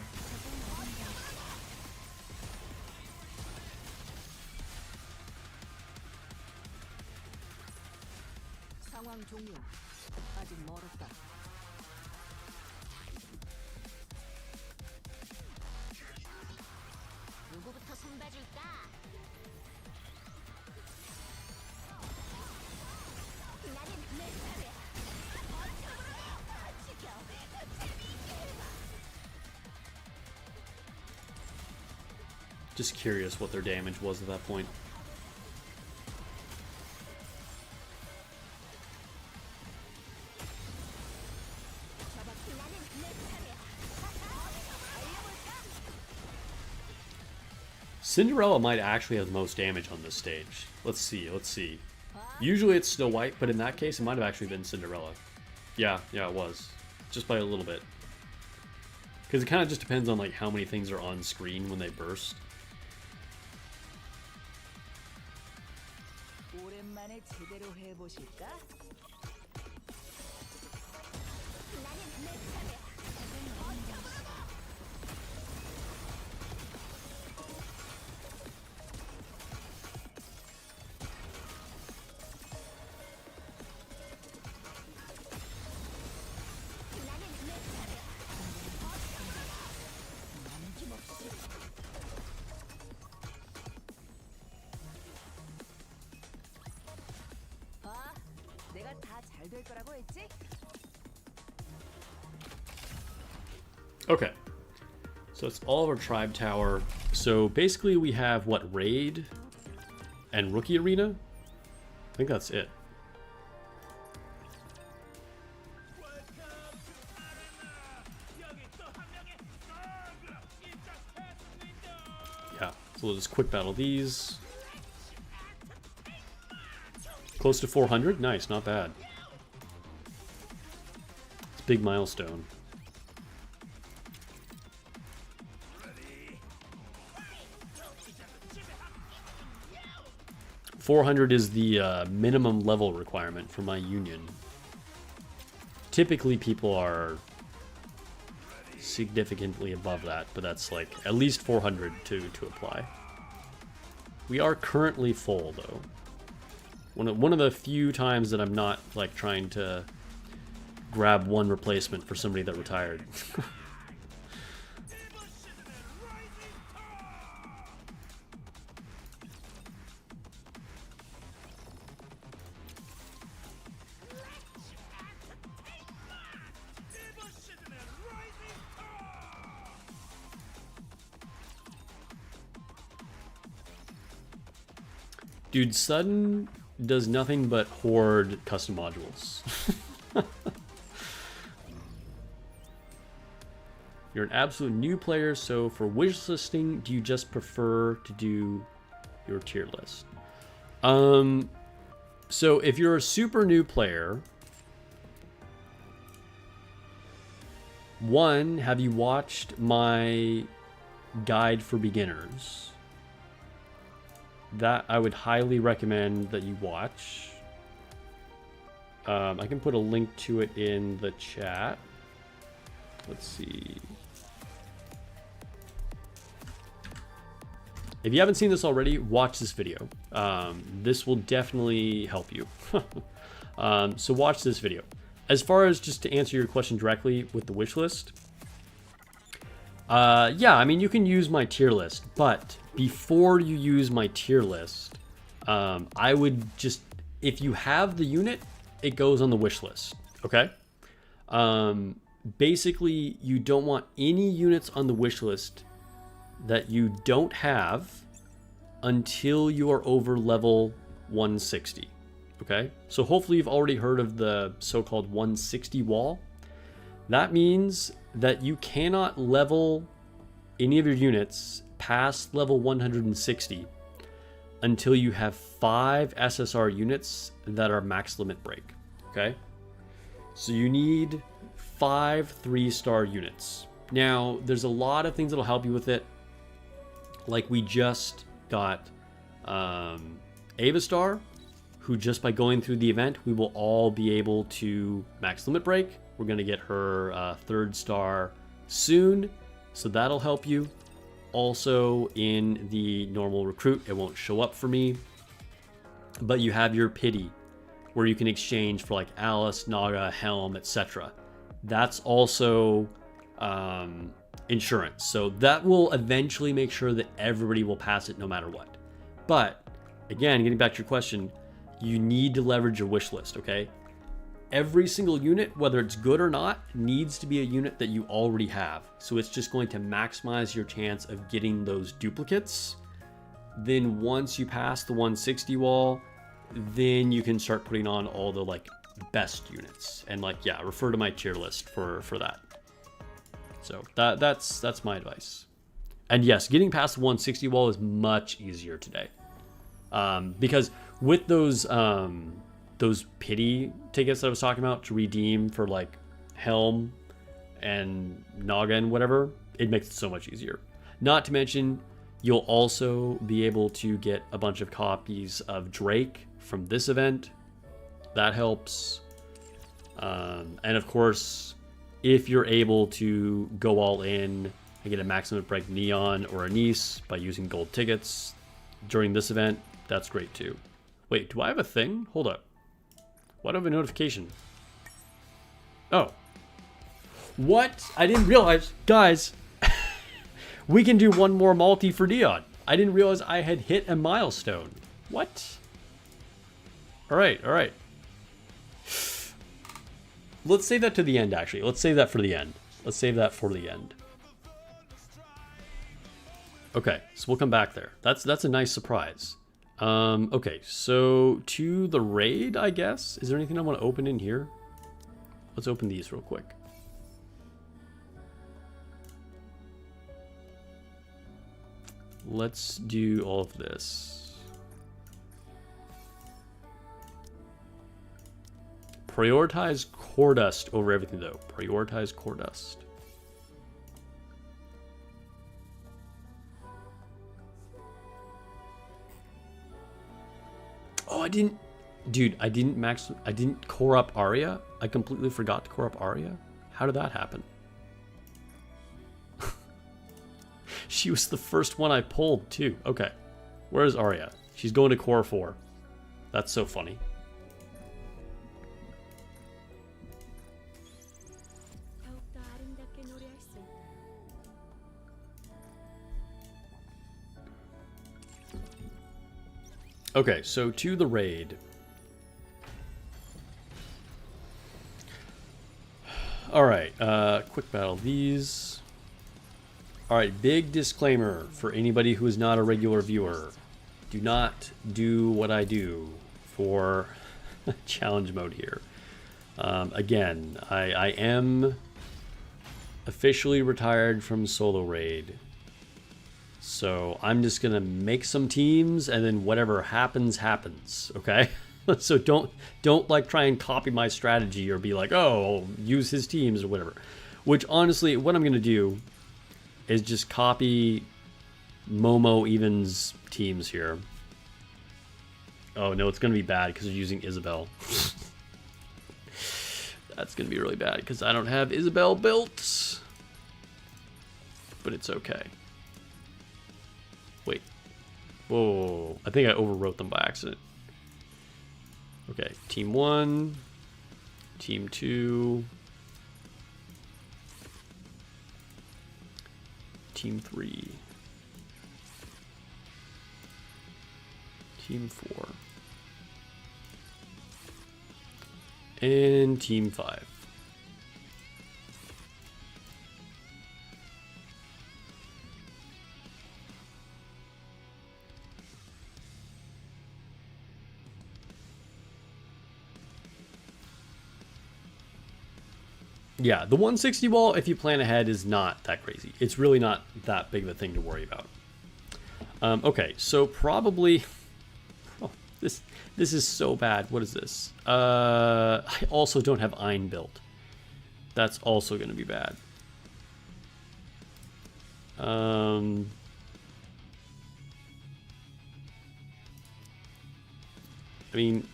A: Just curious what their damage was at that point. Cinderella might actually have the most damage on this stage. Let's see, let's see. Usually it's Snow White, but in that case it might have actually been Cinderella. Yeah, it was. Just by a little bit. Because it kind of just depends on like how many things are on screen when they burst. Okay, so it's all of our tribe tower. So basically we have what, raid and rookie arena? I think that's it. Yeah, so we'll just quick battle these. Close to 400, nice, not bad. It's a big milestone. 400 is the minimum level requirement for my union. Typically people are significantly above that, but that's like at least 400 to apply. We are currently full though. One of the few times that I'm not like trying to grab one replacement for somebody that retired. Dude, Sudden does nothing but hoard custom modules. You're an absolute new player, so for wish listing, do you just prefer to do your tier list? So if you're a super new player, one, have you watched my guide for beginners? That I would highly recommend that you watch. I can put a link to it in the chat. Let's see. If you haven't seen this already, watch this video. This will definitely help you. So watch this video. As far as just to answer your question directly with the wish list, yeah, I mean, you can use my tier list, but before you use my tier list, I would just, if you have the unit, it goes on the wish list, okay? Basically, you don't want any units on the wish list that you don't have until you are over level 160. Okay, so hopefully you've already heard of the so-called 160 wall. That means that you cannot level any of your units past level 160 until you have 5 SSR units that are max limit break. Okay, so you need 5 3-star units. Now, there's a lot of things that'll help you with it. Like we just got Ava Star, who just by going through the event, we will all be able to max limit break. We're going to get her 3rd star soon, so that'll help you. Also in the normal recruit, it won't show up for me, but you have your pity where you can exchange for like Alice, Naga, Helm, etc. That's also insurance, so that will eventually make sure that everybody will pass it no matter what. But again, getting back to your question, you need to leverage your wish list. Okay, every single unit, whether it's good or not, needs to be a unit that you already have, so it's just going to maximize your chance of getting those duplicates. Then once you pass the 160 wall, then you can start putting on all the like best units, and like, yeah, refer to my tier list for that. So that's my advice. And yes, getting past the 160 wall is much easier today, because with those pity tickets that I was talking about to redeem for like Helm and Naga and whatever, it makes it so much easier. Not to mention, you'll also be able to get a bunch of copies of Drake from this event. That helps. And of course, if you're able to go all in and get a maximum break Neon or Anise by using gold tickets during this event, that's great too. Wait, do I have a thing? Hold up. Why do I have a notification? Oh. What? I didn't realize. Guys, we can do one more multi for Dion. I didn't realize I had hit a milestone. What? Alright, alright. Let's save that to the end, actually. Let's save that for the end. Let's save that for the end. Okay, so we'll come back there. That's a nice surprise. Okay, so to the raid, I guess. Is there anything I want to open in here? Let's open these real quick. Let's do all of this. Prioritize core dust over everything, though. Prioritize core dust. Oh, I didn't... Dude, I didn't core up Arya? I completely forgot to core up Arya? How did that happen? She was the first one I pulled, too. Okay. Where's Arya? She's going to core 4. That's so funny. Okay, so to the raid. Alright, quick battle these. Alright, big disclaimer for anybody who is not a regular viewer. Do not do what I do for challenge mode here. Again, I am officially retired from solo raid. So I'm just gonna make some teams, and then whatever happens, happens. Okay, so don't like try and copy my strategy or be like, oh, I'll use his teams or whatever. Which honestly, what I'm gonna do is just copy Momo Even's teams here. Oh no, it's gonna be bad because they're using Isabel. That's gonna be really bad because I don't have Isabel built. But it's okay. Wait. Whoa. I think I overwrote them by accident. Okay. Team 1. Team 2. Team 3. Team 4. And Team 5. Yeah, the 160 wall, if you plan ahead, is not that crazy. It's really not that big of a thing to worry about. Okay, so probably... Oh, this is so bad. What is this? I also don't have Ein built. That's also going to be bad. I mean,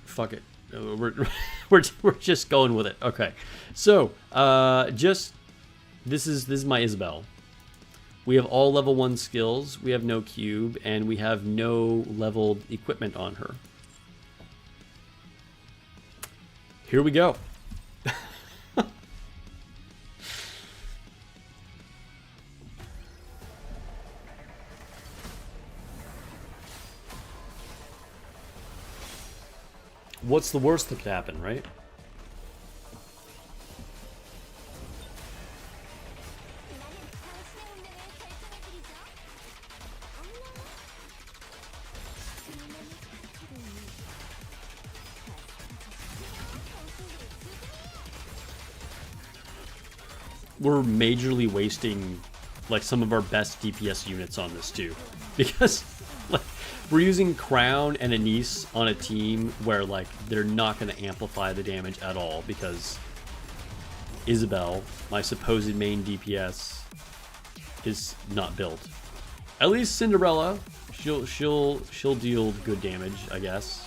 A: fuck it. We're just going with it. Okay, so this is my Isabel. We have all level 1 skills. We have no cube, and we have no leveled equipment on her. Here we go. What's the worst that could happen, right? We're majorly wasting like some of our best DPS units on this too, because like we're using Crown and Anise on a team where like they're not going to amplify the damage at all because Isabel, my supposed main DPS, is not built. At least Cinderella, she'll deal good damage, I guess.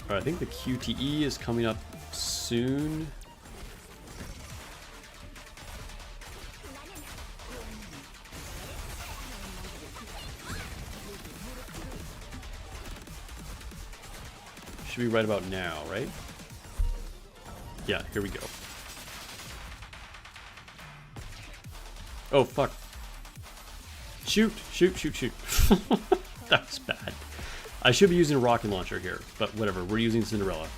A: All right, I think the QTE is coming up soon. Should be right about now, right? Yeah, here we go. Oh, fuck. Shoot, shoot, shoot, shoot. That was bad. I should be using a rocket launcher here, but whatever. We're using Cinderella.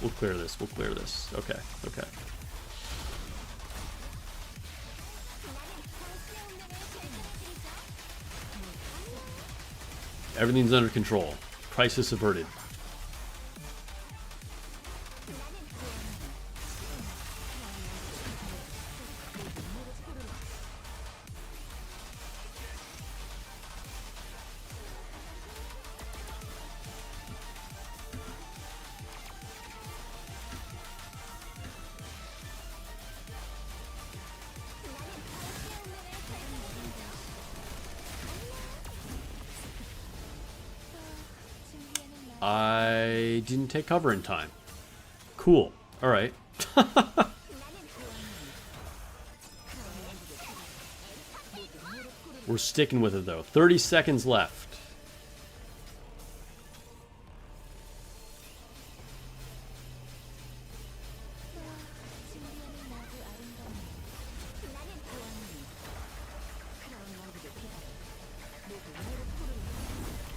A: We'll clear this. We'll clear this. Okay, okay. Everything's under control. Crisis averted. I didn't take cover in time. Cool. All right. We're sticking with it though. 30 seconds left.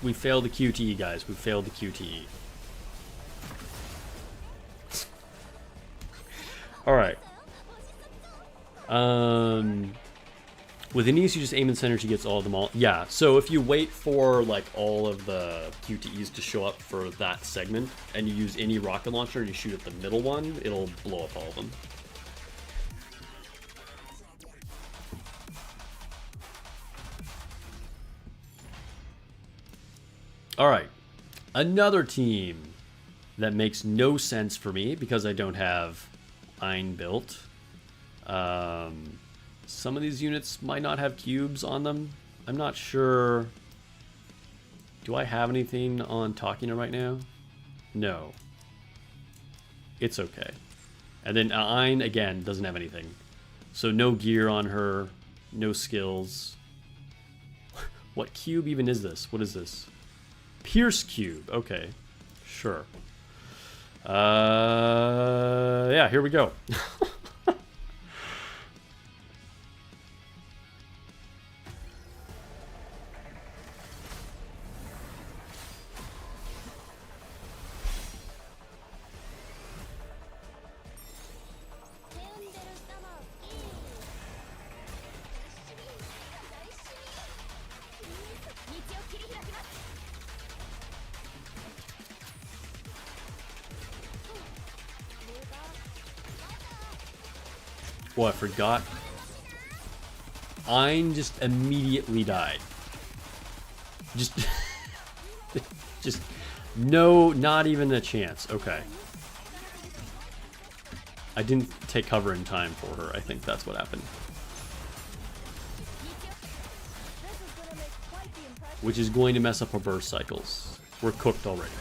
A: We failed the QTE, guys. We failed the QTE. All right. With Anise, you just aim in center, she gets all of them all. Yeah, so if you wait for like all of the QTEs to show up for that segment, and you use any rocket launcher and you shoot at the middle one, it'll blow up all of them. All right, another team that makes no sense for me because I don't have Ein built. Some of these units might not have cubes on them. I'm not sure. Do I have anything on Takina right now? No. It's okay. And then Ein, again, doesn't have anything. So no gear on her, no skills. What cube even is this? What is this? Pierce cube. Okay, sure. Yeah, here we go. Oh, I forgot. Ein just immediately died. Just, just no, not even a chance. Okay. I didn't take cover in time for her. I think that's what happened. Which is going to mess up our burst cycles. We're cooked already.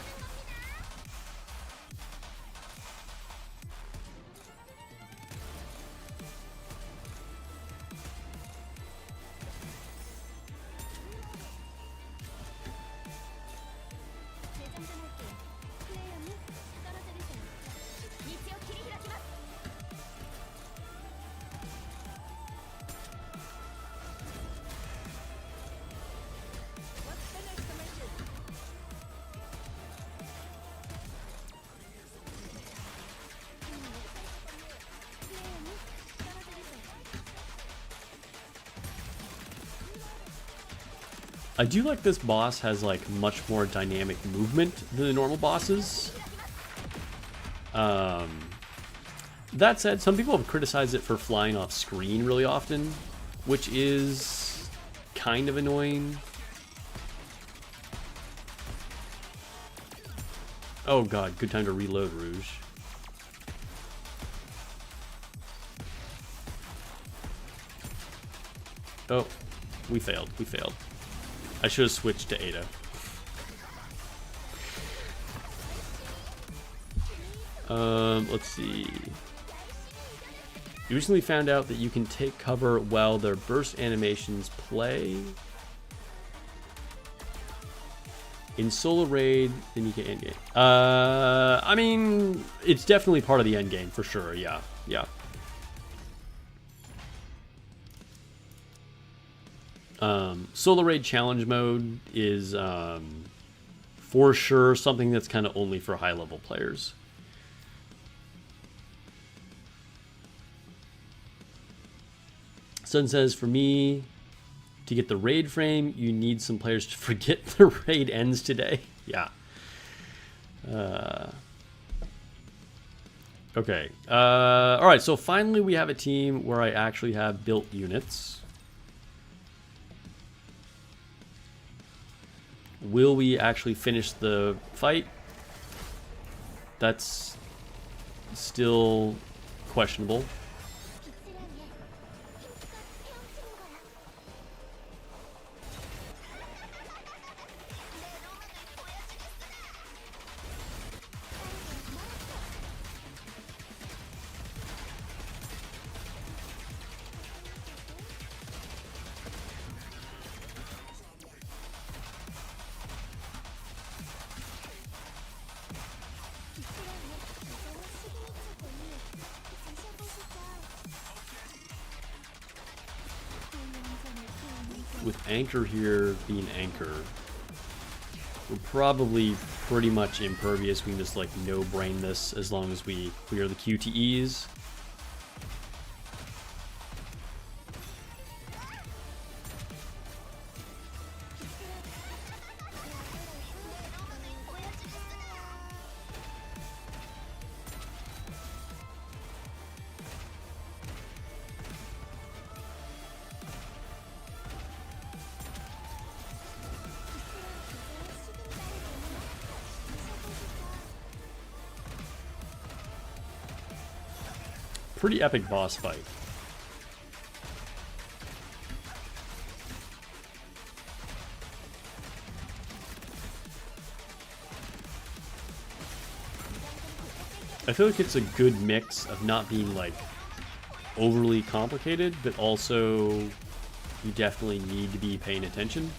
A: I do like this boss has like much more dynamic movement than the normal bosses. That said, some people have criticized it for flying off screen really often, which is kind of annoying. Oh god, good time to reload, Rouge. Oh, we failed, we failed. I should have switched to Ada. Let's see. You recently found out that you can take cover while their burst animations play. In solo raid, then you can endgame. I mean, it's definitely part of the endgame for sure. Yeah, yeah. Solo raid challenge mode is for sure something that's kind of only for high level players. Sun says, for me, to get the raid frame, you need some players to forget the raid ends today. Yeah. Okay. Alright, so finally we have a team where I actually have built units. Will we actually finish the fight? That's still questionable. With Anchor here being Anchor, we're probably pretty much impervious. We can just like no brain this as long as we clear the QTEs. Pretty epic boss fight. I feel like it's a good mix of not being like overly complicated, but also you definitely need to be paying attention.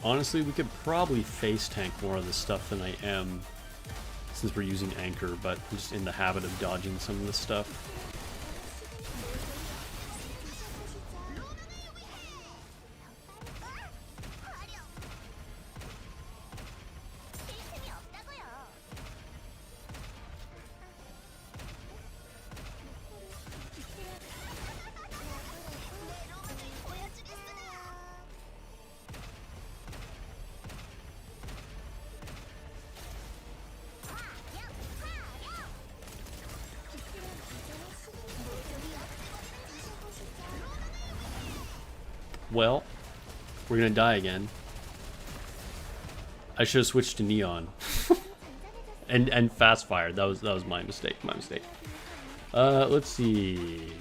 A: Honestly, we could probably face tank more of this stuff than I am, since we're using anchor, but I'm just in the habit of dodging some of this stuff. Well, we're gonna die again. I should have switched to neon. and fast fire. That was my mistake. Let's see.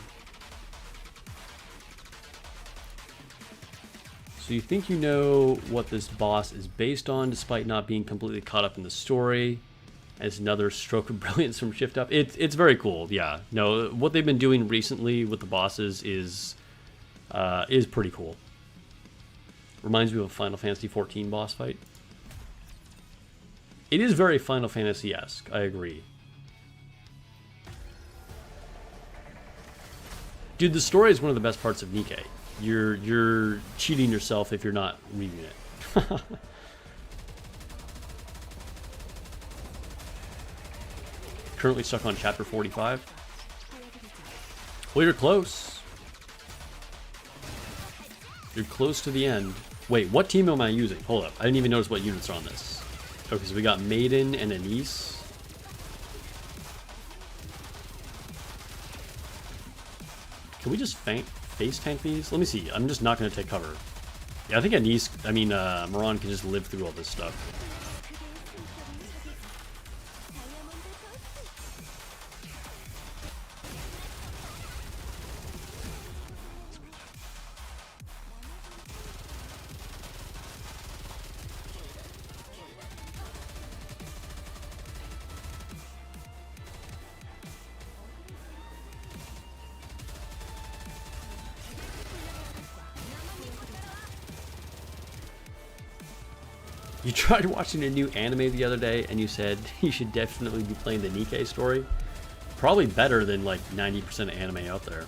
A: So you think you know what this boss is based on, despite not being completely caught up in the story. As another stroke of brilliance from Shift Up. It's very cool. Yeah. No, what they've been doing recently with the bosses is pretty cool. Reminds me of a Final Fantasy XIV boss fight. It is very Final Fantasy-esque, I agree. Dude, the story is one of the best parts of NIKKE. You're cheating yourself if you're not reading it. Currently stuck on chapter 45. Well, you're close. You're close to the end. Wait, what team am I using? Hold up. I didn't even notice what units are on this. Okay, so we got Maiden and Anise. Can we just face tank these? Let me see. I'm just not going to take cover. Yeah, I think Moran can just live through all this stuff. You tried watching a new anime the other day and you said you should definitely be playing the NIKKE story. Probably better than like 90% of anime out there.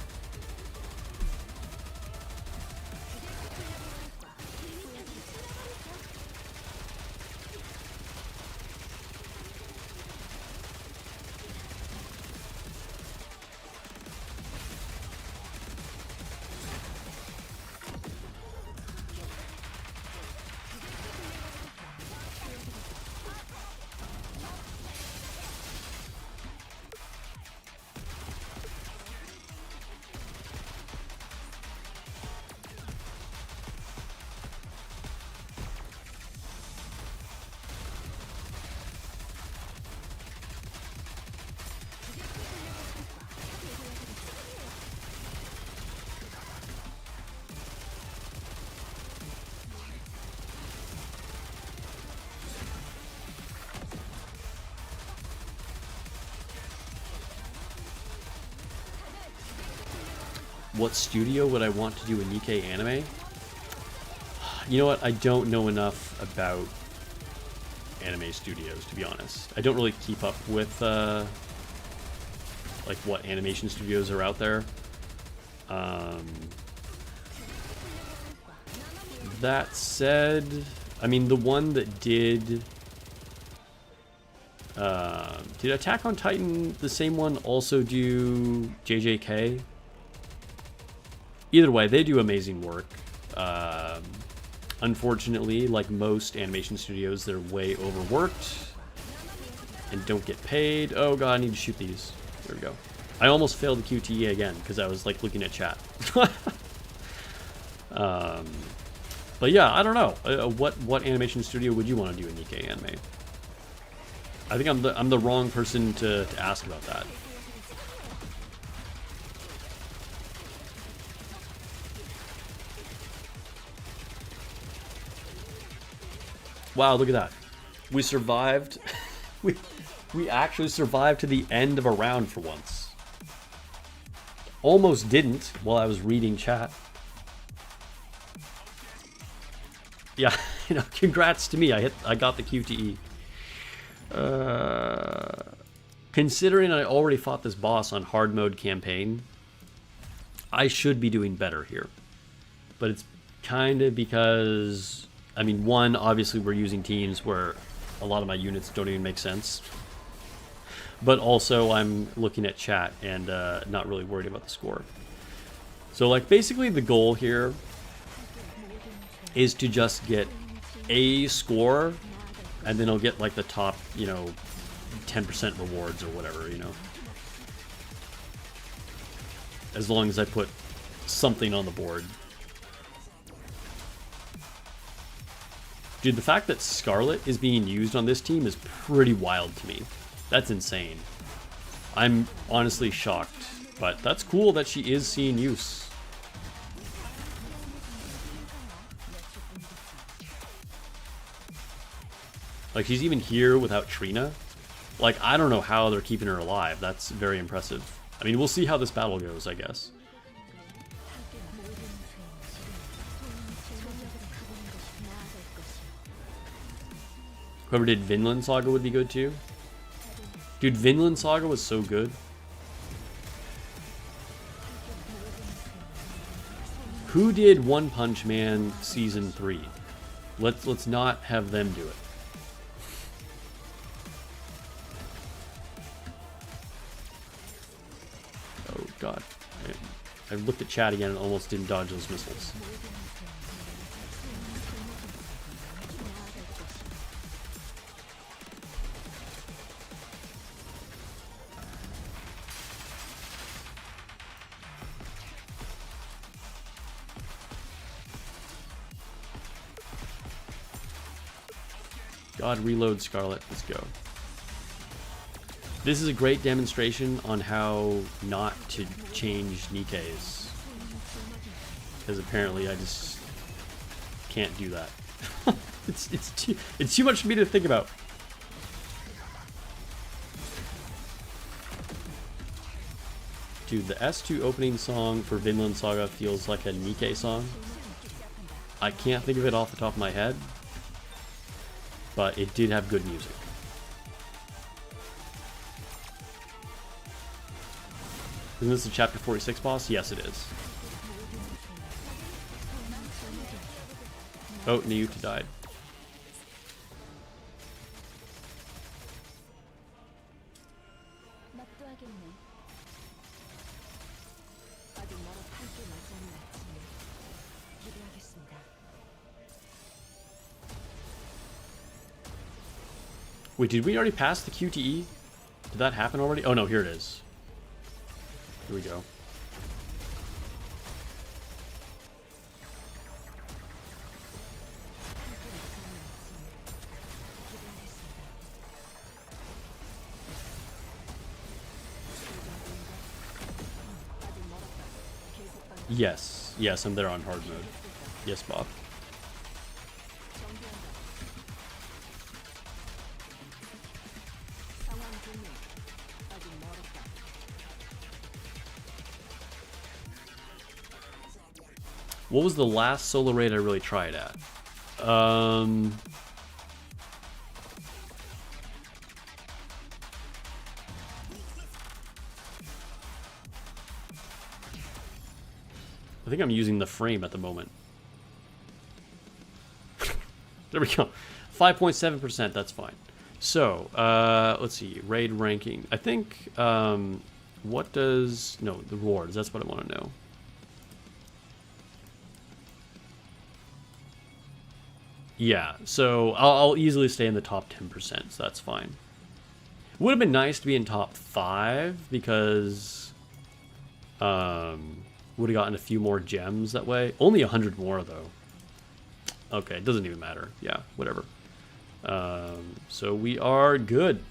A: What studio would I want to do a NIKKE anime? You know what? I don't know enough about anime studios, to be honest. I don't really keep up with like what animation studios are out there. That said, I mean, the one that did Attack on Titan, the same one, also do JJK? Either way, they do amazing work. Unfortunately, like most animation studios, they're way overworked and don't get paid. Oh god, I need to shoot these. There we go. I almost failed the QTE again because I was like looking at chat. But yeah, I don't know. What animation studio would you want to do a NIKKE anime? I think I'm the wrong person to ask about that. Wow, look at that. We survived. we actually survived to the end of a round for once. Almost didn't while I was reading chat. Yeah. You know, congrats to me. I got the QTE. Considering I already fought this boss on hard mode campaign, I should be doing better here. But it's kind of because, I mean, one, obviously we're using teams where a lot of my units don't even make sense. But also I'm looking at chat and not really worried about the score. So like basically the goal here is to just get a score, and then I'll get like the top, you know, 10% rewards or whatever, you know. As long as I put something on the board. Dude, the fact that Scarlet is being used on this team is pretty wild to me. That's insane. I'm honestly shocked, but that's cool that she is seeing use. Like, she's even here without Trina. Like, I don't know how they're keeping her alive. That's very impressive. I mean, we'll see how this battle goes, I guess. Whoever did Vinland Saga would be good too. Dude, Vinland Saga was so good. Who did One Punch Man Season 3? Let's not have them do it. Oh god. I looked at chat again and almost didn't dodge those missiles. God, reload Scarlet. Let's go. This is a great demonstration on how not to change NIKKEs. Because apparently I just can't do that. it's too much for me to think about. Dude, the S2 opening song for Vinland Saga feels like a NIKKE song. I can't think of it off the top of my head, but it did have good music. Isn't this a chapter 46 boss? Yes, it is. Oh, Niyuta died. Wait, did we already pass the QTE? Did that happen already? Oh no, here it is. Here we go. Yes, yes, I'm there on hard mode. Yes, Bob. What was the last solo raid I really tried at? I think I'm using the frame at the moment. There we go. 5.7%, that's fine. So, let's see. Raid ranking. I think, what does... No, the rewards. That's what I want to know. Yeah, so I'll easily stay in the top 10%, so that's fine. Would have been nice to be in top 5, because would have gotten a few more gems that way. Only 100 more, though. Okay, it doesn't even matter. Yeah, whatever. So we are good.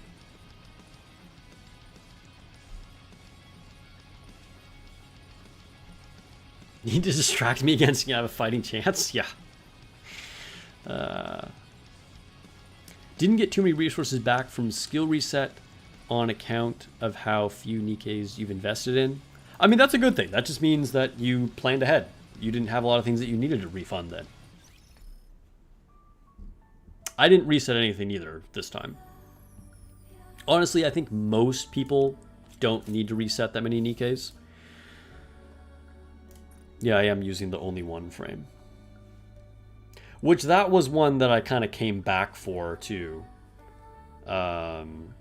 A: You need to distract me against you have a fighting chance? Yeah. Didn't get too many resources back from skill reset on account of how few NIKKEs you've invested in. I mean, that's a good thing. That just means that you planned ahead. You didn't have a lot of things that you needed to refund then. I didn't reset anything either this time. Honestly, I think most people don't need to reset that many Nikkes. Yeah, I am using the only one frame. Which that was one that I kind of came back for too. And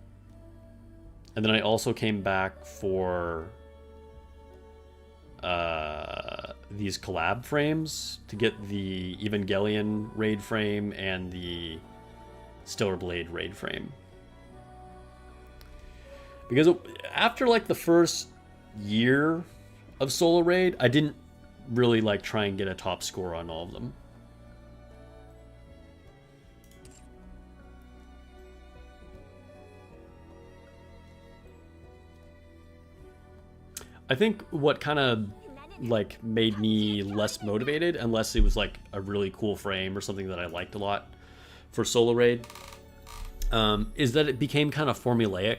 A: then I also came back for these collab frames to get the Evangelion raid frame and the Stellar Blade raid frame. Because after like the first year of solo raid, I didn't really like try and get a top score on all of them. I think what kind of like made me less motivated, unless it was like a really cool frame or something that I liked a lot for solo raid, is that it became kind of formulaic.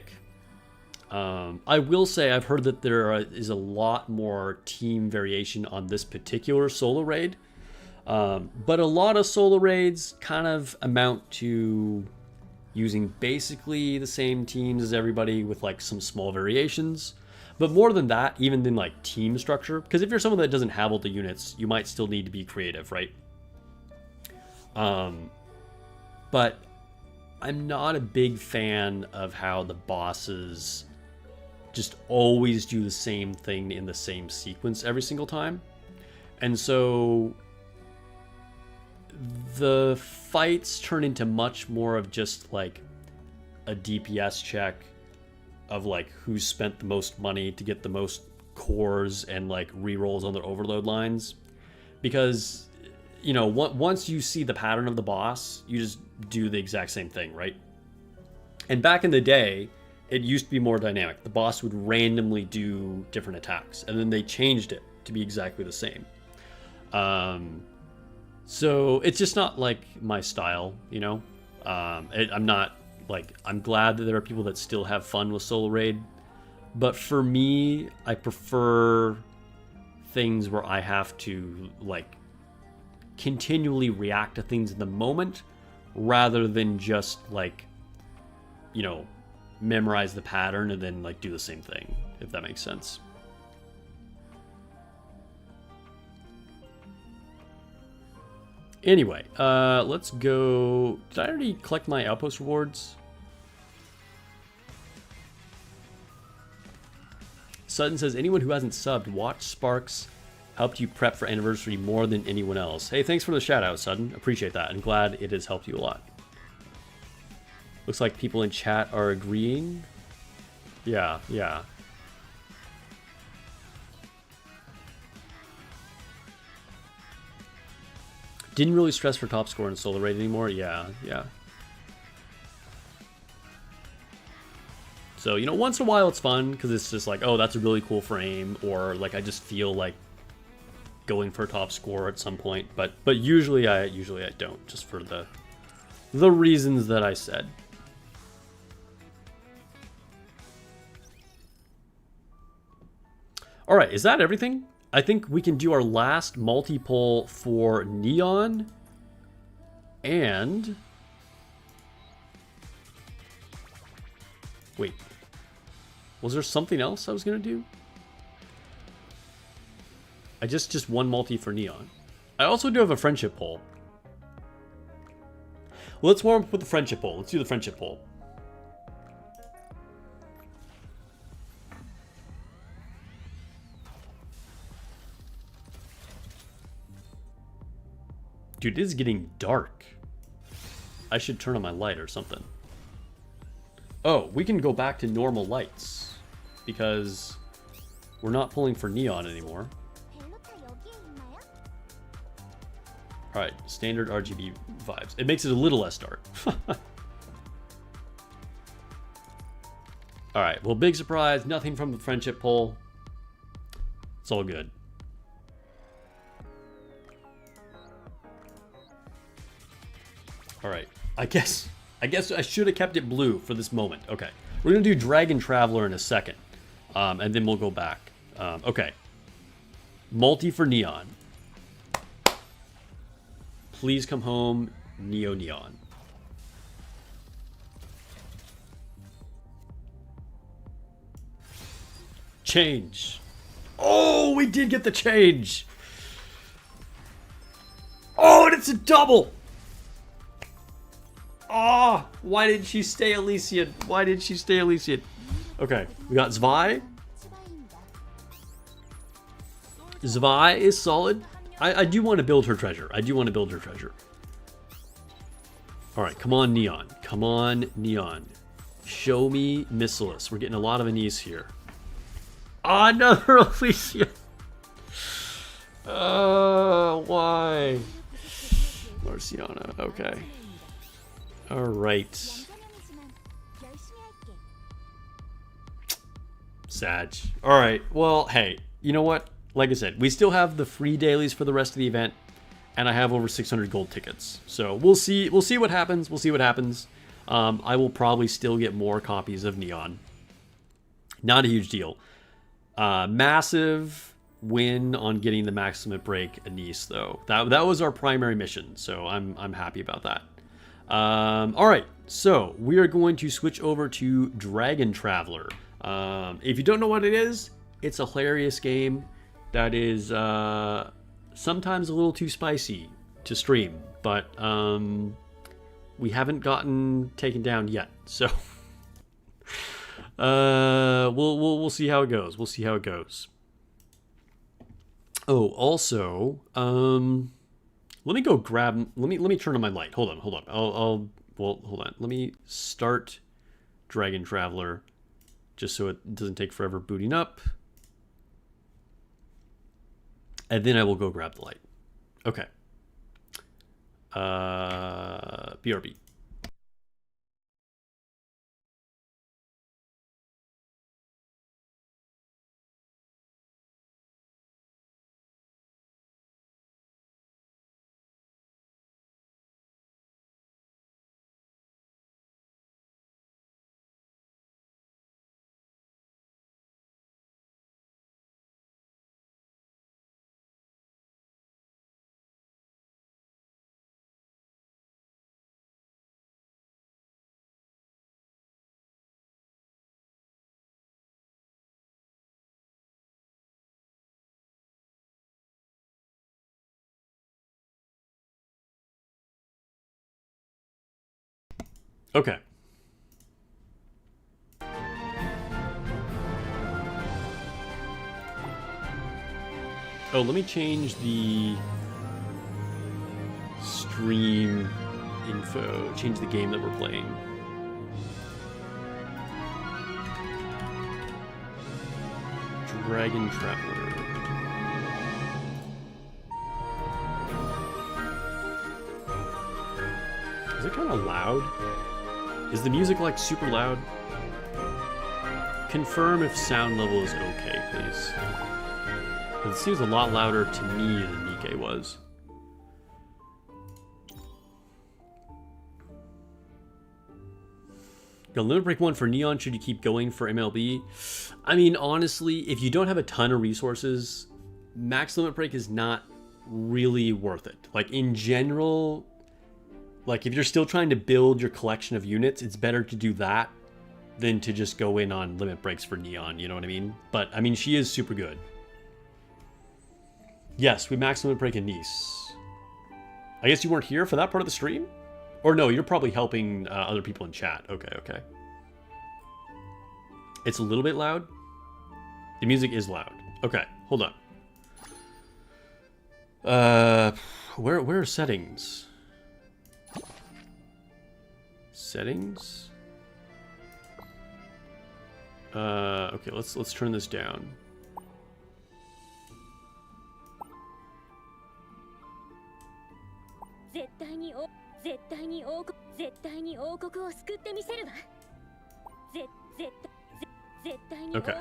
A: I will say I've heard that there is a lot more team variation on this particular solo raid, but a lot of solo raids kind of amount to using basically the same teams as everybody with like some small variations. But more than that, even in like team structure, because if you're someone that doesn't have all the units, you might still need to be creative, right? But I'm not a big fan of how the bosses just always do the same thing in the same sequence every single time. And so the fights turn into much more of just like a DPS check of like who spent the most money to get the most cores and like rerolls on their overload lines. Because, you know, once you see the pattern of the boss, you just do the exact same thing, right? And back in the day, it used to be more dynamic. The boss would randomly do different attacks, and then they changed it to be exactly the same. So it's just not like my style, you know? I'm not like, I'm glad that there are people that still have fun with solo raid, but for me, I prefer things where I have to like continually react to things in the moment rather than just like, you know, memorize the pattern and then like do the same thing, if that makes sense. Anyway, let's go. Did I already collect my outpost rewards? Sutton says, anyone who hasn't subbed, watch Sparks helped you prep for anniversary more than anyone else. Hey, thanks for the shout out, Sutton. Appreciate that. I'm glad it has helped you a lot. Looks like people in chat are agreeing. Yeah. Didn't really stress for top score in solo raid anymore. Yeah. So, you know, once in a while it's fun because it's just like, oh, that's a really cool frame, or like I just feel like going for a top score at some point. But usually I don't, just for the reasons that I said. All right, is that everything? I think we can do our last multi-poll for Neon. And wait, was there something else I was gonna do? I just one multi for Neon. I also do have a friendship poll. Well, let's warm up with the friendship poll. Let's do the friendship poll. Dude, it is getting dark. I should turn on my light or something. Oh, we can go back to normal lights because we're not pulling for Neon anymore. Alright, standard RGB vibes. It makes it a little less dark. Alright, well, big surprise. Nothing from the friendship poll. It's all good. Alright, I guess I should have kept it blue for this moment. Okay, we're gonna do Dragon Traveler in a second, and then we'll go back. Okay, multi for Neon. Please come home, Neon. Change. Oh, we did get the change. Oh, and it's a double. Oh, why did she stay Elysian? Why did she stay Elysian? Okay, we got Zwei. Zwei is solid. I do want to build her treasure. I do want to build her treasure. All right, come on, Neon. Come on, Neon. Show me Missilus. We're getting a lot of Anise here. Oh, another Elysian. Why? Marciana, okay. All right. Sag. All right, well, hey, you know what? Like I said, we still have the free dailies for the rest of the event, and I have over 600 gold tickets. So we'll see what happens. We'll see what happens. I will probably still get more copies of Neon. Not a huge deal. Massive win on getting the Maximum Break Anise, though. That was our primary mission, so I'm happy about that. All right, so we are going to switch over to Dragon Traveler. If you don't know what it is, it's a hilarious game that is sometimes a little too spicy to stream, but we haven't gotten taken down yet, so we'll see how it goes. We'll see how it goes. Oh, also, let me go grab. Let me turn on my light. Hold on. Well, hold on. Let me start Dragon Traveler, just so it doesn't take forever booting up. And then I will go grab the light. Okay. BRB. Okay. Oh, let me change the stream info, change the game that we're playing. Dragon Traveler. Is it kind of loud? Is the music like super loud? Confirm if sound level is okay, please. It seems a lot louder to me than NIKKE was. Got Limit Break 1 for Neon. Should you keep going for MLB? I mean, honestly, if you don't have a ton of resources, Max Limit Break is not really worth it. Like, in general, like, if you're still trying to build your collection of units, it's better to do that than to just go in on limit breaks for Neon, you know what I mean? But, I mean, she is super good. Yes, we max limit break Anise. I guess you weren't here for that part of the stream? Or no, you're probably helping other people in chat. Okay, okay. It's a little bit loud. The music is loud. Okay, hold on. Where are settings? Settings? Okay, let's turn this down. Okay.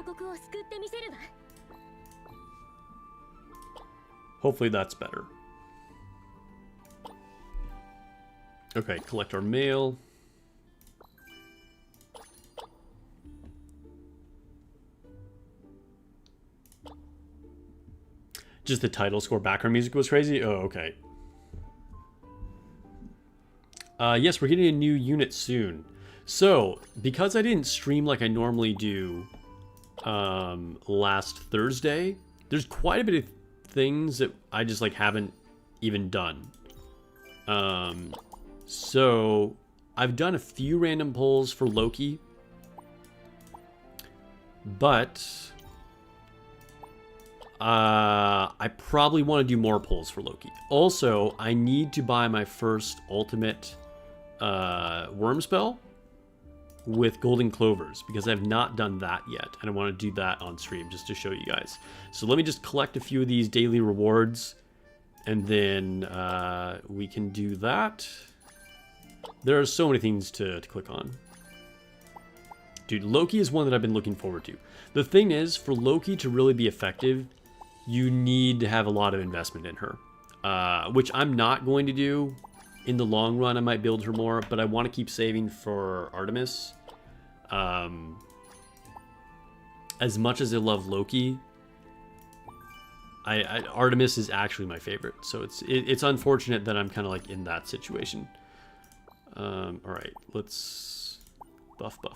A: Hopefully that's better. Okay, collect our mail. Just the title score background music was crazy? Oh, okay. Yes, we're getting a new unit soon. So, because I didn't stream like I normally do, last Thursday. There's quite a bit of things that I just like haven't even done. So I've done a few random polls for Loki, but I probably want to do more polls for Loki. Also, I need to buy my first ultimate worm spell with golden clovers because I've not done that yet, and I want to do that on stream just to show you guys. So let me just collect a few of these daily rewards, and then we can do that. There are so many things to click on. Dude, Loki is one that I've been looking forward to. The thing is, for Loki to really be effective, you need to have a lot of investment in her, which I'm not going to do. In the long run, I might build her more, but I want to keep saving for Artemis. As much as I love Loki, Artemis is actually my favorite. So it's unfortunate that I'm kind of like in that situation. All right, let's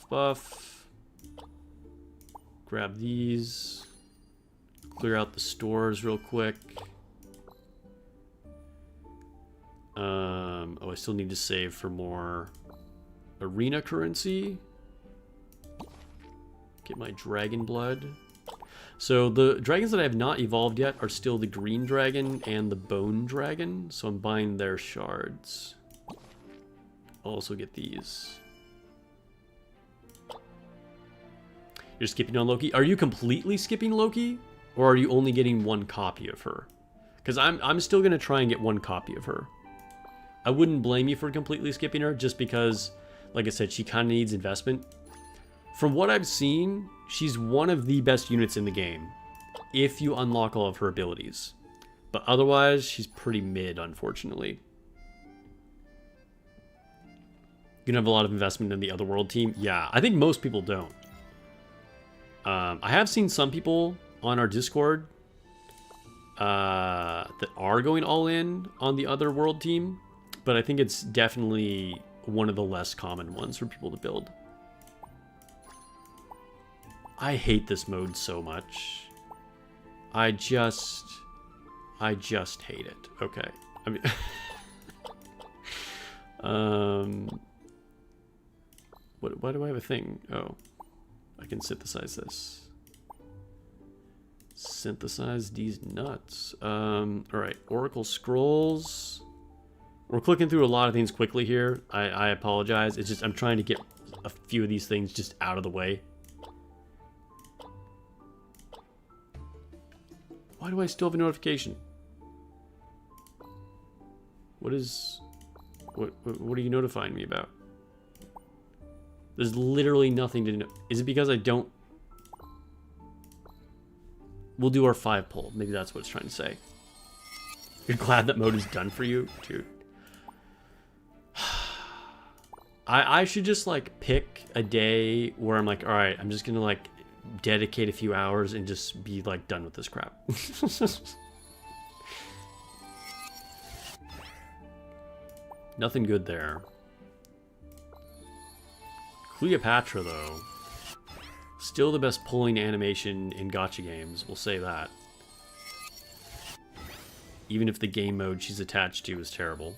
A: buff. Grab these. Clear out the stores real quick. Oh, I still need to save for more arena currency. Get my dragon blood. So the dragons that I have not evolved yet are still the green dragon and the bone dragon. So I'm buying their shards. I'll also get these. You're skipping on Loki? Are you completely skipping Loki? Or are you only getting one copy of her? Because I'm still going to try and get one copy of her. I wouldn't blame you for completely skipping her, just because, like I said, she kind of needs investment. From what I've seen, she's one of the best units in the game, if you unlock all of her abilities. But otherwise, she's pretty mid, unfortunately. You don't have a lot of investment in the Otherworld team? Yeah, I think most people don't. I have seen some people on our Discord that are going all in on the Otherworld team, but I think it's definitely one of the less common ones for people to build. I hate this mode so much. I just hate it. Okay. I mean, why do I have a thing? Oh, I can synthesize this. Synthesize these nuts. All right, Oracle Scrolls. We're clicking through a lot of things quickly here. I apologize. It's just I'm trying to get a few of these things just out of the way. Why do I still have a notification? What are you notifying me about? There's literally nothing to know. Is it because I don't? We'll do our 5 poll. Maybe that's what it's trying to say. You're glad that mode is done for you? Dude. I should just like pick a day where I'm like, all right, I'm just gonna like dedicate a few hours and just be like done with this crap. Nothing good there. Cleopatra, though. Still the best pulling animation in gacha games, we'll say that. Even if the game mode she's attached to is terrible.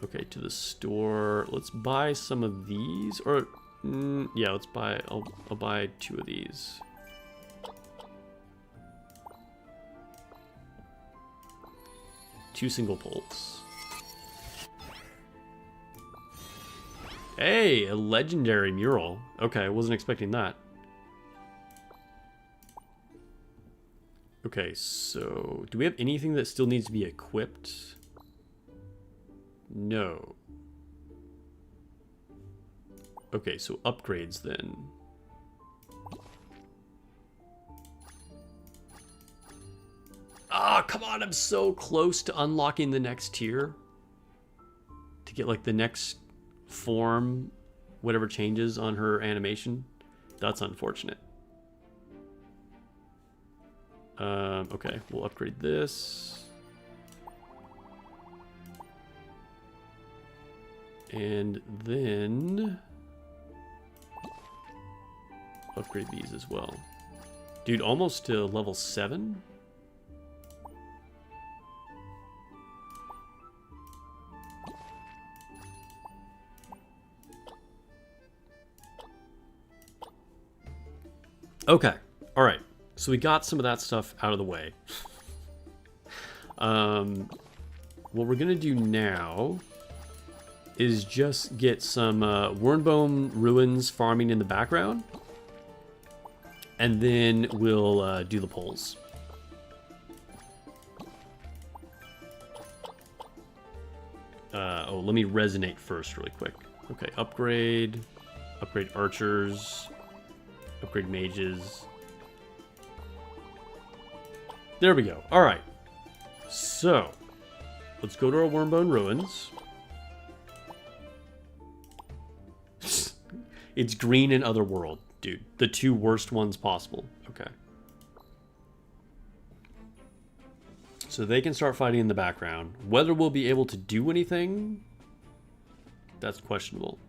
A: Okay, to the store. Let's buy some of these, or yeah, let's buy. I'll buy 2 of these. Two single pulls. Hey, a legendary mural. Okay, I wasn't expecting that. Okay, so do we have anything that still needs to be equipped? No. Okay, so upgrades then. Ah, come on, I'm so close to unlocking the next tier. To get like the next form, whatever changes on her animation. That's unfortunate. Okay, we'll upgrade this. And then upgrade these as well. Dude, almost to level 7? Okay, all right. So we got some of that stuff out of the way. What we're gonna do now is just get some Wernbone ruins farming in the background, and then we'll do the polls. Oh, let me resonate first really quick. Okay, upgrade archers, upgrade mages. There we go. All right. So, let's go to our Wernbone ruins. It's green in Otherworld, dude. The 2 worst ones possible. Okay. So they can start fighting in the background. Whether we'll be able to do anything, that's questionable.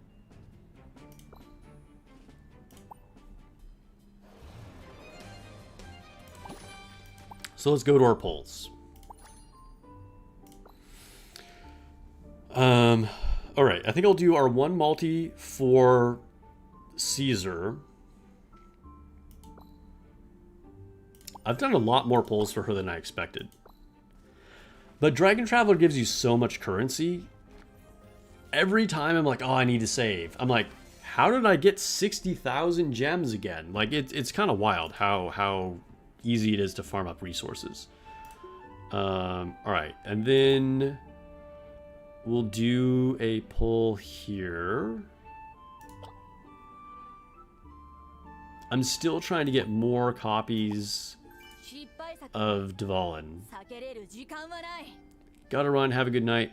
A: So let's go to our polls. All right, I think I'll do our 1 multi for Caesar. I've done a lot more polls for her than I expected. But Dragon Traveler gives you so much currency. Every time I'm like, oh, I need to save. I'm like, how did I get 60,000 gems again? Like, it's kind of wild how easy it is to farm up resources. All right, and then we'll do a pull here. I'm still trying to get more copies of Dvalin. Gotta run. Have a good night.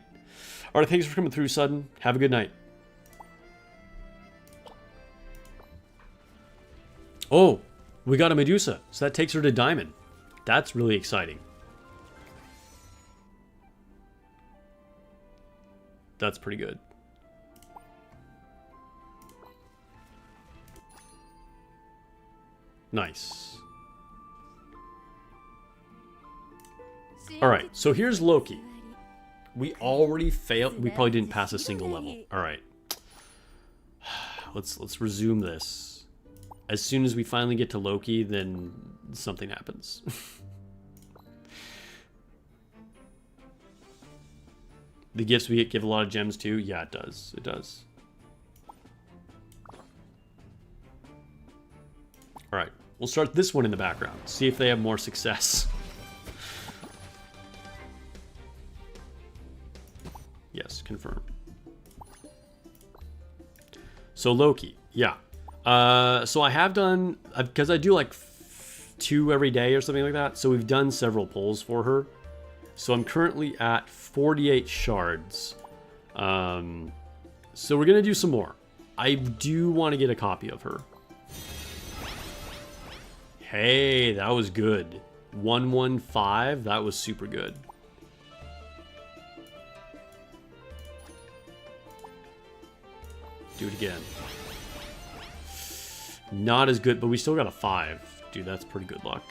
A: All right, thanks for coming through, Sudden. Have a good night. Oh, we got a Medusa, so that takes her to Diamond. That's really exciting. That's pretty good. Nice. All right, so here's Loki. We already failed. We probably didn't pass a single level. All right. Let's resume this. As soon as we finally get to Loki, then something happens. The gifts we get give a lot of gems too. Yeah, it does. It does. All right, we'll start this one in the background. See if they have more success. Yes, confirm. So Loki, yeah. So I have done, because I do like 2 every day or something like that. So we've done several polls for her. So I'm currently at 48 shards. So we're gonna do some more. I do want to get a copy of her. Hey, that was good. 115, that was super good. Do it again. Not as good, but we still got a 5. Dude, that's pretty good luck.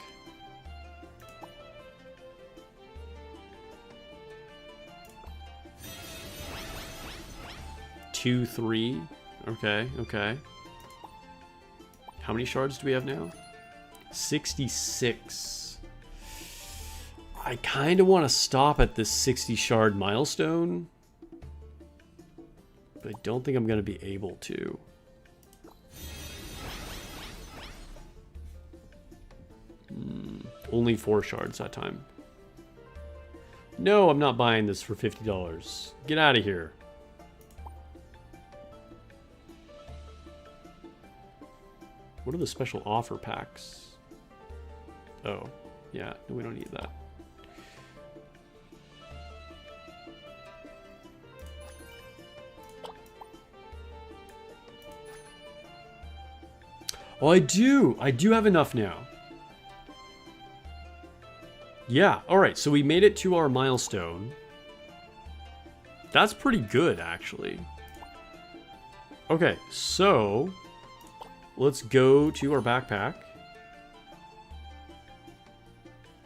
A: Two, 3. Okay, okay. How many shards do we have now? 66. I kind of want to stop at this 60 shard milestone, but I don't think I'm going to be able to. Only 4 shards that time. No, I'm not buying this for $50. Get out of here. What are the special offer packs? Oh, yeah, no, we don't need that. Oh, I do have enough now. Yeah, alright, so we made it to our milestone. That's pretty good, actually. Okay, so let's go to our backpack.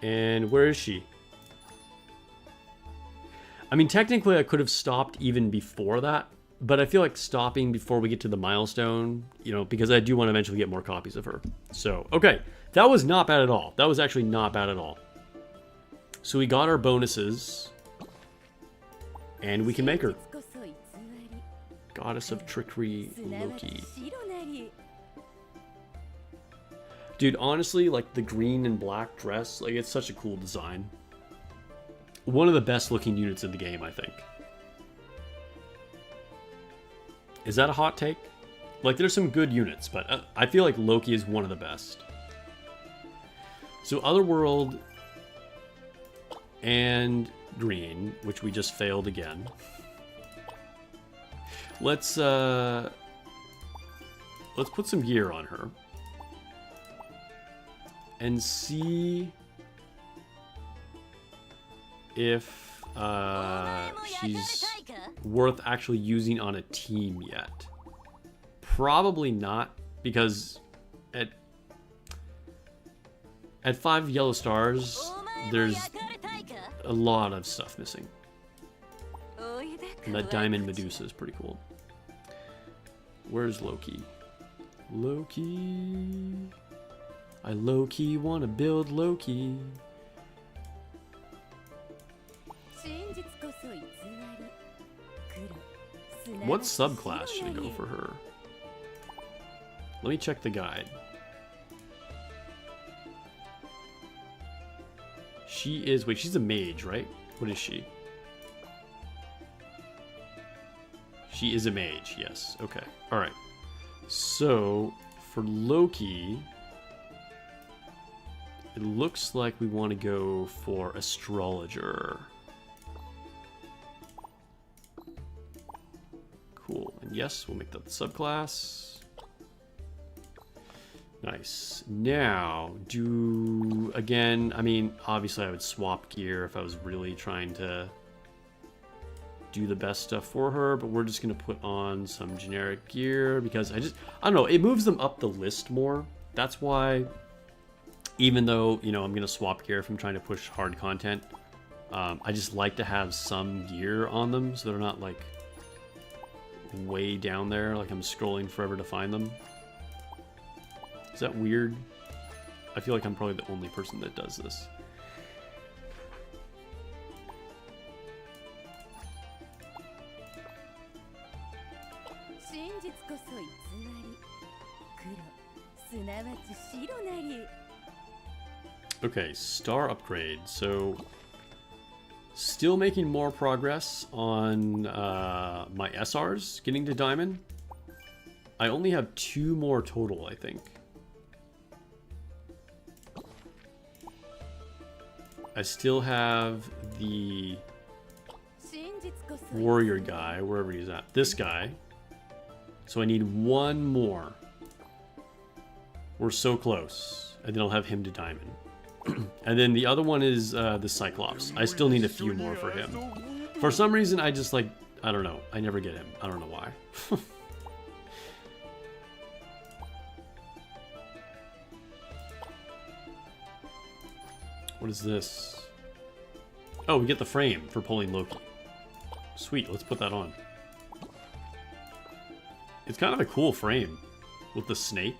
A: And where is she? I mean, technically I could have stopped even before that, but I feel like stopping before we get to the milestone, you know, because I do want to eventually get more copies of her. So, okay, that was not bad at all. That was actually not bad at all. So we got our bonuses, and we can make her. Goddess of Trickery, Loki. Dude, honestly, like the green and black dress, like it's such a cool design. One of the best looking units in the game, I think. Is that a hot take? Like, there's some good units, but I feel like Loki is one of the best. So Otherworld and green, which we just failed again. Let's put some gear on her and see if she's worth actually using on a team yet. Probably not, because at 5 yellow stars, there's a lot of stuff missing. And that diamond Medusa is pretty cool. Where's Loki? Loki. I low-key want to build Loki. What subclass should I go for her? Let me check the guide. She is... Wait, she's a mage, right? What is she? She is a mage, yes. Okay. Alright. So, for Loki... It looks like we want to go for Astrologer. Cool. And yes, we'll make that the subclass. Nice. Now, again, I mean, obviously I would swap gear if I was really trying to do the best stuff for her, but we're just going to put on some generic gear because I don't know, it moves them up the list more. That's why, even though, you know, I'm going to swap gear if I'm trying to push hard content, I just like to have some gear on them so they're not, like, way down there, like I'm scrolling forever to find them. Is that weird? I feel like I'm probably the only person that does this. Okay, star upgrade. So, still making more progress on my SRs getting to diamond. I only have 2 more total, I think. I still have the warrior guy, wherever he's at. This guy. So I need 1 more. We're so close. And then I'll have him to diamond. And then the other one is the Cyclops. I still need a few more for him. For some reason, I just like, I don't know. I never get him. I don't know why. What is this? Oh, we get the frame for pulling Loki. Sweet, let's put that on. It's kind of a cool frame with the snake.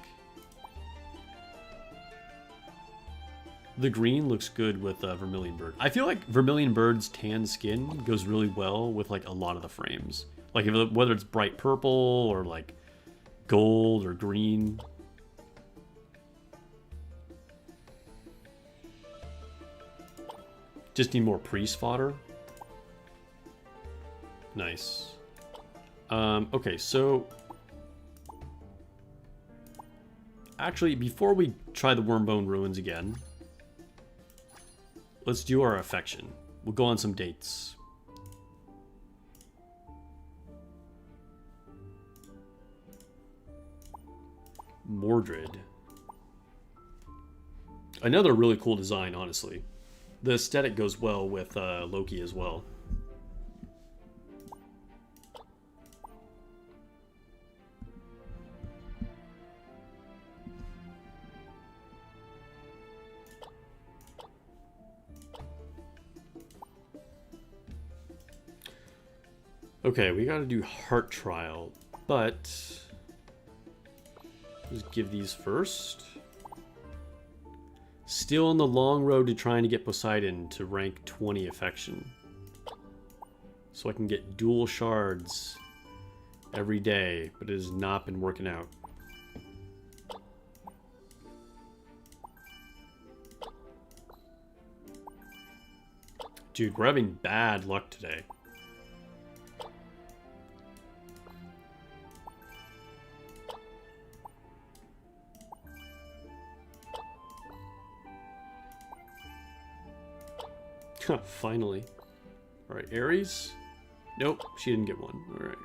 A: The green looks good with Vermilion Bird. I feel like Vermilion Bird's tan skin goes really well with like a lot of the frames. Like whether it's bright purple or like gold or green. Just need more priest fodder. Nice. Okay, so actually, before we try the Wormbone Ruins again, let's do our affection. We'll go on some dates. Mordred. Another really cool design, honestly. The aesthetic goes well with Loki as well. Okay, we gotta do heart trial, but just give these first. Still on the long road to trying to get Poseidon to rank 20 affection. So I can get dual shards every day, but it has not been working out. Dude, we're having bad luck today. Finally. Alright, Ares? Nope, she didn't get one. Alright.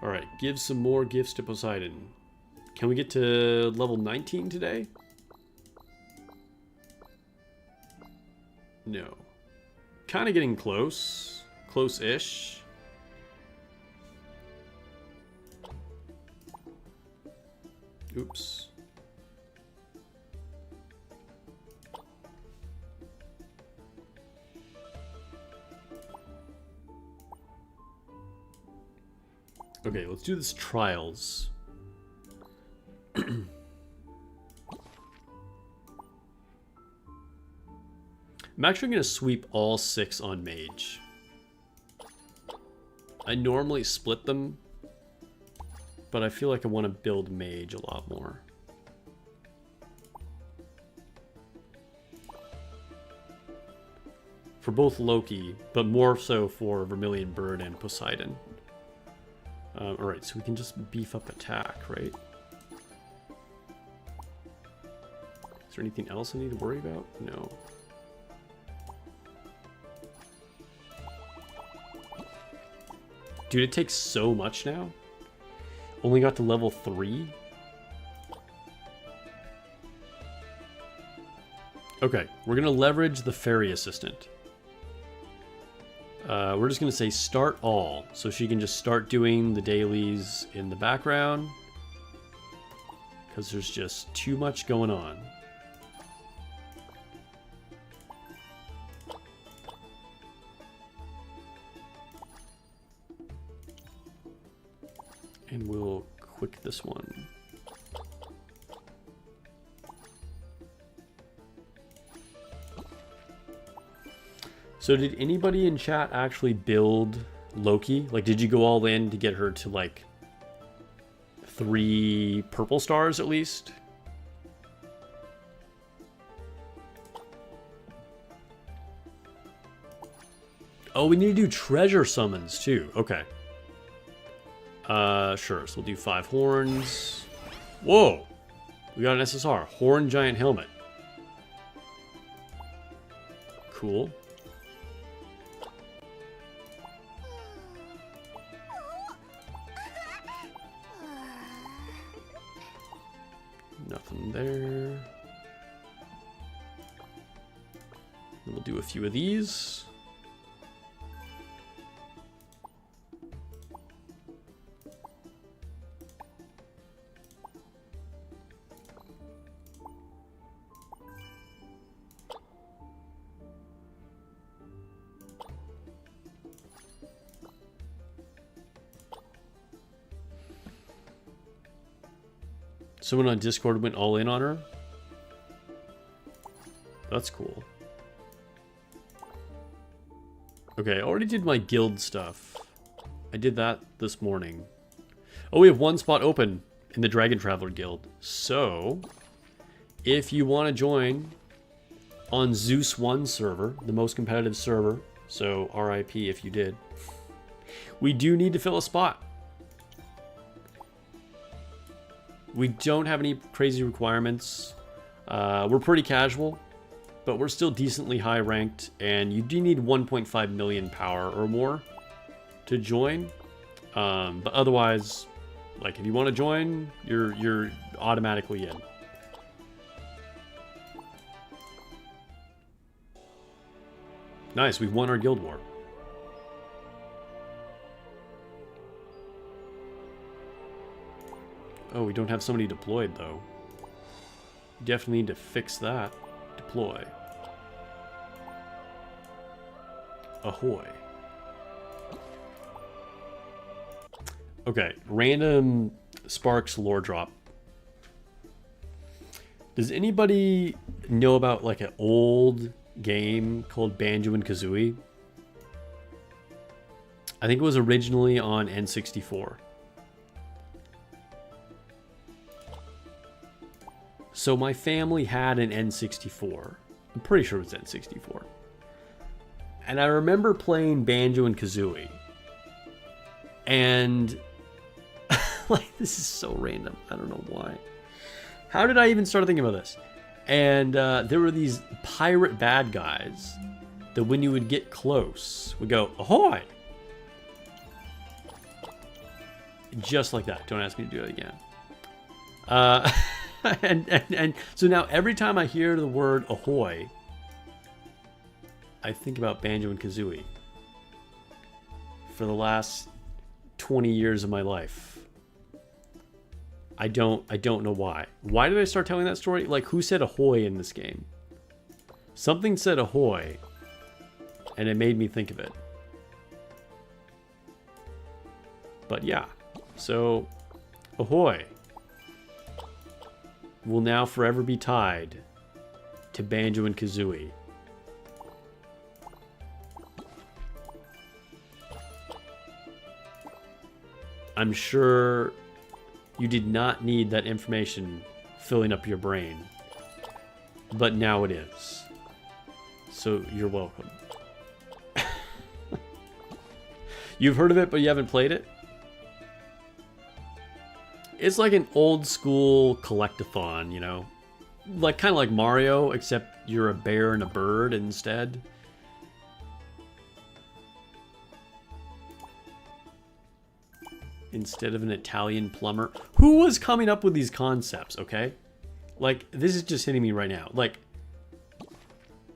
A: Alright, give some more gifts to Poseidon. Can we get to level 19 today? No. Kind of getting close. Close-ish. Oops. Okay, let's do this trials. I'm actually going to sweep all 6 on mage. I normally split them, but I feel like I want to build mage a lot more. For both Loki, but more so for Vermilion Bird and Poseidon. Alright, so we can just beef up attack, right? Is there anything else I need to worry about? No. Dude, it takes so much now. Only got to level 3. Okay, we're going to leverage the fairy assistant. We're just going to say start all, so she can just start doing the dailies in the background, because there's just too much going on. And we'll quick this one. So did anybody in chat actually build Loki? Like, did you go all in to get her to, like, 3 purple stars at least? Oh, we need to do treasure summons, too. Okay. Sure. So we'll do 5 horns. Whoa! We got an SSR. Horn Giant Helmet. Cool. Nothing there. Then we'll do a few of these. Someone on Discord went all in on her. That's cool. Okay, I already did my guild stuff. I did that this morning. Oh, we have 1 spot open in the Dragon Traveler Guild. So, if you want to join on Zeus 1 server, the most competitive server, so RIP if you did, we do need to fill a spot. We don't have any crazy requirements. We're pretty casual, but we're still decently high ranked, and you do need 1.5 million power or more to join. But otherwise, like, if you want to join, you're automatically in. Nice, we've won our guild war. Oh, we don't have somebody deployed, though. Definitely need to fix that. Deploy. Ahoy. Okay, random Sparks lore drop. Does anybody know about like an old game called Banjo and Kazooie? I think it was originally on N64. So my family had an N64. I'm pretty sure it was N64. And I remember playing Banjo and Kazooie. And like, this is so random. I don't know why. How did I even start thinking about this? And there were these pirate bad guys that when you would get close would go, ahoy! Just like that. Don't ask me to do it again. And so now every time I hear the word ahoy, I think about Banjo and Kazooie for the last 20 years of my life. I don't know why. Why did I start telling that story? Like, who said ahoy in this game? Something said ahoy, and it made me think of it. But yeah, so ahoy will now forever be tied to Banjo and Kazooie. I'm sure you did not need that information filling up your brain, but now it is. So you're welcome. You've heard of it, but you haven't played it? It's like an old school collectathon, you know? Like kind of like Mario, except you're a bear and a bird instead. Instead of an Italian plumber. Who was coming up with these concepts, okay? Like, this is just hitting me right now. Like,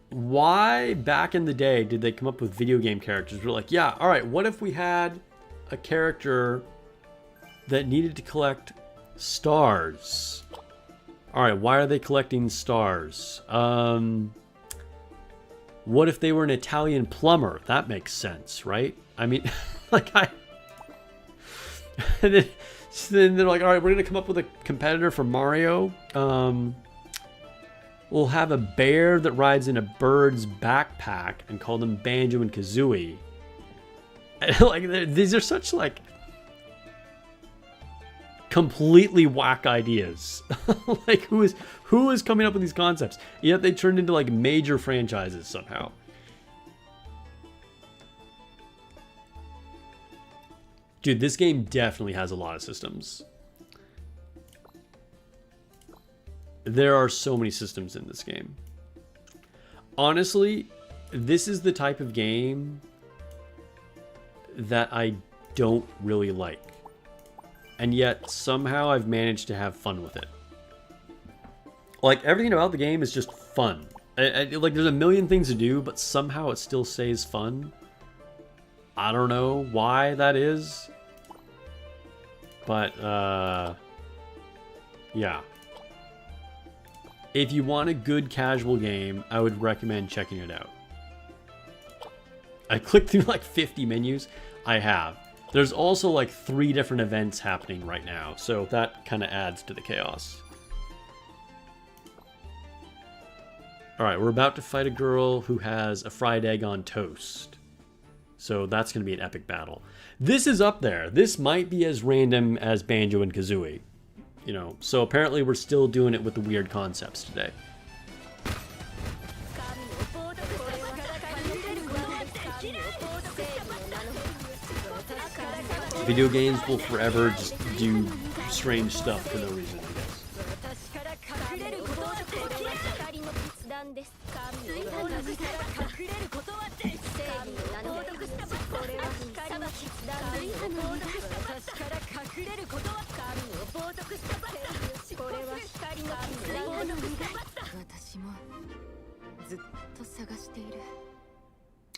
A: why back in the day did they come up with video game characters? We're like, yeah, all right, what if we had a character that needed to collect stars? All right, why are they collecting stars? What if they were an Italian plumber? That makes sense, right? I mean, like, and then, so then they're like, all right, we're going to come up with a competitor for Mario. We'll have a bear that rides in a bird's backpack and call them Banjo and Kazooie. And like, these are such like completely whack ideas. Like, who is coming up with these concepts? Yet they turned into like major franchises somehow. Dude, this game definitely has a lot of systems. There are so many systems in this game. Honestly, this is the type of game that I don't really like. And yet, somehow I've managed to have fun with it. Like, everything about the game is just fun. Like, there's a million things to do, but somehow it still stays fun. I don't know why that is. But, yeah. If you want a good casual game, I would recommend checking it out. I clicked through like 50 menus. I have. There's also like 3 different events happening right now, so that kind of adds to the chaos. Alright, we're about to fight a girl who has a fried egg on toast. So that's going to be an epic battle. This is up there. This might be as random as Banjo and Kazooie. You know, so apparently we're still doing it with the weird concepts today. Video games will forever just do strange stuff for no reason, I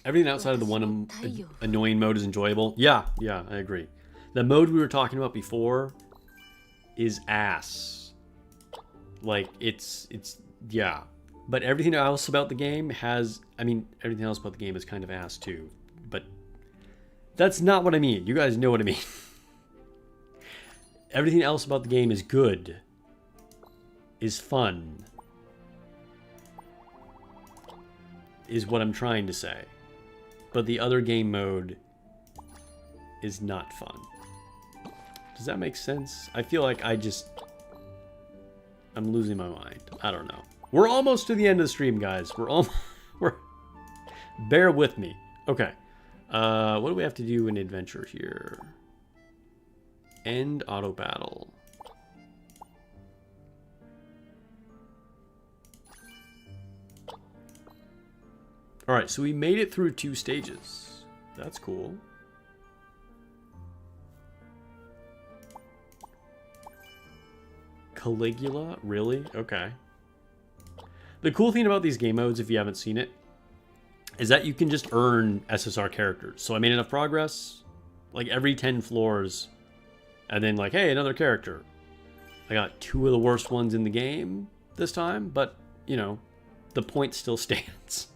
A: Everything outside of the one annoying mode is enjoyable. Yeah, I agree. The mode we were talking about before is ass. Like, it's yeah. But everything else about the game has, I mean, everything else about the game is kind of ass too. But that's not what I mean. You guys know what I mean. Everything else about the game is good. Is fun. Is what I'm trying to say. But the other game mode is not fun. Does that make sense? I feel like I'm losing my mind. I don't know. We're almost to the end of the stream, guys. Bear with me. Okay. What do we have to do in adventure here? End auto battle. All right, so we made it through 2 stages. That's cool. Caligula? Really? Okay. The cool thing about these game modes, if you haven't seen it, is that you can just earn SSR characters. So I made enough progress, like every 10 floors, and then like, hey, another character. I got 2 of the worst ones in the game this time, but, you know, the point still stands.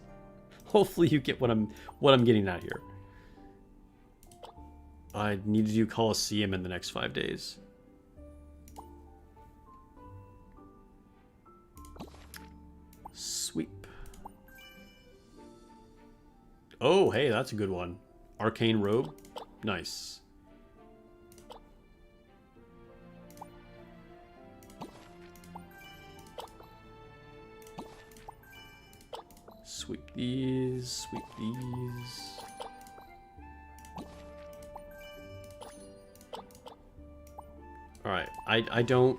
A: Hopefully you get what I'm getting at here. I need to do Colosseum in the next 5 days. Sweep. Oh, hey, that's a good one. Arcane Robe. Nice. Sweep these, sweep these. Alright, I don't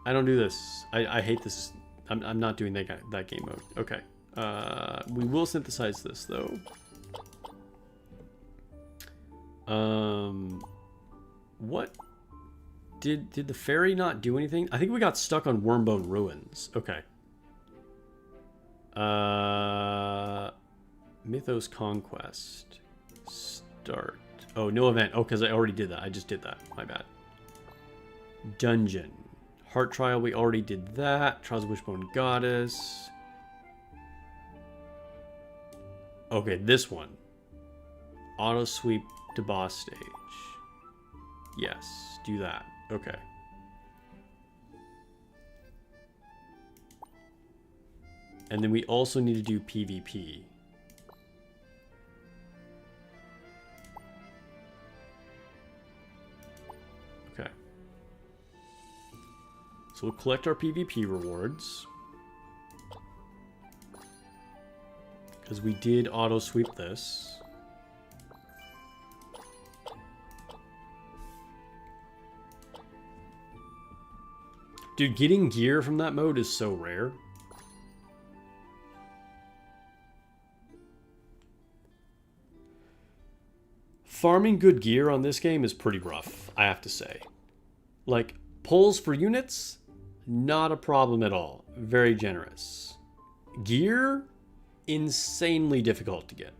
A: do this. I hate this. I'm not doing that game mode. Okay. We will synthesize this though. What did the fairy not do anything? I think we got stuck on Wormbone Ruins. Okay. Mythos Conquest. Start. Oh, no event. Oh, because I already did that. I just did that. My bad. Dungeon. Heart Trial, we already did that. Trials of Wishbone Goddess. Okay, this one. Auto sweep to boss stage. Yes, do that. Okay. And then we also need to do PvP. Okay. So we'll collect our PvP rewards. Because we did auto sweep this. Dude, getting gear from that mode is so rare. Farming good gear on this game is pretty rough, I have to say. Like, pulls for units, not a problem at all. Very generous. Gear, insanely difficult to get.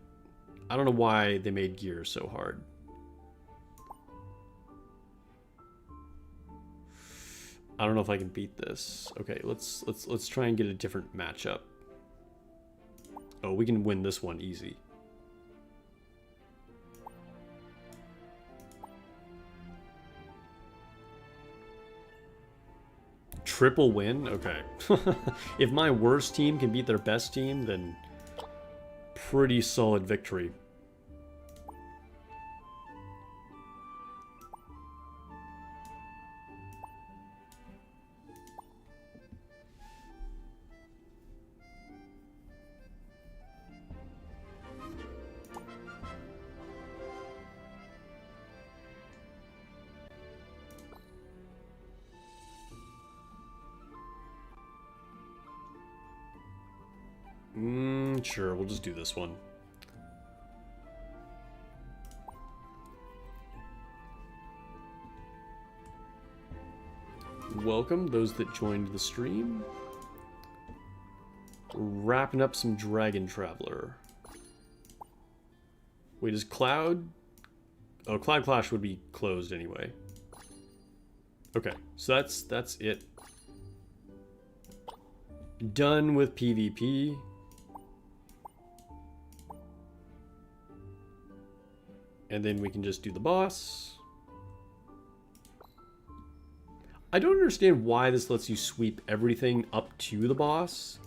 A: I don't know why they made gear so hard. I don't know if I can beat this. Okay, let's try and get a different matchup. Oh, we can win this one easy. Triple win? Okay. If my worst team can beat their best team, then pretty solid victory. Sure, we'll just do this one. Welcome, those that joined the stream. Wrapping up some Dragon Traveler. Wait, is Cloud... Oh, Cloud Clash would be closed anyway. Okay, so that's it. Done with PvP. And then we can just do the boss. I don't understand why this lets you sweep everything up to the boss,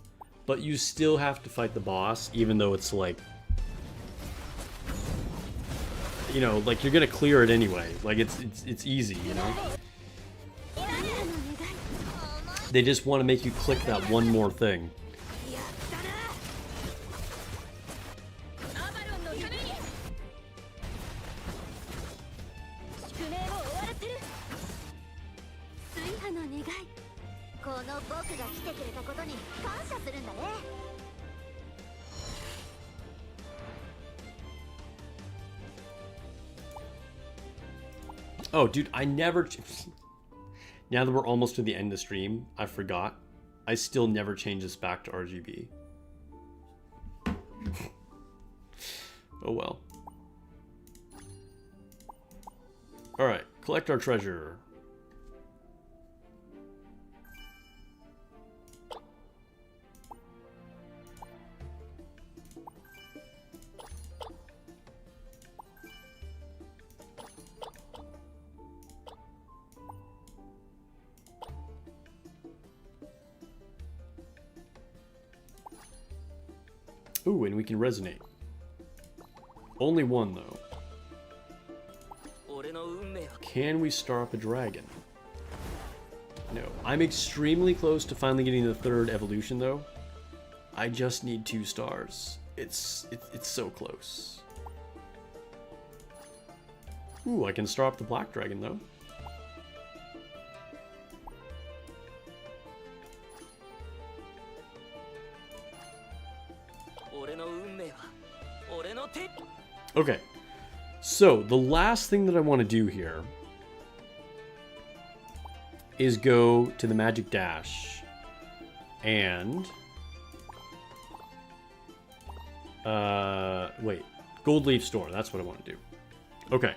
A: but you still have to fight the boss, even though it's like, you know, like you're gonna clear it anyway. Like it's easy, you know. They just want to make you click that one more thing. Oh, dude, I never... Now that we're almost to the end of the stream, I forgot. I still never change this back to RGB. Oh well. Alright, collect our treasure. Ooh, and we can resonate. Only one, though. Can we star up a dragon? No. I'm extremely close to finally getting the third evolution, though. I just need 2 stars. It's so close. Ooh, I can star up the black dragon, though. Okay, so the last thing that I want to do here is go to the magic dash and wait, gold leaf store. That's what I want to do. Okay,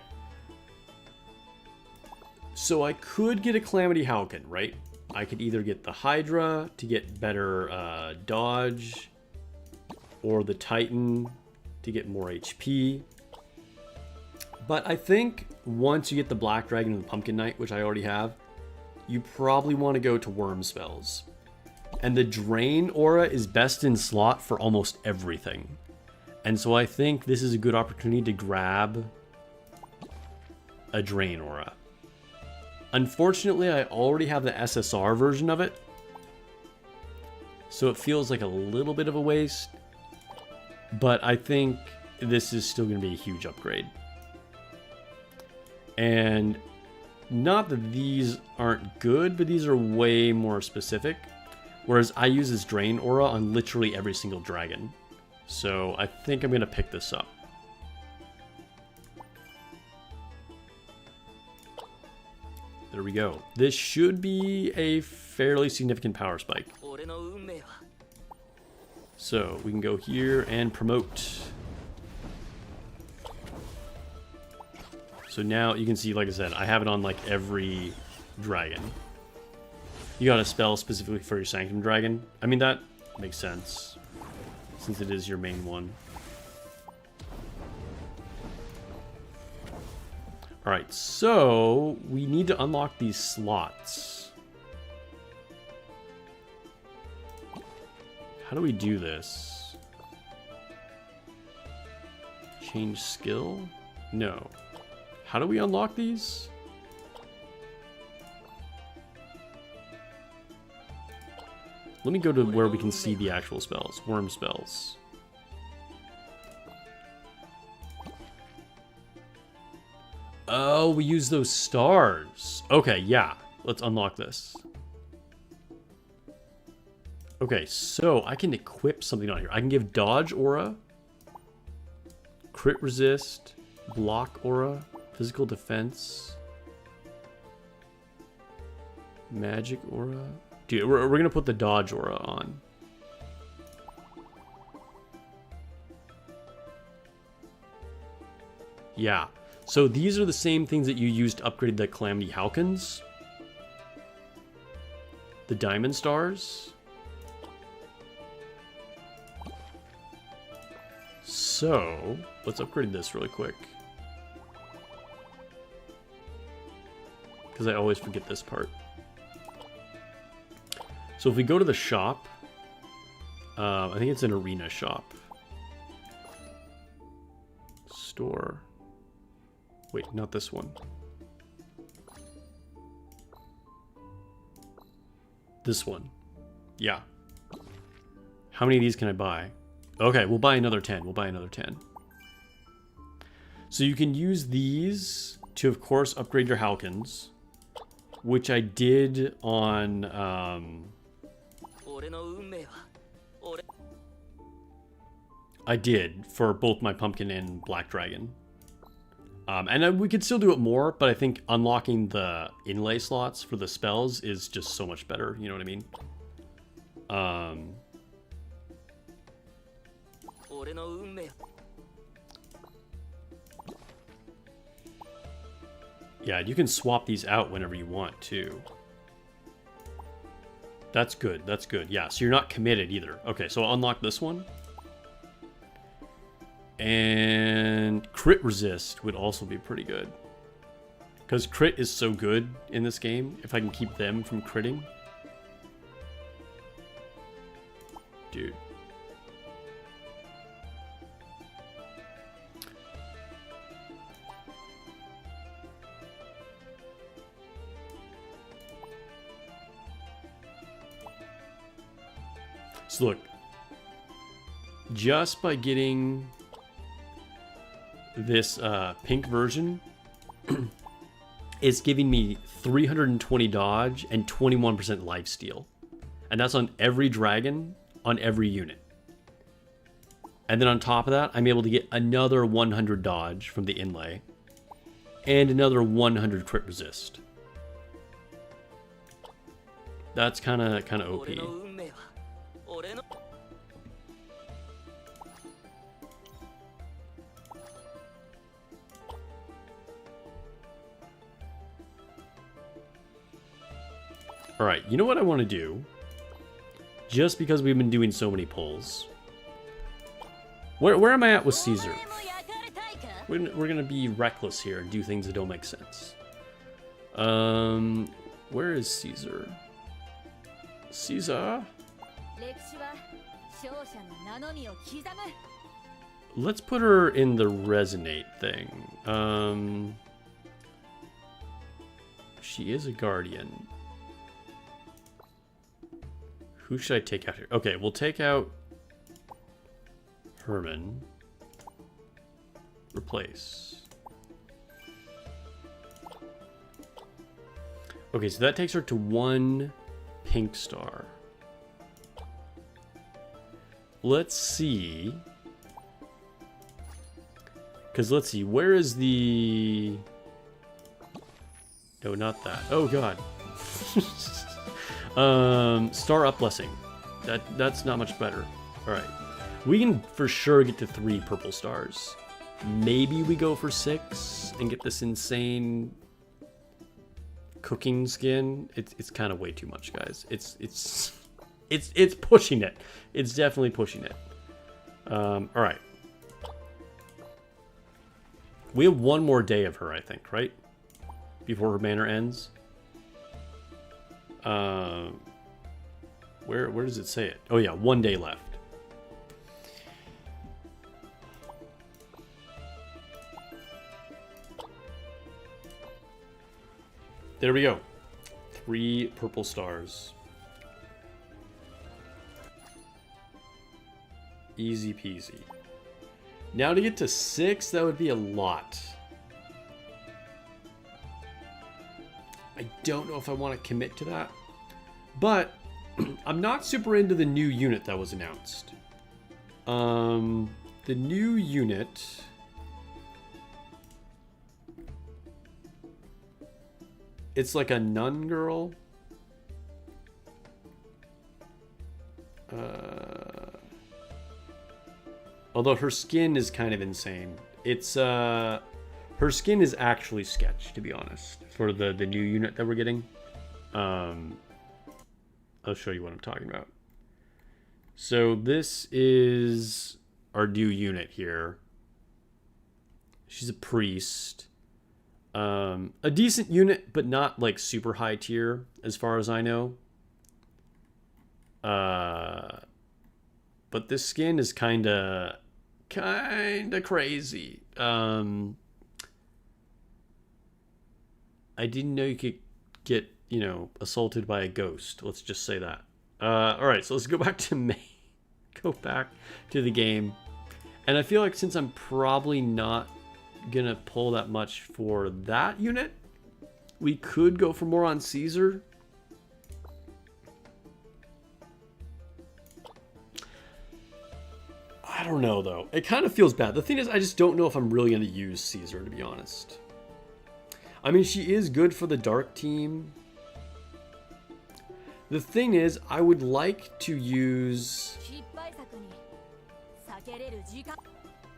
A: so I could get a Calamity Halcyon, right? I could either get the Hydra to get better dodge, or the Titan to get more HP. But I think once you get the Black Dragon and the Pumpkin Knight, which I already have, you probably want to go to Worm spells. And the Drain aura is best in slot for almost everything. And so I think this is a good opportunity to grab a Drain aura. Unfortunately, I already have the SSR version of it, so it feels like a little bit of a waste. But I think this is still going to be a huge upgrade. And not that these aren't good, but these are way more specific. Whereas I use this Drain aura on literally every single dragon. So I think I'm going to pick this up. There we go. This should be a fairly significant power spike. So we can go here and promote. So now you can see, like I said, I have it on like every dragon. You got a spell specifically for your Sanctum Dragon. I mean, that makes sense since it is your main one. Alright, so we need to unlock these slots. How do we do this? Change skill? No. How do we unlock these? Let me go to where we can see the actual spells. Worm spells. Oh, we use those stars. Okay, yeah. Let's unlock this. Okay, so I can equip something on here. I can give dodge aura, crit resist, block aura, physical defense, magic aura. Dude, we're gonna put the dodge aura on. Yeah. So these are the same things that you used to upgrade the Calamity Halcyons. The Diamond Stars. So, let's upgrade this really quick. Because I always forget this part. So if we go to the shop, I think it's an arena shop. Store. Wait, not this one. This one. Yeah. How many of these can I buy? Okay, we'll buy another 10. We'll buy another 10. So you can use these to, of course, upgrade your Halkins, which I did on... I did for both my Pumpkin and Black Dragon. We could still do it more, but I think unlocking the inlay slots for the spells is just so much better, you know what I mean? Yeah, you can swap these out whenever you want, too. That's good, that's good. Yeah, so you're not committed either. Okay, so I'll unlock this one. And crit resist would also be pretty good. Because crit is so good in this game, if I can keep them from critting. Dude. So look, just by getting this pink version, it's giving me 320 dodge and 21% lifesteal. And that's on every dragon, on every unit. And then on top of that, I'm able to get another 100 dodge from the inlay. And another 100 crit resist. That's kind of OP. Alright, you know what I want to do? Just because we've been doing so many pulls. Where am I at with Caesar? We're going to be reckless here and do things that don't make sense. Where is Caesar? Caesar? Let's put her in the resonate thing. She is a guardian. Who should I take out here? Okay, we'll take out Herman. Replace. Okay, so that takes her to 1 pink star. Let's see. Because let's see, where is the... No, not that. Oh, God. Star up blessing. That's not much better. Alright. We can for sure get to 3 purple stars. Maybe we go for 6 and get this insane cooking skin. It's kind of way too much, guys. It's pushing it. It's definitely pushing it. Alright. We have 1 more day of her, I think, right? Before her banner ends. Where does it say it? Oh yeah, 1 day left. There we go. 3 purple stars. Easy peasy. Now to get to 6, that would be a lot. I don't know if I want to commit to that. But I'm not super into the new unit that was announced. The new unit... It's like a nun girl. Although her skin is kind of insane. It's her skin is actually sketch, to be honest, for the new unit that we're getting. I'll show you what I'm talking about. So this is our new unit here. She's a priest. A decent unit, but not like super high tier as far as I know. But this skin is kind of crazy. I didn't know you could get, you know, assaulted by a ghost. Let's just say that. All right, so let's go back to May. Go back to the game. And I feel like since I'm probably not going to pull that much for that unit, we could go for more on Caesar. I don't know, though. It kind of feels bad. The thing is, I just don't know if I'm really going to use Caesar, to be honest. I mean, she is good for the dark team. The thing is, I would like to use...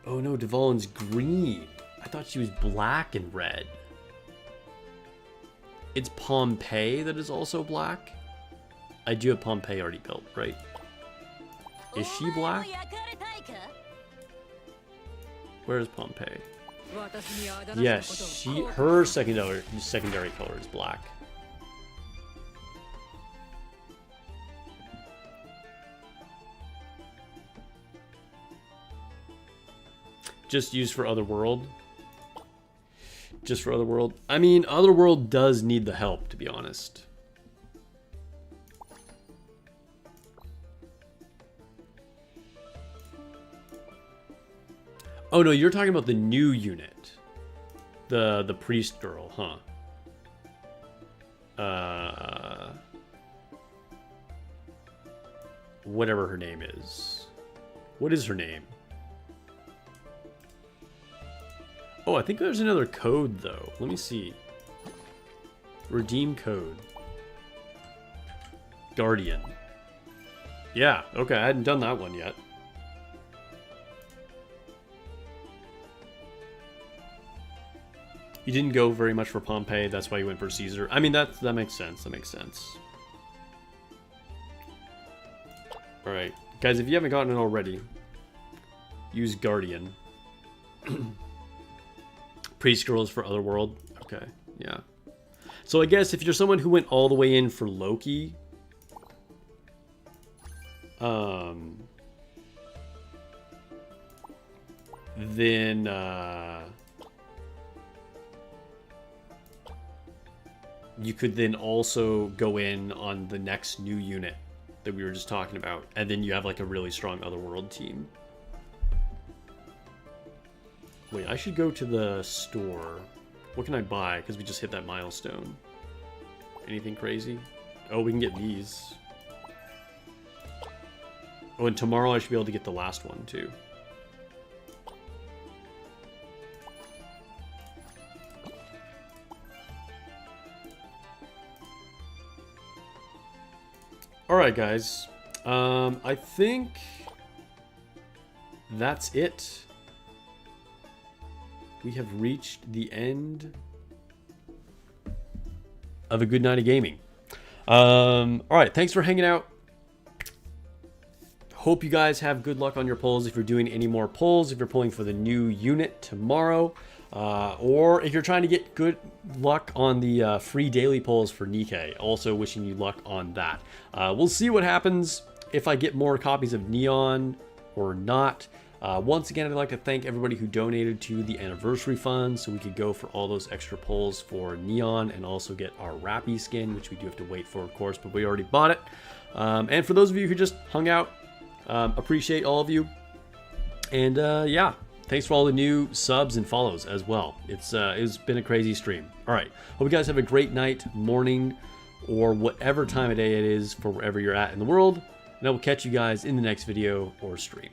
A: Oh no, Dvalin's green. I thought she was black and red. It's Pompeii that is also black. I do have Pompeii already built, right? Is she black? Where's Pompeii? Yes, her secondary color is black. Just used for Otherworld. Just for Otherworld. I mean, Otherworld does need the help, to be honest. Oh no, you're talking about the new unit. The priest girl, huh? Whatever her name is. What is her name? Oh, I think there's another code, though. Let me see. Redeem code. Guardian. Yeah, okay, I hadn't done that one yet. You didn't go very much for Pompeii, that's why you went for Caesar. I mean, that makes sense, that makes sense. Alright, guys, if you haven't gotten it already, use Guardian. Priest girl is for Otherworld. Okay, yeah. So I guess if you're someone who went all the way in for Loki, then you could then also go in on the next new unit that we were just talking about, and then you have like a really strong Otherworld team. Wait, I should go to the store. What can I buy? Because we just hit that milestone. Anything crazy? Oh, we can get these. Oh, and tomorrow I should be able to get the last one, too. Alright, guys. I think that's it. We have reached the end of a good night of gaming. Alright, thanks for hanging out. Hope you guys have good luck on your polls if you're doing any more polls, if you're pulling for the new unit tomorrow, or if you're trying to get good luck on the free daily polls for NIKKE. Also wishing you luck on that. We'll see what happens if I get more copies of Neon or not. Once again, I'd like to thank everybody who donated to the anniversary fund so we could go for all those extra pulls for Neon and also get our Rappy skin, which we do have to wait for, of course, but we already bought it. And for those of you who just hung out, appreciate all of you. And yeah, thanks for all the new subs and follows as well. It's been a crazy stream. All right, hope you guys have a great night, morning, or whatever time of day it is for wherever you're at in the world. And I will catch you guys in the next video or stream.